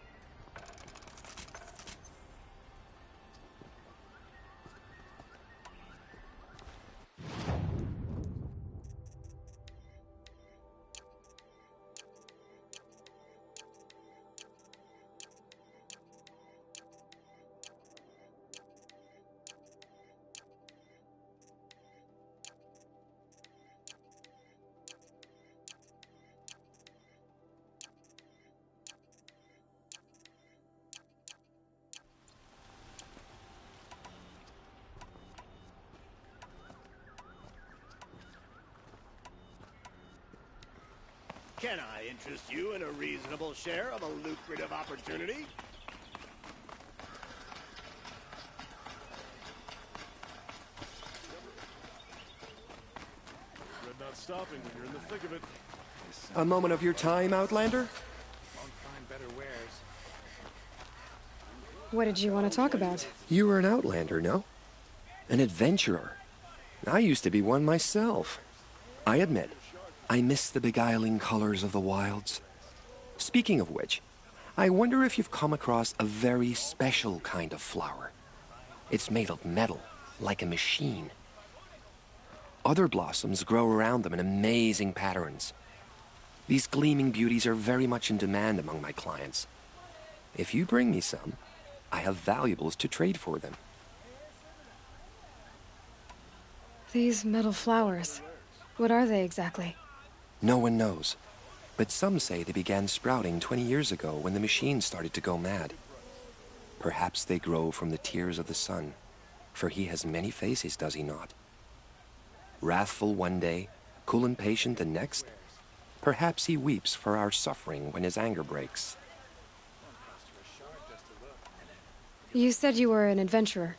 Can I interest you in a reasonable share of a lucrative opportunity? Regret not stopping when you're in the thick of it. A moment of your time, Outlander? What did you want to talk about? You were an outlander, no? An adventurer. I used to be one myself. I admit, I miss the beguiling colors of the wilds. Speaking of which, I wonder if you've come across a very special kind of flower. It's made of metal, like a machine. Other blossoms grow around them in amazing patterns. These gleaming beauties are very much in demand among my clients. If you bring me some, I have valuables to trade for them. These metal flowers. What are they exactly? No one knows, but some say they began sprouting 20 years ago when the machines started to go mad. Perhaps they grow from the tears of the sun, for he has many faces, does he not? Wrathful one day, cool and patient the next. Perhaps he weeps for our suffering when his anger breaks. You said you were an adventurer.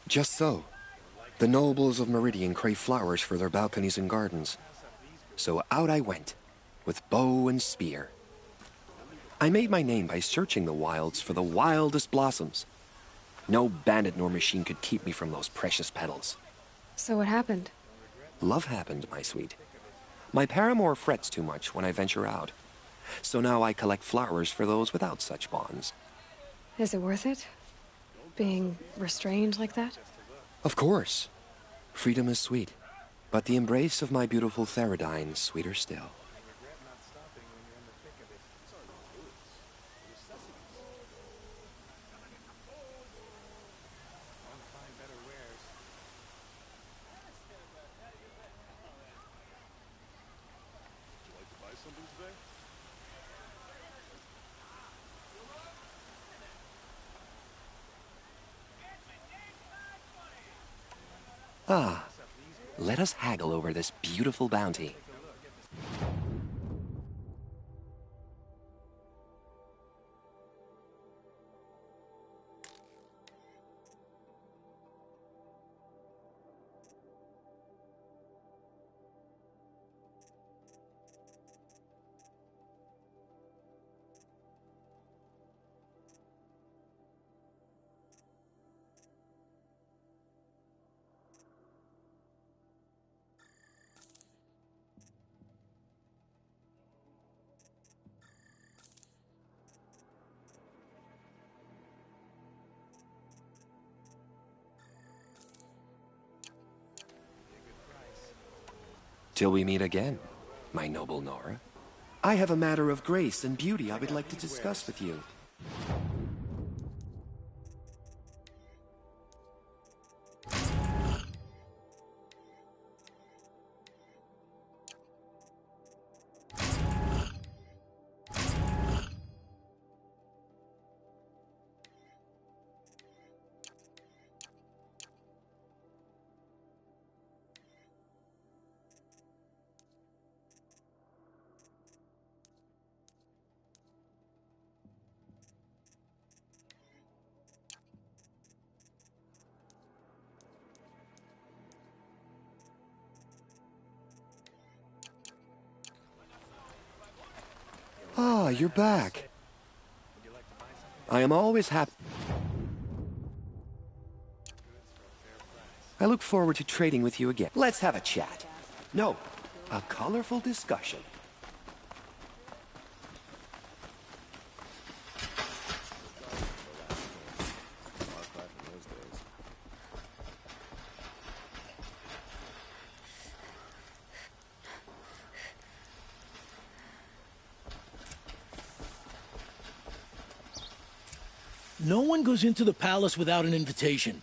Just so. The nobles of Meridian crave flowers for their balconies and gardens. So out I went, with bow and spear. I made my name by searching the wilds for the wildest blossoms. No bandit nor machine could keep me from those precious petals. So what happened? Love happened, my sweet. My paramour frets too much when I venture out. So now I collect flowers for those without such bonds. Is it worth it? Being restrained like that? Of course. Freedom is sweet. But the embrace of my beautiful Theradine sweeter still. Ah, let us haggle over this beautiful bounty. Till we meet again, my noble Nora. I have a matter of grace and beauty I would like to discuss with you. Ah, you're back. I am always happy. I look forward to trading with you again. Let's have a chat. No, a colorful discussion. No one goes into the palace without an invitation.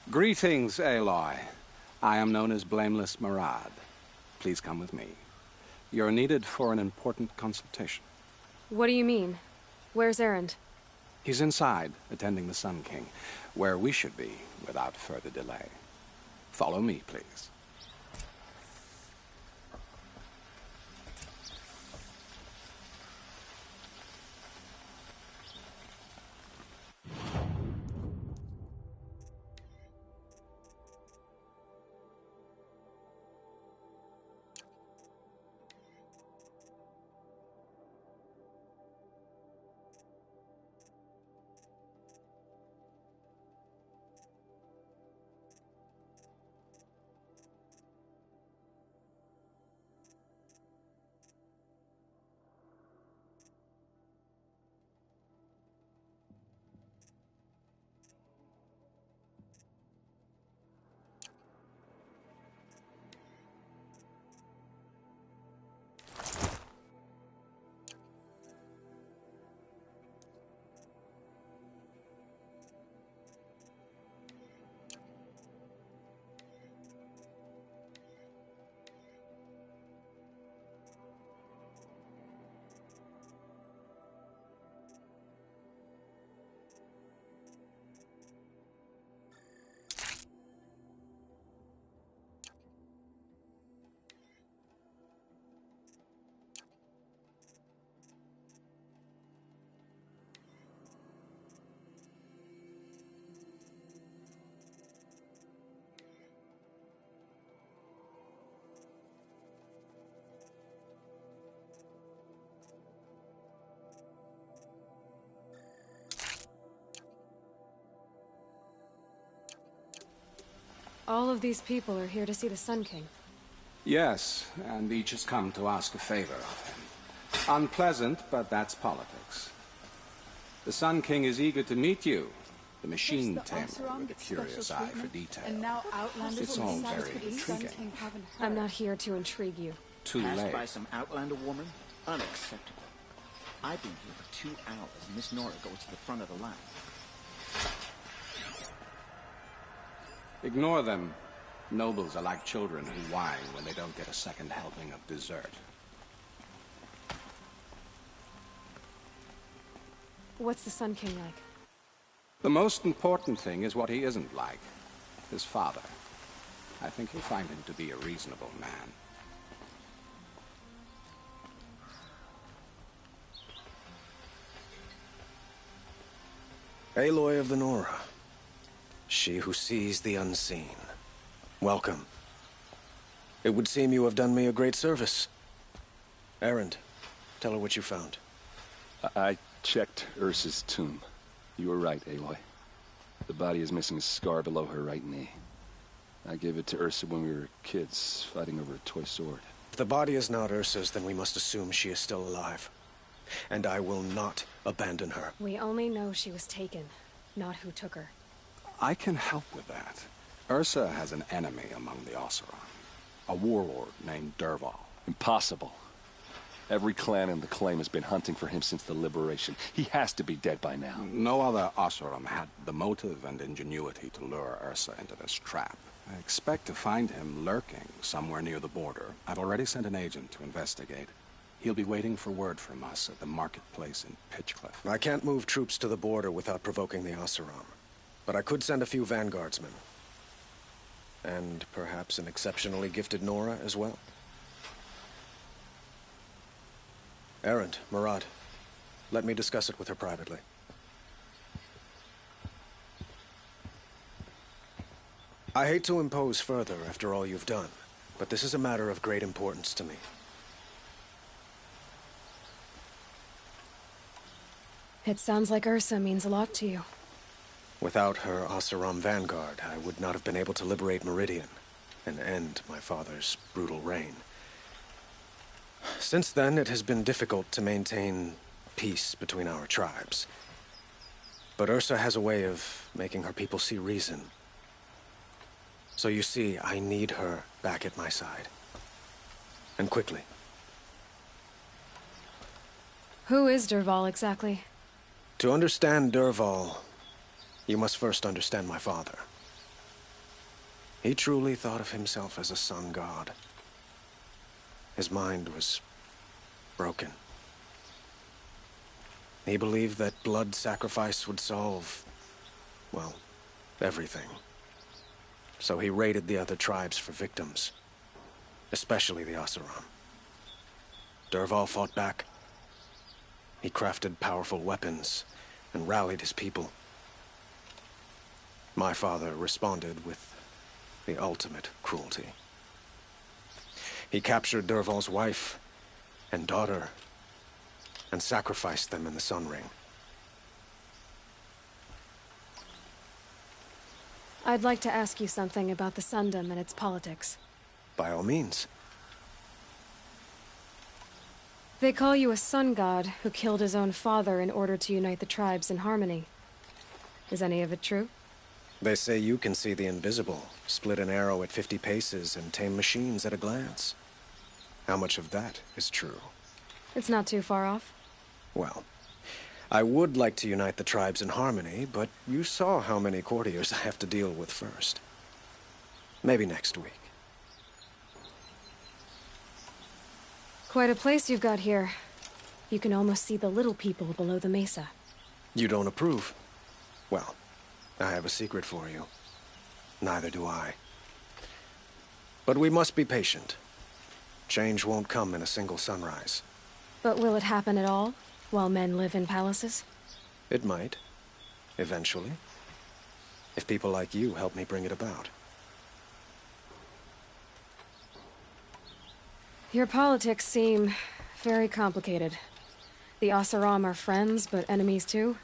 Greetings, Aloy. I am known as Blameless Marad. Please come with me. You're needed for an important consultation. What do you mean? Where's Erend? He's inside, attending the Sun King, where we should be without further delay. Follow me, please. All of these people are here to see the Sun King. Yes, and each has come to ask a favor of him. Unpleasant, but that's politics. The Sun King is eager to meet you, the machine tamer with a curious eye for detail. And now Outlanders It's all very intriguing. I'm not here to intrigue you. Too Passed late. by some Outlander woman? Unacceptable. I've been here for 2 hours, and Miss Nora goes to the front of the line. Ignore them. Nobles are like children who whine when they don't get a second helping of dessert. What's the Sun King like? The most important thing is what he isn't like. His father. I think you'll find him to be a reasonable man. Aloy of the Nora. She who sees the unseen. Welcome. It would seem you have done me a great service. Erend, tell her what you found. I checked Ursa's tomb. You were right, Aloy. The body is missing a scar below her right knee. I gave it to Ursa when we were kids, fighting over a toy sword. If the body is not Ursa's, then we must assume she is still alive. And I will not abandon her. We only know she was taken, not who took her. I can help with that. Ursa has an enemy among the Oseram. A warlord named Dervahl. Impossible. Every clan in the claim has been hunting for him since the liberation. He has to be dead by now. No other Oseram had the motive and ingenuity to lure Ursa into this trap. I expect to find him lurking somewhere near the border. I've already sent an agent to investigate. He'll be waiting for word from us at the marketplace in Pitchcliff. I can't move troops to the border without provoking the Oseram. But I could send a few vanguardsmen. And perhaps an exceptionally gifted Nora as well. Erend, Marad, let me discuss it with her privately. I hate to impose further after all you've done, but this is a matter of great importance to me. It sounds like Ursa means a lot to you. Without her Oseram vanguard, I would not have been able to liberate Meridian and end my father's brutal reign. Since then, it has been difficult to maintain peace between our tribes. But Ursa has a way of making her people see reason. So you see, I need her back at my side. And quickly. Who is Dervahl exactly? To understand Dervahl, you must first understand my father. He truly thought of himself as a sun god. His mind was broken. He believed that blood sacrifice would solve, well, everything. So he raided the other tribes for victims, especially the Oseram. Dervahl fought back. He crafted powerful weapons and rallied his people. My father responded with the ultimate cruelty. He captured Dervahl's wife and daughter and sacrificed them in the Sun Ring. I'd like to ask you something about the Sundom and its politics. By all means. They call you a sun god who killed his own father in order to unite the tribes in harmony. Is any of it true? They say you can see the invisible, split an arrow at 50 paces, and tame machines at a glance. How much of that is true? It's not too far off. Well, I would like to unite the tribes in harmony, but you saw how many courtiers I have to deal with first. Maybe next week. Quite a place you've got here. You can almost see the little people below the mesa. You don't approve? Well, I have a secret for you. Neither do I. But we must be patient. Change won't come in a single sunrise. But will it happen at all, while men live in palaces? It might. Eventually. If people like you help me bring it about. Your politics seem very complicated. The Oseram are friends, but enemies too?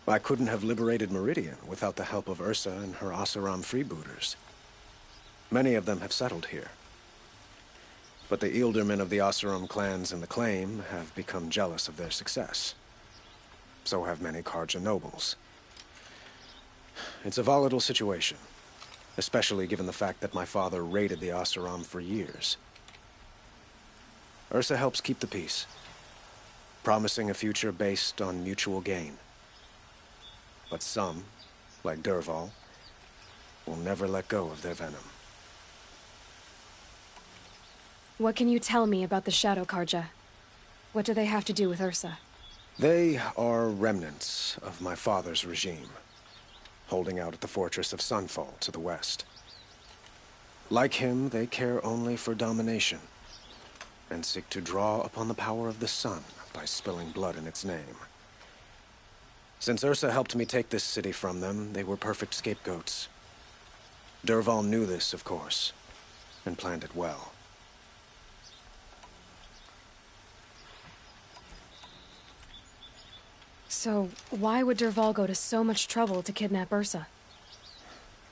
I couldn't have liberated Meridian without the help of Ursa and her Oseram freebooters. Many of them have settled here. But the Ealdormen of the Oseram clans in the Claim have become jealous of their success. So have many Karja nobles. It's a volatile situation, especially given the fact that my father raided the Oseram for years. Ursa helps keep the peace, promising a future based on mutual gain. But some, like Dervahl, will never let go of their venom. What can you tell me about the Shadow Karja? What do they have to do with Ursa? They are remnants of my father's regime, holding out at the fortress of Sunfall to the west. Like him, they care only for domination, and seek to draw upon the power of the sun by spilling blood in its name. Since Ursa helped me take this city from them, they were perfect scapegoats. Dervahl knew this, of course, and planned it well. So, why would Dervahl go to so much trouble to kidnap Ursa?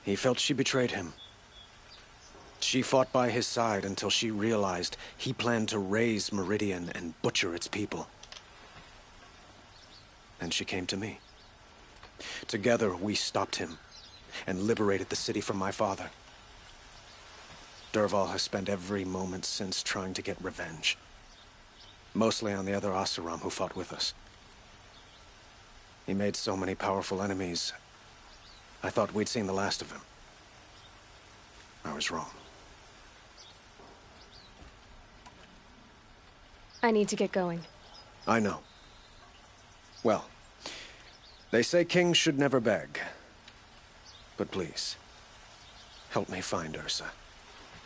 He felt she betrayed him. She fought by his side until she realized he planned to raise Meridian and butcher its people. And she came to me. Together, we stopped him and liberated the city from my father. Dervahl has spent every moment since trying to get revenge. Mostly on the other Oseram who fought with us. He made so many powerful enemies, I thought we'd seen the last of him. I was wrong. I need to get going. I know. Well, they say kings should never beg. But please, help me find Ursa.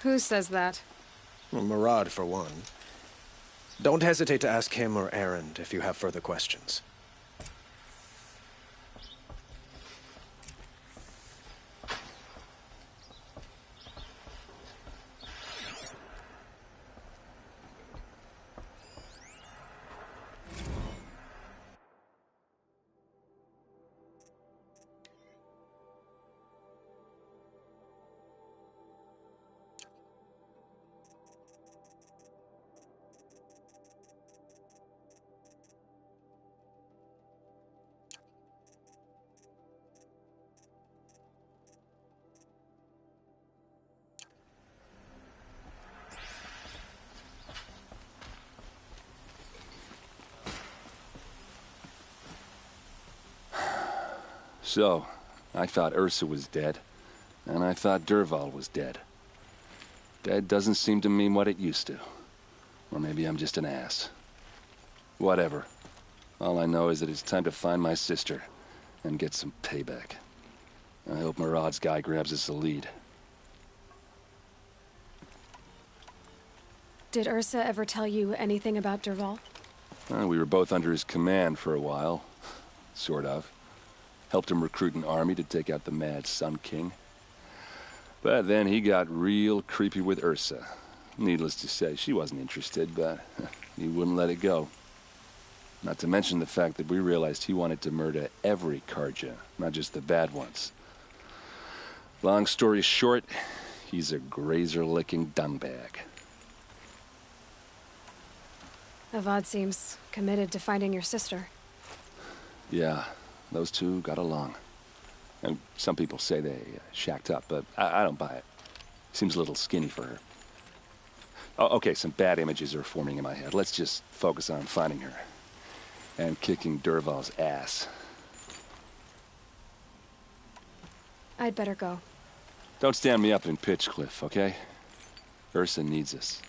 Who says that? Well, Murad, for one. Don't hesitate to ask him or Erend if you have further questions. So, I thought Ursa was dead, and I thought Dervahl was dead. Dead doesn't seem to mean what it used to. Or maybe I'm just an ass. Whatever. All I know is that it's time to find my sister and get some payback. I hope Murad's guy grabs us a lead. Did Ursa ever tell you anything about Dervahl? We were both under his command for a while. Sort of. Helped him recruit an army to take out the mad Sun King. But then he got real creepy with Ursa. Needless to say, she wasn't interested, but he wouldn't let it go. Not to mention the fact that we realized he wanted to murder every Karja, not just the bad ones. Long story short, he's a grazer-licking dungbag. Avad seems committed to finding your sister. Yeah, those two got along. And some people say they shacked up, but I don't buy it. Seems a little skinny for her. Oh, okay, some bad images are forming in my head. Let's just focus on finding her. And kicking Dervahl's ass. I'd better go. Don't stand me up in Pitchcliff, okay? Ursa needs us.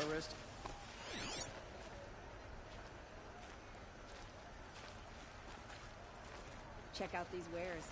Arrest. Check out these wares.